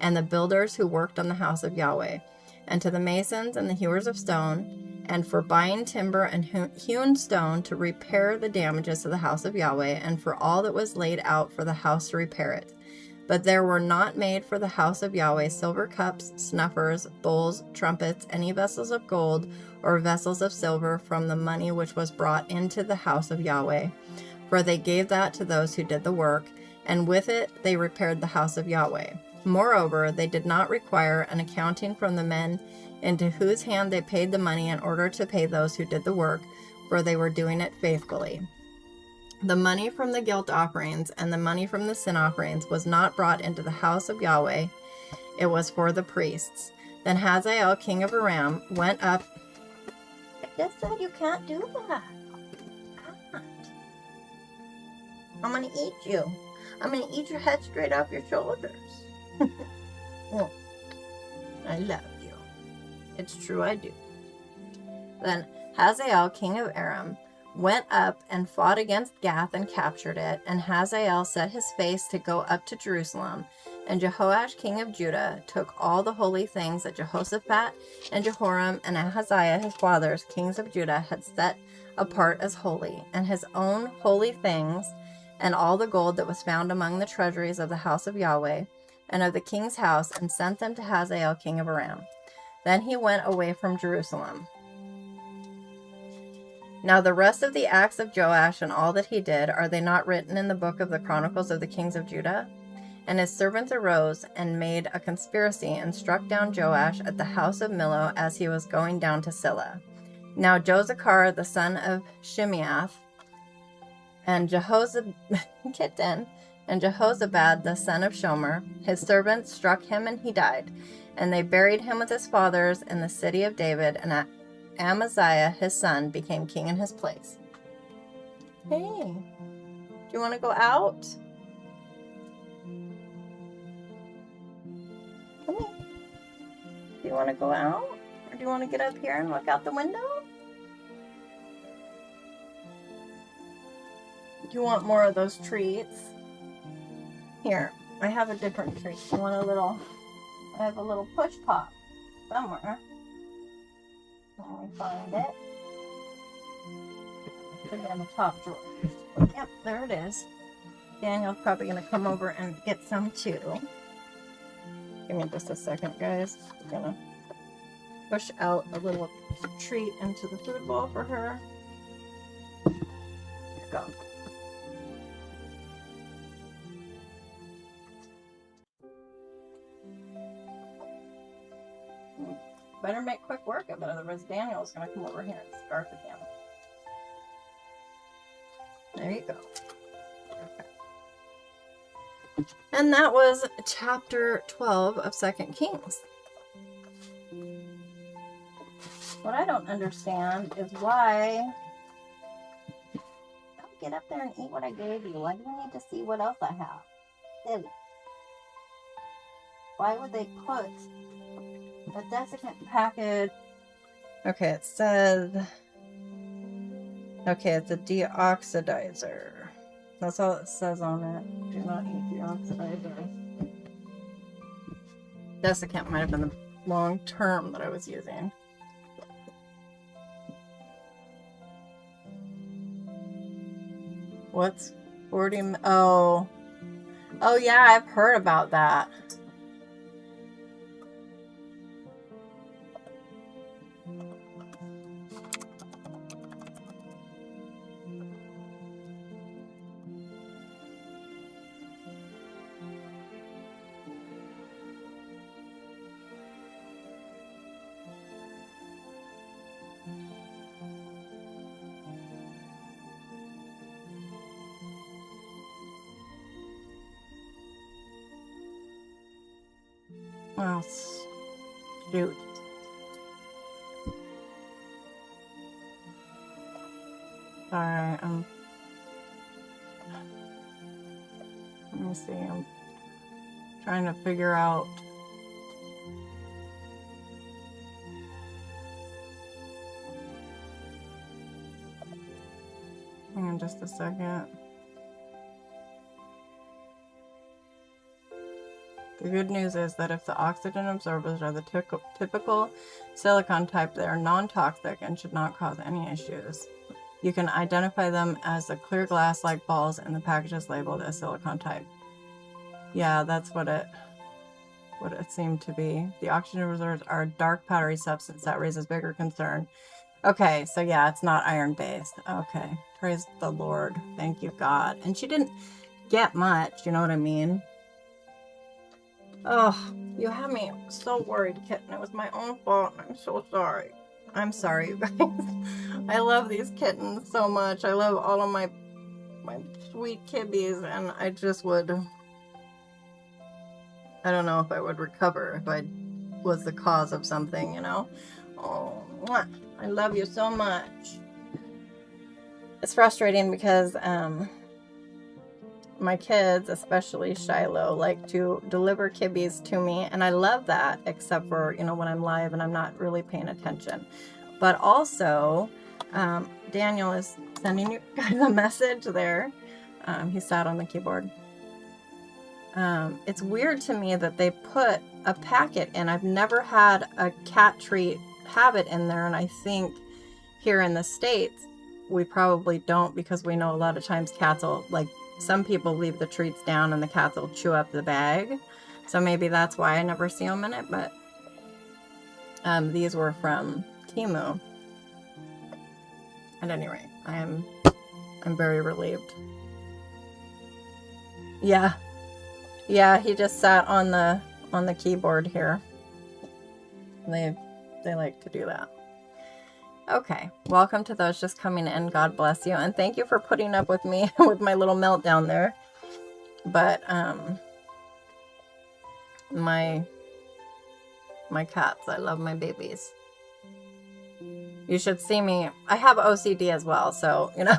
and the builders who worked on the house of Yahweh, and to the masons and the hewers of stone, and for buying timber and hewn stone to repair the damages to the house of Yahweh, and for all that was laid out for the house to repair it. But there were not made for the house of Yahweh silver cups, snuffers, bowls, trumpets, any vessels of gold, or vessels of silver from the money which was brought into the house of Yahweh. For they gave that to those who did the work, and with it they repaired the house of Yahweh. Moreover, they did not require an accounting from the men into whose hand they paid the money in order to pay those who did the work, for they were doing it faithfully. The money from the guilt offerings and the money from the sin offerings was not brought into the house of Yahweh. It was for the priests. Then Hazael, king of Aram, went up. I just said you can't do that. I'm going to eat you. I'm going to eat your head straight off your shoulders. Oh, I love you. It's true, I do. Then Hazael, king of Aram, went up and fought against Gath and captured it. And Hazael set his face to go up to Jerusalem. And Jehoash, king of Judah, took all the holy things that Jehoshaphat and Jehoram and Ahaziah, his fathers, kings of Judah, had set apart as holy, and his own holy things, and all the gold that was found among the treasuries of the house of Yahweh and of the king's house, and sent them to Hazael, king of Aram. Then he went away from Jerusalem. Now the rest of the acts of Joash and all that he did, are they not written in the book of the Chronicles of the kings of Judah? And his servants arose and made a conspiracy and struck down Joash at the house of Millo as he was going down to Silla. Now Jozachar, the son of Shimeath, and Jehozabad, the son of Shomer, his servants struck him, and he died. And they buried him with his fathers in the city of David, and Amaziah, his son, became king in his place. Hey, do you want to go out? Come here. Do you want to go out? Or do you want to get up here and look out the window? Do you want more of those treats? Here, I have a different treat. You want a little, I have a little push pop somewhere. Let me find it. Put it in the top drawer. Yep, there it is. Daniel's probably going to come over and get some too. Give me just a second, guys. I'm going to push out a little treat into the food bowl for her. Here you go. Better make quick work of it, otherwise Daniel's going to come over here and scarf it down. There you go. Okay. And that was chapter 12 of 2 Kings. What I don't understand is why... Don't get up there and eat what I gave you. Why do you need to see what else I have? Silly. Why would they put a desiccant package? Okay, it says... Okay, it's a deoxidizer. That's all it says on it. Do not eat deoxidizer. Desiccant might have been the wrong term that I was using. What's 40? Oh. Oh, yeah, I've heard about that. Oh, shoot. Sorry, let me see. I'm trying to figure out. Hang on just a second. The good news is that if the oxygen absorbers are the typical silicon type, they are non-toxic and should not cause any issues. You can identify them as the clear glass-like balls and the package is labeled as silicon type. Yeah, that's what it seemed to be. The oxygen absorbers are a dark powdery substance that raises bigger concern. Okay, so yeah, it's not iron-based. Okay, praise the Lord. Thank you, God. And she didn't get much, you know what I mean? Oh, you had me so worried, kitten. It was my own fault. I'm so sorry. I'm sorry, you guys. I love these kittens so much. I love all of my sweet kibbies, and I just would... I don't know if I would recover if I was the cause of something, you know? Oh, mwah. I love you so much. It's frustrating because my kids, especially Shiloh, like to deliver kibbies to me, and I love that, except for, you know, when I'm live and I'm not really paying attention. But also, Daniel is sending you guys a message there. He sat on the keyboard. It's weird to me that they put a packet in. I've never had a cat treat have it in there, and I think here in the States, we probably don't, because we know a lot of times cats will, like, some people leave the treats down and the cats will chew up the bag. So maybe that's why I never see them in it, but these were from Temu. At any rate, I'm very relieved. Yeah. Yeah, he just sat on the keyboard here. They like to do that. Okay, welcome to those just coming in. God bless you, and thank you for putting up with me with my little meltdown there. But my cats, I love my babies. You should see me. I have OCD as well, so you know.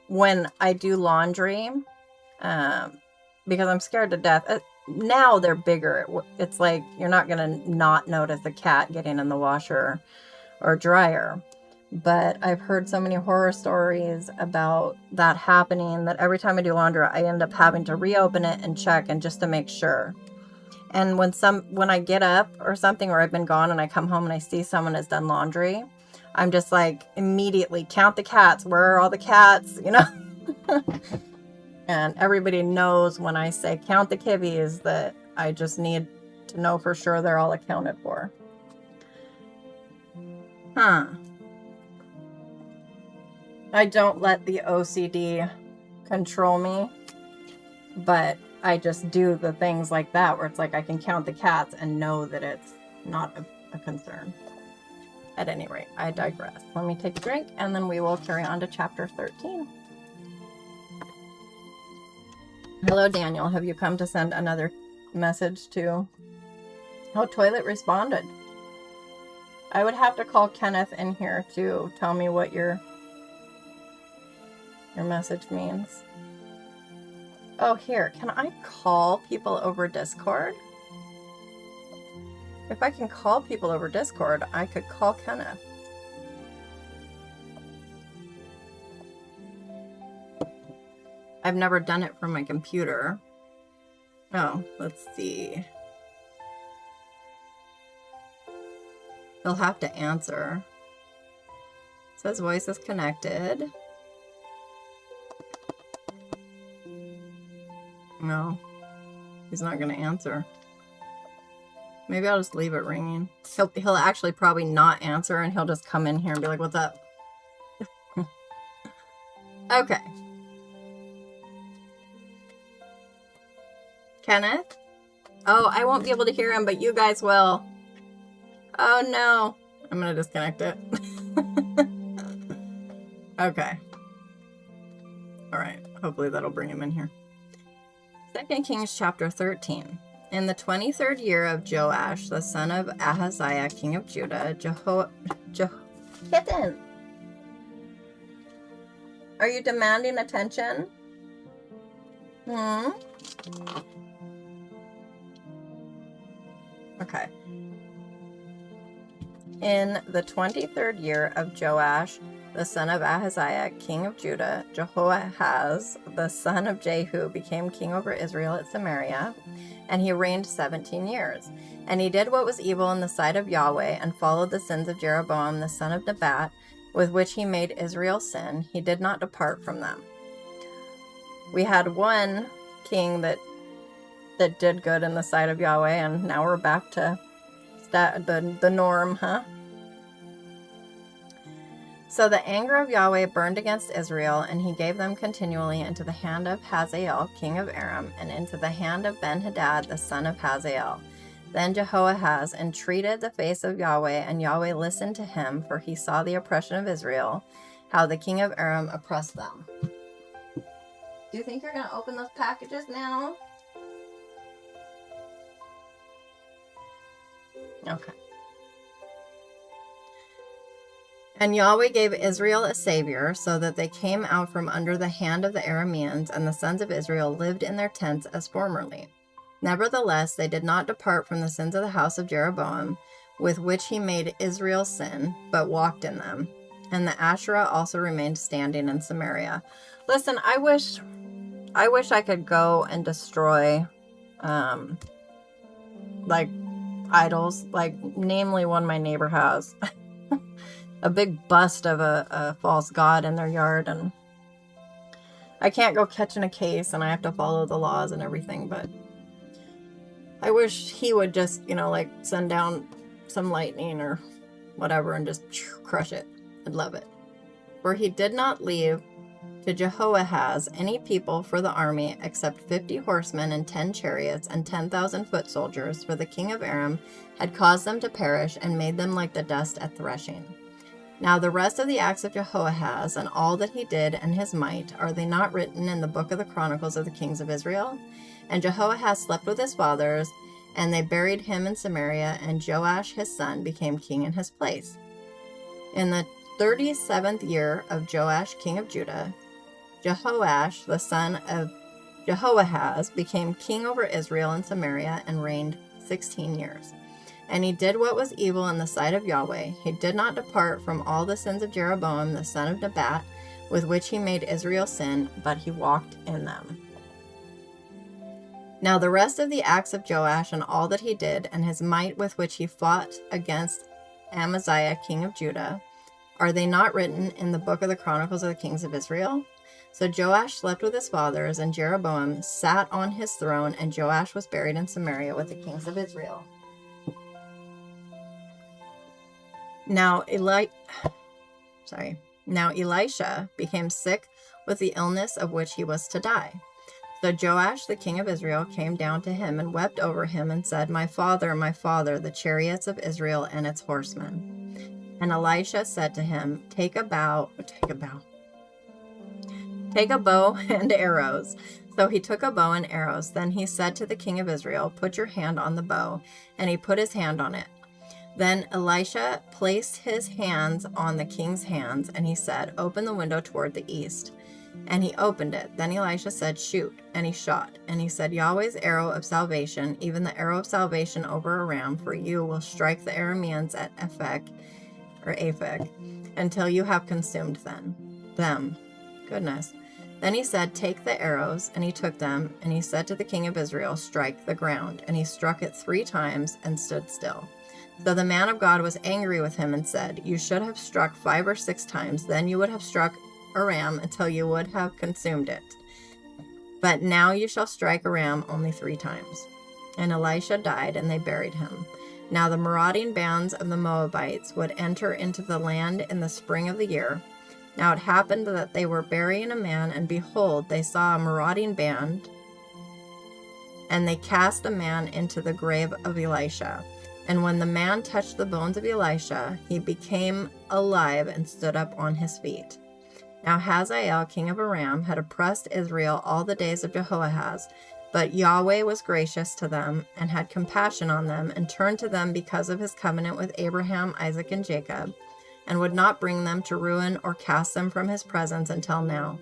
When I do laundry, because I'm scared to death. Now they're bigger. It's like you're not gonna not notice a cat getting in the washer or dryer. But I've heard so many horror stories about that happening that every time I do laundry, I end up having to reopen it and check, and just to make sure. And when I get up or something, or I've been gone and I come home and I see someone has done laundry, I'm just like immediately count the cats. Where are all the cats? You know. And everybody knows when I say count the kibbies that I just need to know for sure they're all accounted for. Huh. I don't let the OCD control me, but I just do the things like that where it's like I can count the cats and know that it's not a concern. At any rate, I digress. Let me take a drink and then we will carry on to chapter 13. Hello, Daniel. Have you come to send another message to... Oh, Toilet responded. I would have to call Kenneth in here to tell me what your message means. Oh, here. Can I call people over Discord? If I can call people over Discord, I could call Kenneth. I've never done it from my computer. Oh, let's see. He'll have to answer. Says voice is connected. No, he's not going to answer. Maybe I'll just leave it ringing. He'll actually probably not answer, and he'll just come in here and be like, what's up? Okay. Kenneth? Oh, I won't be able to hear him, but you guys will. Oh no. I'm going to disconnect it. Okay. All right. Hopefully that'll bring him in here. 2 Kings chapter 13. In the 23rd year of Joash, the son of Ahaziah, king of Judah, Kitten, are you demanding attention? Okay. In the 23rd year of Joash, the son of Ahaziah, king of Judah, Jehoahaz, the son of Jehu, became king over Israel at Samaria, and he reigned 17 years. And he did what was evil in the sight of Yahweh, and followed the sins of Jeroboam, the son of Nebat, with which he made Israel sin. He did not depart from them. We had one king that did good in the sight of Yahweh, and now we're back to the norm, huh? So the anger of Yahweh burned against Israel, and he gave them continually into the hand of Hazael, king of Aram, and into the hand of Ben-Hadad, the son of Hazael. Then Jehoahaz entreated the face of Yahweh, and Yahweh listened to him, for he saw the oppression of Israel, how the king of Aram oppressed them. Do you think you're going to open those packages now? Okay. And Yahweh gave Israel a savior, so that they came out from under the hand of the Arameans, and the sons of Israel lived in their tents as formerly. Nevertheless, they did not depart from the sins of the house of Jeroboam, with which he made Israel sin, but walked in them. And the Asherah also remained standing in Samaria. Listen, I wish I could go and destroy, like, idols, like, namely one my neighbor has. A big bust of a false god in their yard, and I can't go catching a case, and I have to follow the laws and everything, but I wish he would just, like, send down some lightning or whatever and just crush it. I'd love it. For he did not leave to Jehoahaz any people for the army except 50 horsemen and 10 chariots and 10,000 foot soldiers, for the king of Aram had caused them to perish and made them like the dust at threshing. Now the rest of the acts of Jehoahaz and all that he did and his might, are they not written in the book of the Chronicles of the kings of Israel? And Jehoahaz slept with his fathers, and they buried him in Samaria, and Joash his son became king in his place. In the 37th year of Joash king of Judah, Jehoash the son of Jehoahaz became king over Israel in Samaria, and reigned 16 years. And he did what was evil in the sight of Yahweh. He did not depart from all the sins of Jeroboam the son of Nebat, with which he made Israel sin, but he walked in them. Now the rest of the acts of Joash and all that he did, and his might with which he fought against Amaziah king of Judah, are they not written in the book of the Chronicles of the kings of Israel? So Joash slept with his fathers, and Jeroboam sat on his throne, and Joash was buried in Samaria with the kings of Israel. Now Elisha became sick with the illness of which he was to die. So Joash the king of Israel came down to him and wept over him and said, my father, the chariots of Israel and its horsemen. And Elisha said to him, Take a bow and arrows. So he took a bow and arrows. Then he said to the king of Israel, Put your hand on the bow. And he put his hand on it. Then Elisha placed his hands on the king's hands, and he said, Open the window toward the east. And he opened it. Then Elisha said, Shoot. And he shot. And he said, Yahweh's arrow of salvation, even the arrow of salvation over Aram, for you will strike the Arameans at Aphek, until you have consumed them. Goodness. Then he said, Take the arrows. And he took them. And he said to the king of Israel, Strike the ground. And he struck it 3 times and stood still. So the man of God was angry with him and said, "You should have struck 5 or 6 times, then you would have struck Aram until you would have consumed it. But now you shall strike Aram only 3 times." And Elisha died, and they buried him. Now the marauding bands of the Moabites would enter into the land in the spring of the year. Now it happened that they were burying a man, and behold, they saw a marauding band, and they cast the man into the grave of Elisha. And when the man touched the bones of Elisha, he became alive and stood up on his feet. Now Hazael, king of Aram, had oppressed Israel all the days of Jehoahaz, but Yahweh was gracious to them and had compassion on them and turned to them because of his covenant with Abraham, Isaac, and Jacob, and would not bring them to ruin or cast them from his presence until now.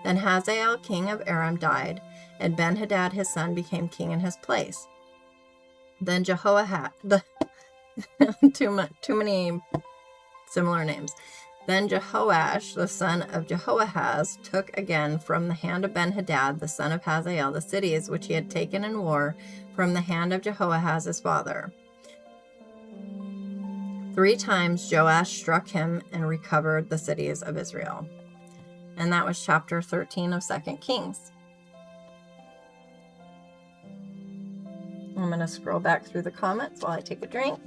Then Hazael, king of Aram, died, and Ben-Hadad his son became king in his place. Then Jehoahaz, too many similar names. Then Jehoash, the son of Jehoahaz, took again from the hand of Ben-Hadad, the son of Hazael, the cities which he had taken in war from the hand of Jehoahaz his father. 3 times Joash struck him and recovered the cities of Israel. And that was chapter 13 of 2 Kings. I'm going to scroll back through the comments while I take a drink.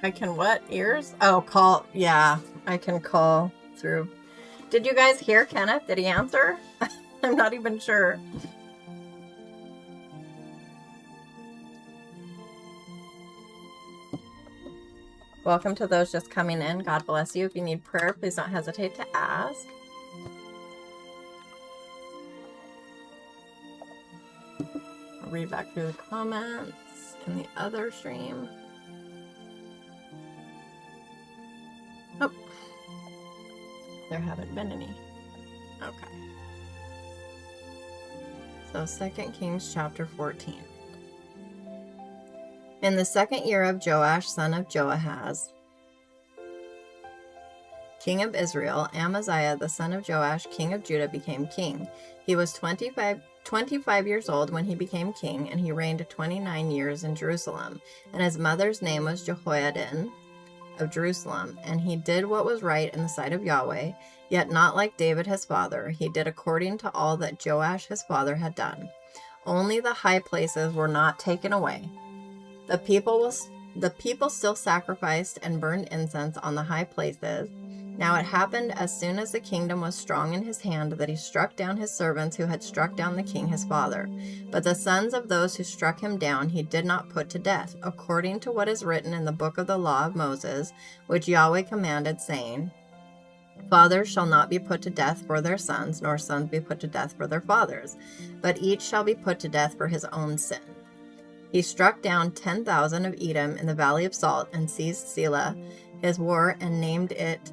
I can what? Ears? Oh, call. Yeah, I can call through. Did you guys hear Kenneth? Did he answer? I'm not even sure. Welcome to those just coming in. God bless you. If you need prayer, please don't hesitate to ask. I'll read back through the comments in the other stream. Oh, there haven't been any. Okay. So 2 Kings chapter 14. In the 2nd year of Joash, son of Joahaz, king of Israel, Amaziah, the son of Joash, king of Judah, became king. He was 25 years old when he became king, and he reigned 29 years in Jerusalem. And his mother's name was Jehoiadin of Jerusalem. And he did what was right in the sight of Yahweh, yet not like David his father. He did according to all that Joash his father had done. Only the high places were not taken away. The people still sacrificed and burned incense on the high places. Now it happened as soon as the kingdom was strong in his hand that he struck down his servants who had struck down the king his father. But the sons of those who struck him down he did not put to death, according to what is written in the book of the law of Moses, which Yahweh commanded, saying, "Fathers shall not be put to death for their sons, nor sons be put to death for their fathers, but each shall be put to death for his own sin." He struck down 10,000 of Edom in the valley of Salt, and seized Selah, his war, and named it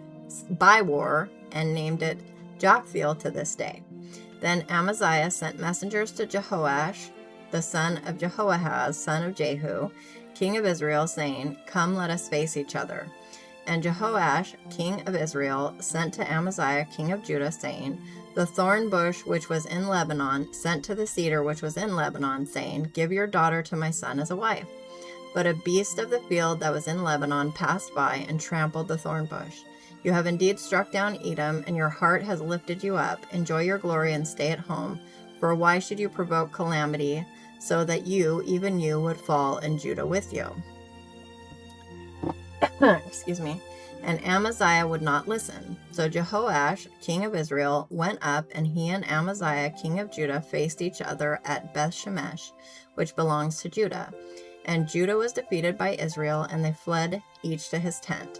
by war, and named it Joktheel to this day. Then Amaziah sent messengers to Jehoash, the son of Jehoahaz, son of Jehu, king of Israel, saying, "Come, let us face each other." And Jehoash, king of Israel, sent to Amaziah, king of Judah, saying, "The thorn bush which was in Lebanon sent to the cedar which was in Lebanon, saying, 'Give your daughter to my son as a wife.' But a beast of the field that was in Lebanon passed by and trampled the thorn bush. You have indeed struck down Edom, and your heart has lifted you up. Enjoy your glory and stay at home. For why should you provoke calamity, so that you, even you, would fall, and Judah with you?" Excuse me. And Amaziah would not listen. So Jehoash, king of Israel, went up, and he and Amaziah, king of Judah, faced each other at Beth-shemesh, which belongs to Judah. And Judah was defeated by Israel, and they fled each to his tent.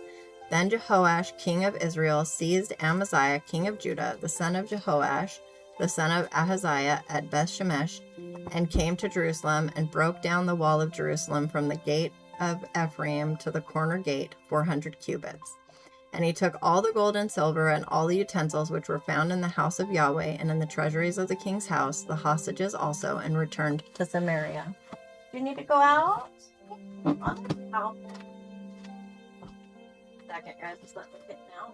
Then Jehoash, king of Israel, seized Amaziah, king of Judah, the son of Jehoash, the son of Ahaziah, at Beth-shemesh, and came to Jerusalem, and broke down the wall of Jerusalem from the gate of Ephraim to the corner gate, 400 cubits. And he took all the gold and silver and all the utensils which were found in the house of Yahweh and in the treasuries of the king's house, the hostages also, and returned to Samaria. Do you need to go out? second, guys. Just let me get now.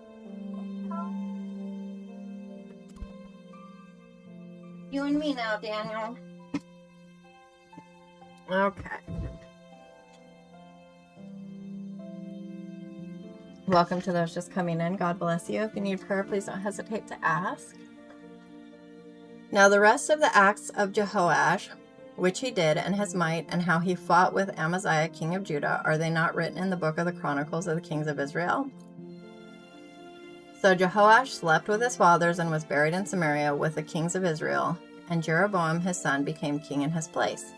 You and me now, Daniel. Okay. Welcome to those just coming in. God bless you. If you need prayer, please don't hesitate to ask. Now the rest of the acts of Jehoash, which he did, and his might, and how he fought with Amaziah king of Judah, are they not written in the book of the Chronicles of the kings of Israel? So Jehoash slept with his fathers and was buried in Samaria with the kings of Israel, and Jeroboam his son became king in his place.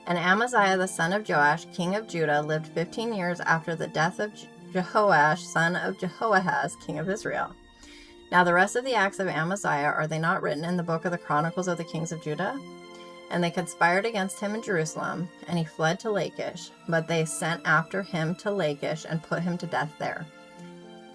And Amaziah the son of Joash, king of Judah, lived 15 years after the death of Jehoash, son of Jehoahaz, king of Israel. Now the rest of the acts of Amaziah, are they not written in the book of the Chronicles of the kings of Judah? And they conspired against him in Jerusalem, and he fled to Lachish. But they sent after him to Lachish and put him to death there.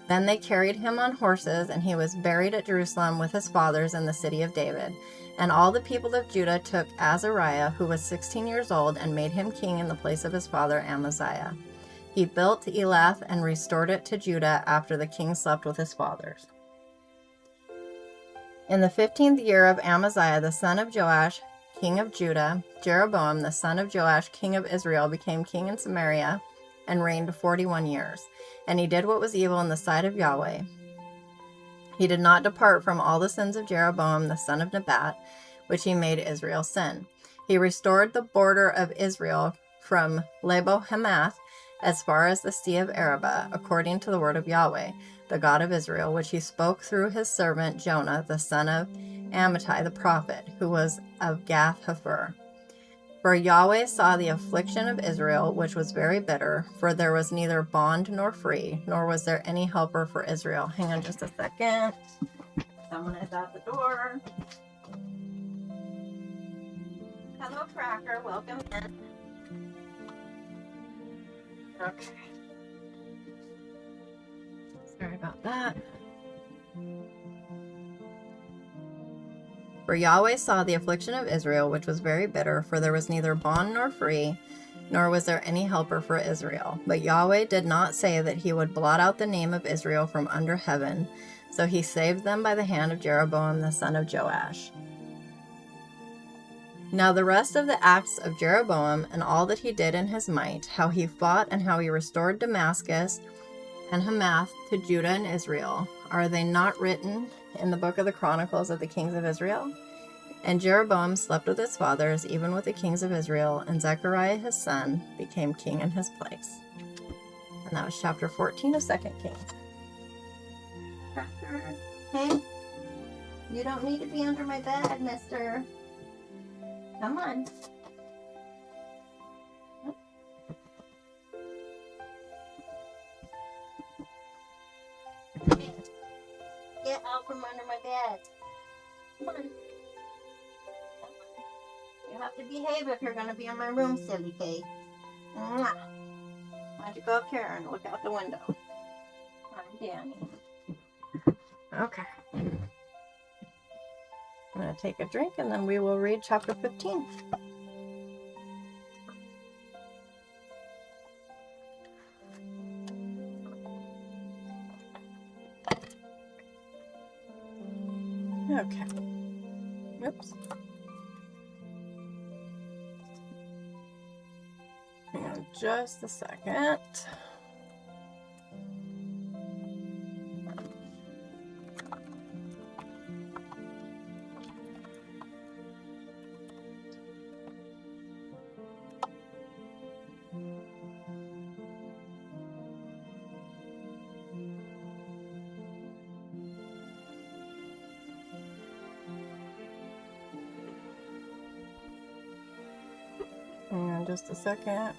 Then they carried him on horses, and he was buried at Jerusalem with his fathers in the city of David. And all the people of Judah took Azariah, who was 16 years old, and made him king in the place of his father Amaziah. He built Elath and restored it to Judah after the king slept with his fathers. In the 15th year of Amaziah the son of Joash, king of Judah, Jeroboam the son of Joash, king of Israel, became king in Samaria and reigned 41 years. And he did what was evil in the sight of Yahweh. He did not depart from all the sins of Jeroboam the son of Nebat, which he made Israel sin. He restored the border of Israel from Lebo-Hamath as far as the sea of Arabah, according to the word of Yahweh, the God of Israel, which he spoke through his servant Jonah, the son of Amittai the prophet, who was of Gath-Hepher. For Yahweh saw the affliction of Israel, which was very bitter, for there was neither bond nor free, nor was there any helper for Israel. Hang on just a second. Someone is at the door. Hello, Cracker. Welcome in. Okay. Sorry about that. For Yahweh saw the affliction of Israel, which was very bitter, for there was neither bond nor free, nor was there any helper for Israel. But Yahweh did not say that he would blot out the name of Israel from under heaven, so he saved them by the hand of Jeroboam the son of Joash. Now the rest of the acts of Jeroboam, and all that he did in his might, how he fought and how he restored Damascus and Hamath to Judah and Israel, are they not written in the book of the Chronicles of the kings of Israel? And Jeroboam slept with his fathers, even with the kings of Israel, and Zechariah his son became king in his place. And that was chapter 14 of 2 Kings. Hey, you don't need to be under my bed, mister. Come on. Get out from under my bed. Come on. You have to behave if you're going to be in my room, silly face. Mwah. Why don't you go up here and look out the window? I'm Danny. Okay. I'm going to take a drink and then we will read chapter 15. Okay. Oops. Hang on just a second. Hang on just a second.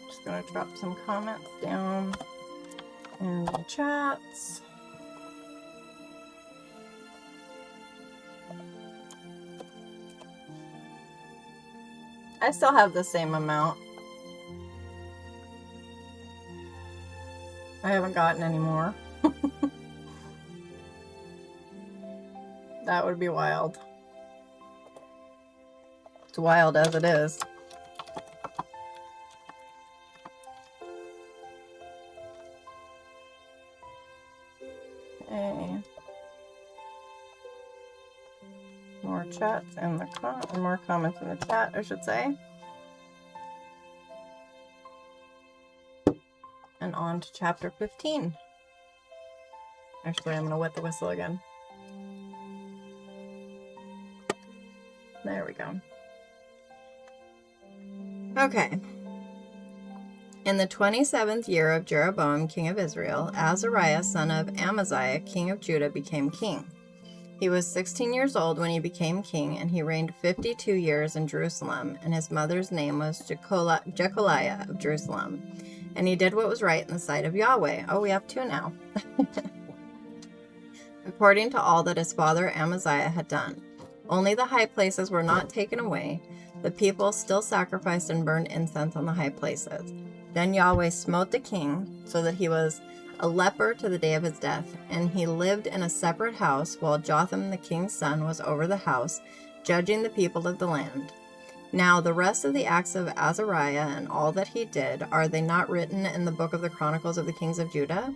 Just gonna drop some comments down in the chats. I still have the same amount. I haven't gotten any more. That would be wild. It's wild as it is. Okay. More chats in the more comments in the chat, I should say. And on to chapter 15. Actually, I'm going to wet the whistle again. There we go. Okay. In the 27th year of Jeroboam, king of Israel, Azariah, son of Amaziah, king of Judah, became king. He was 16 years old when he became king, and he reigned 52 years in Jerusalem, and his mother's name was Jecholiah of Jerusalem. And he did what was right in the sight of Yahweh. Oh, we have two now. According to all that his father Amaziah had done. Only the high places were not taken away. The people still sacrificed and burned incense on the high places. Then Yahweh smote the king, so that he was a leper to the day of his death, and he lived in a separate house, while Jotham the king's son was over the house, judging the people of the land. Now the rest of the acts of Azariah and all that he did, are they not written in the book of the Chronicles of the kings of Judah?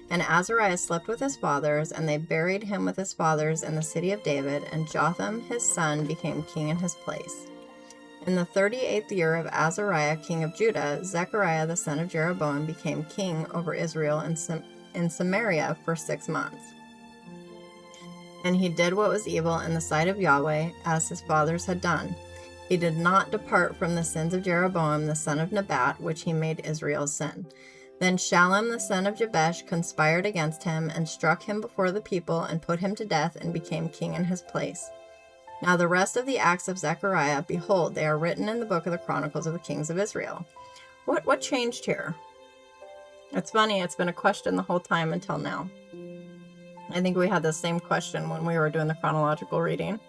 And Azariah slept with his fathers, and they buried him with his fathers in the city of David, and Jotham his son became king in his place. In the 38th year of Azariah, king of Judah, Zechariah the son of Jeroboam became king over Israel in Samaria for 6 months. And he did what was evil in the sight of Yahweh, as his fathers had done. He did not depart from the sins of Jeroboam the son of Nebat, which he made Israel sin. Then Shallum the son of Jabesh conspired against him, and struck him before the people, and put him to death, and became king in his place. Now the rest of the acts of Zechariah, behold, they are written in the book of the Chronicles of the kings of Israel. What changed here? It's funny, it's been a question the whole time until now. I think we had the same question when we were doing the chronological reading.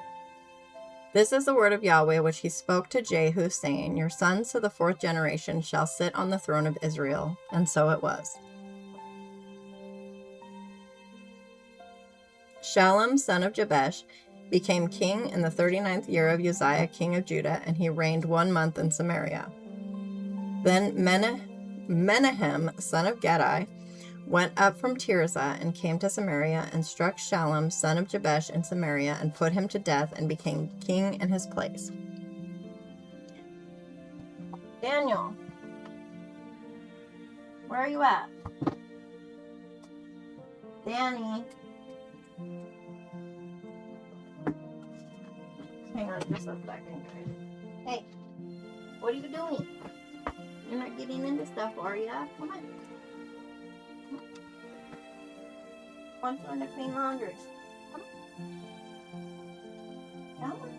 This is the word of Yahweh which he spoke to Jehu, saying, Your sons to the 4th generation shall sit on the throne of Israel. And so it was. Shallum, son of Jabesh, became king in the 39th year of Uzziah, king of Judah, and he reigned 1 month in Samaria. Then Menahem, son of Gadi, went up from Tirzah and came to Samaria, and struck Shallum, son of Jabesh, in Samaria, and put him to death, and became king in his place. Daniel, where are you at? Danny. Hang on just a second. Hey, what are you doing? You're not getting into stuff, are you? Come on. Want someone to clean laundry? Come on. Come on.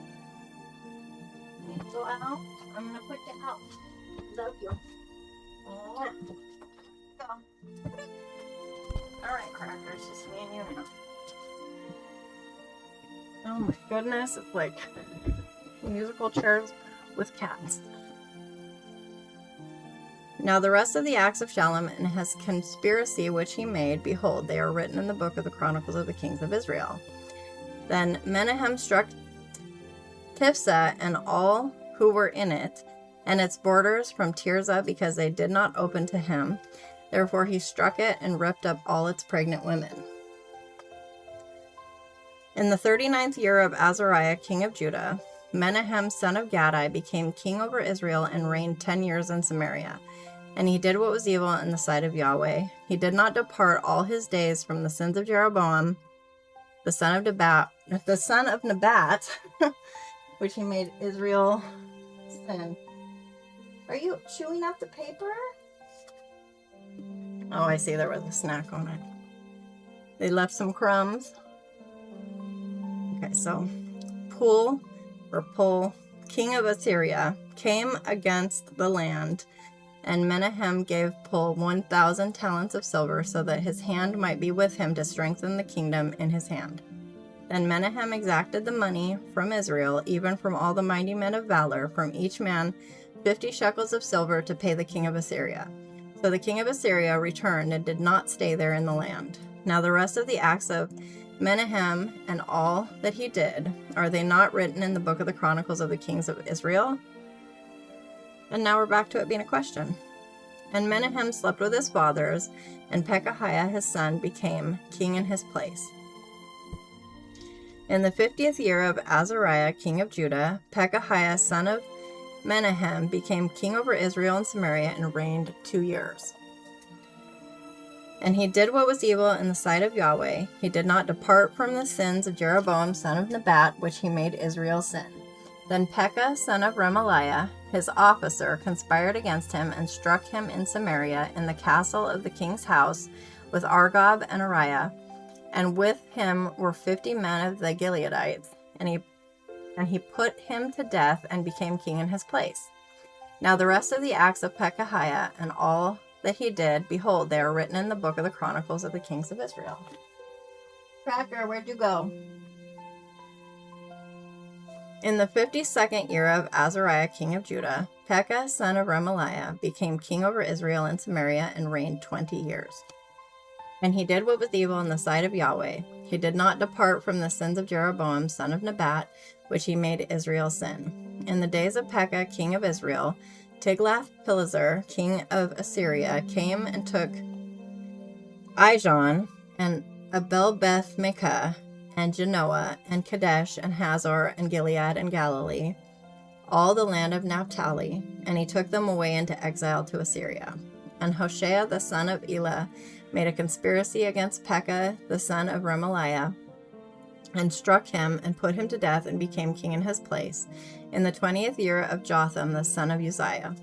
You go out. I'm gonna put you out. Love you. Go. Alright, Crackers, just me and you now. Oh my goodness, it's like musical chairs with cats. Now the rest of the acts of Shallum and his conspiracy which he made, behold, they are written in the book of the Chronicles of the kings of Israel. Then Menahem struck Tifsah and all who were in it, and its borders from Tirzah, because they did not open to him. Therefore he struck it and ripped up all its pregnant women. In the 39th year of Azariah, king of Judah, Menahem, son of Gadi, became king over Israel and reigned 10 years in Samaria. And he did what was evil in the sight of Yahweh. He did not depart all his days from the sins of Jeroboam, the son of Nebat, which he made Israel sin. Are you chewing up the paper? Oh, I see there was a snack on it. They left some crumbs. Okay, so Pul, king of Assyria, came against the land, and Menahem gave Pul 1,000 talents of silver, so that his hand might be with him to strengthen the kingdom in his hand. Then Menahem exacted the money from Israel, even from all the mighty men of valor, from each man 50 shekels of silver, to pay the king of Assyria. So the king of Assyria returned and did not stay there in the land. Now the rest of the acts of Menahem and all that he did, are they not written in the book of the Chronicles of the Kings of Israel? And now we're back to it being a question. And Menahem slept with his fathers, and Pekahiah his son became king in his place. In the 50th year of Azariah king of Judah, Pekahiah son of Menahem became king over Israel and Samaria and reigned 2 years. And he did what was evil in the sight of Yahweh. He did not depart from the sins of Jeroboam son of Nebat, which he made Israel sin. Then Pekah son of Remaliah, his officer, conspired against him and struck him in Samaria in the castle of the king's house with Argob and Uriah. And with him were 50 men of the Gileadites, and he put him to death and became king in his place. Now the rest of the acts of Pekahiah and all that he did, behold, they are written in the book of the Chronicles of the Kings of Israel. Cracker, where'd you go? In the 52nd year of Azariah king of Judah, Pekah son of Remaliah became king over Israel and Samaria and reigned 20 years. And he did what was evil in the sight of Yahweh. He did not depart from the sins of Jeroboam son of Nebat, which he made Israel sin. In the days of Pekah king of Israel, Tiglath-Pileser king of Assyria came and took Ijon and Abel-Beth-Maachah and Genoa and Kadesh and Hazor and Gilead and Galilee, all the land of Naphtali, and he took them away into exile to Assyria. And Hoshea the son of Elah made a conspiracy against Pekah the son of Remaliah, and struck him and put him to death and became king in his place, in the 20th year of Jotham the son of Uzziah.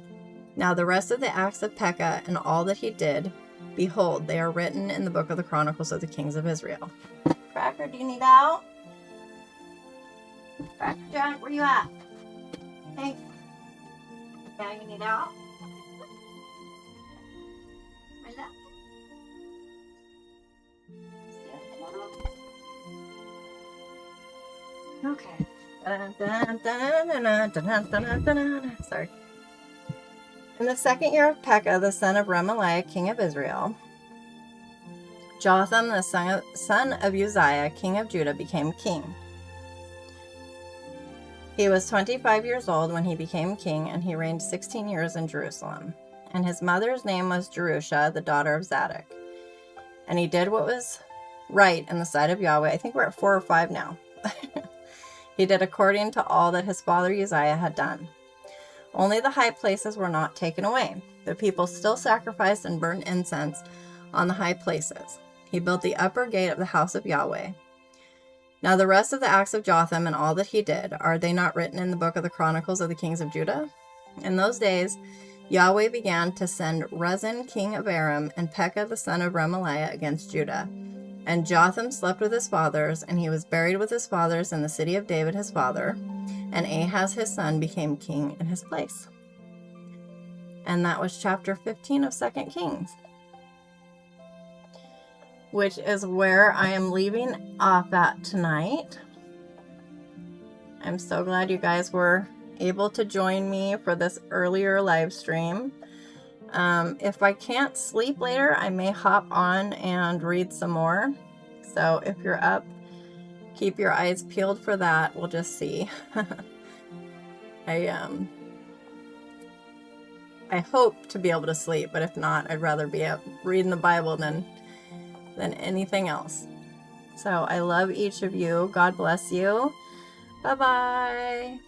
Now the rest of the acts of Pekah and all that he did, behold, they are written in the book of the Chronicles of the Kings of Israel. Cracker, do you need out? Cracker Jack, where you at? Hey. Yeah, you need out? Where's that? Okay. Sorry. In the 2nd year of Pekah, the son of Remaliah, king of Israel, Jotham, the son of Uzziah, king of Judah, became king. He was 25 years old when he became king, and he reigned 16 years in Jerusalem. And his mother's name was Jerusha, the daughter of Zadok. And he did what was right in the sight of Yahweh. I think we're at 4 or 5 now. He did according to all that his father Uzziah had done. Only the high places were not taken away. The people still sacrificed and burned incense on the high places. He built the upper gate of the house of Yahweh. Now the rest of the acts of Jotham and all that he did, are they not written in the book of the Chronicles of the Kings of Judah? In those days, Yahweh began to send Rezin king of Aram and Pekah the son of Remaliah against Judah. And Jotham slept with his fathers, and he was buried with his fathers in the city of David his father, and Ahaz his son became king in his place. And that was chapter 15 of 2 Kings, which is where I am leaving off at tonight. I'm so glad you guys were able to join me for this earlier live stream. If I can't sleep later, I may hop on and read some more. So if you're up, keep your eyes peeled for that. We'll just see. I hope to be able to sleep, but if not, I'd rather be up reading the Bible than anything else. So I love each of you. God bless you. Bye-bye.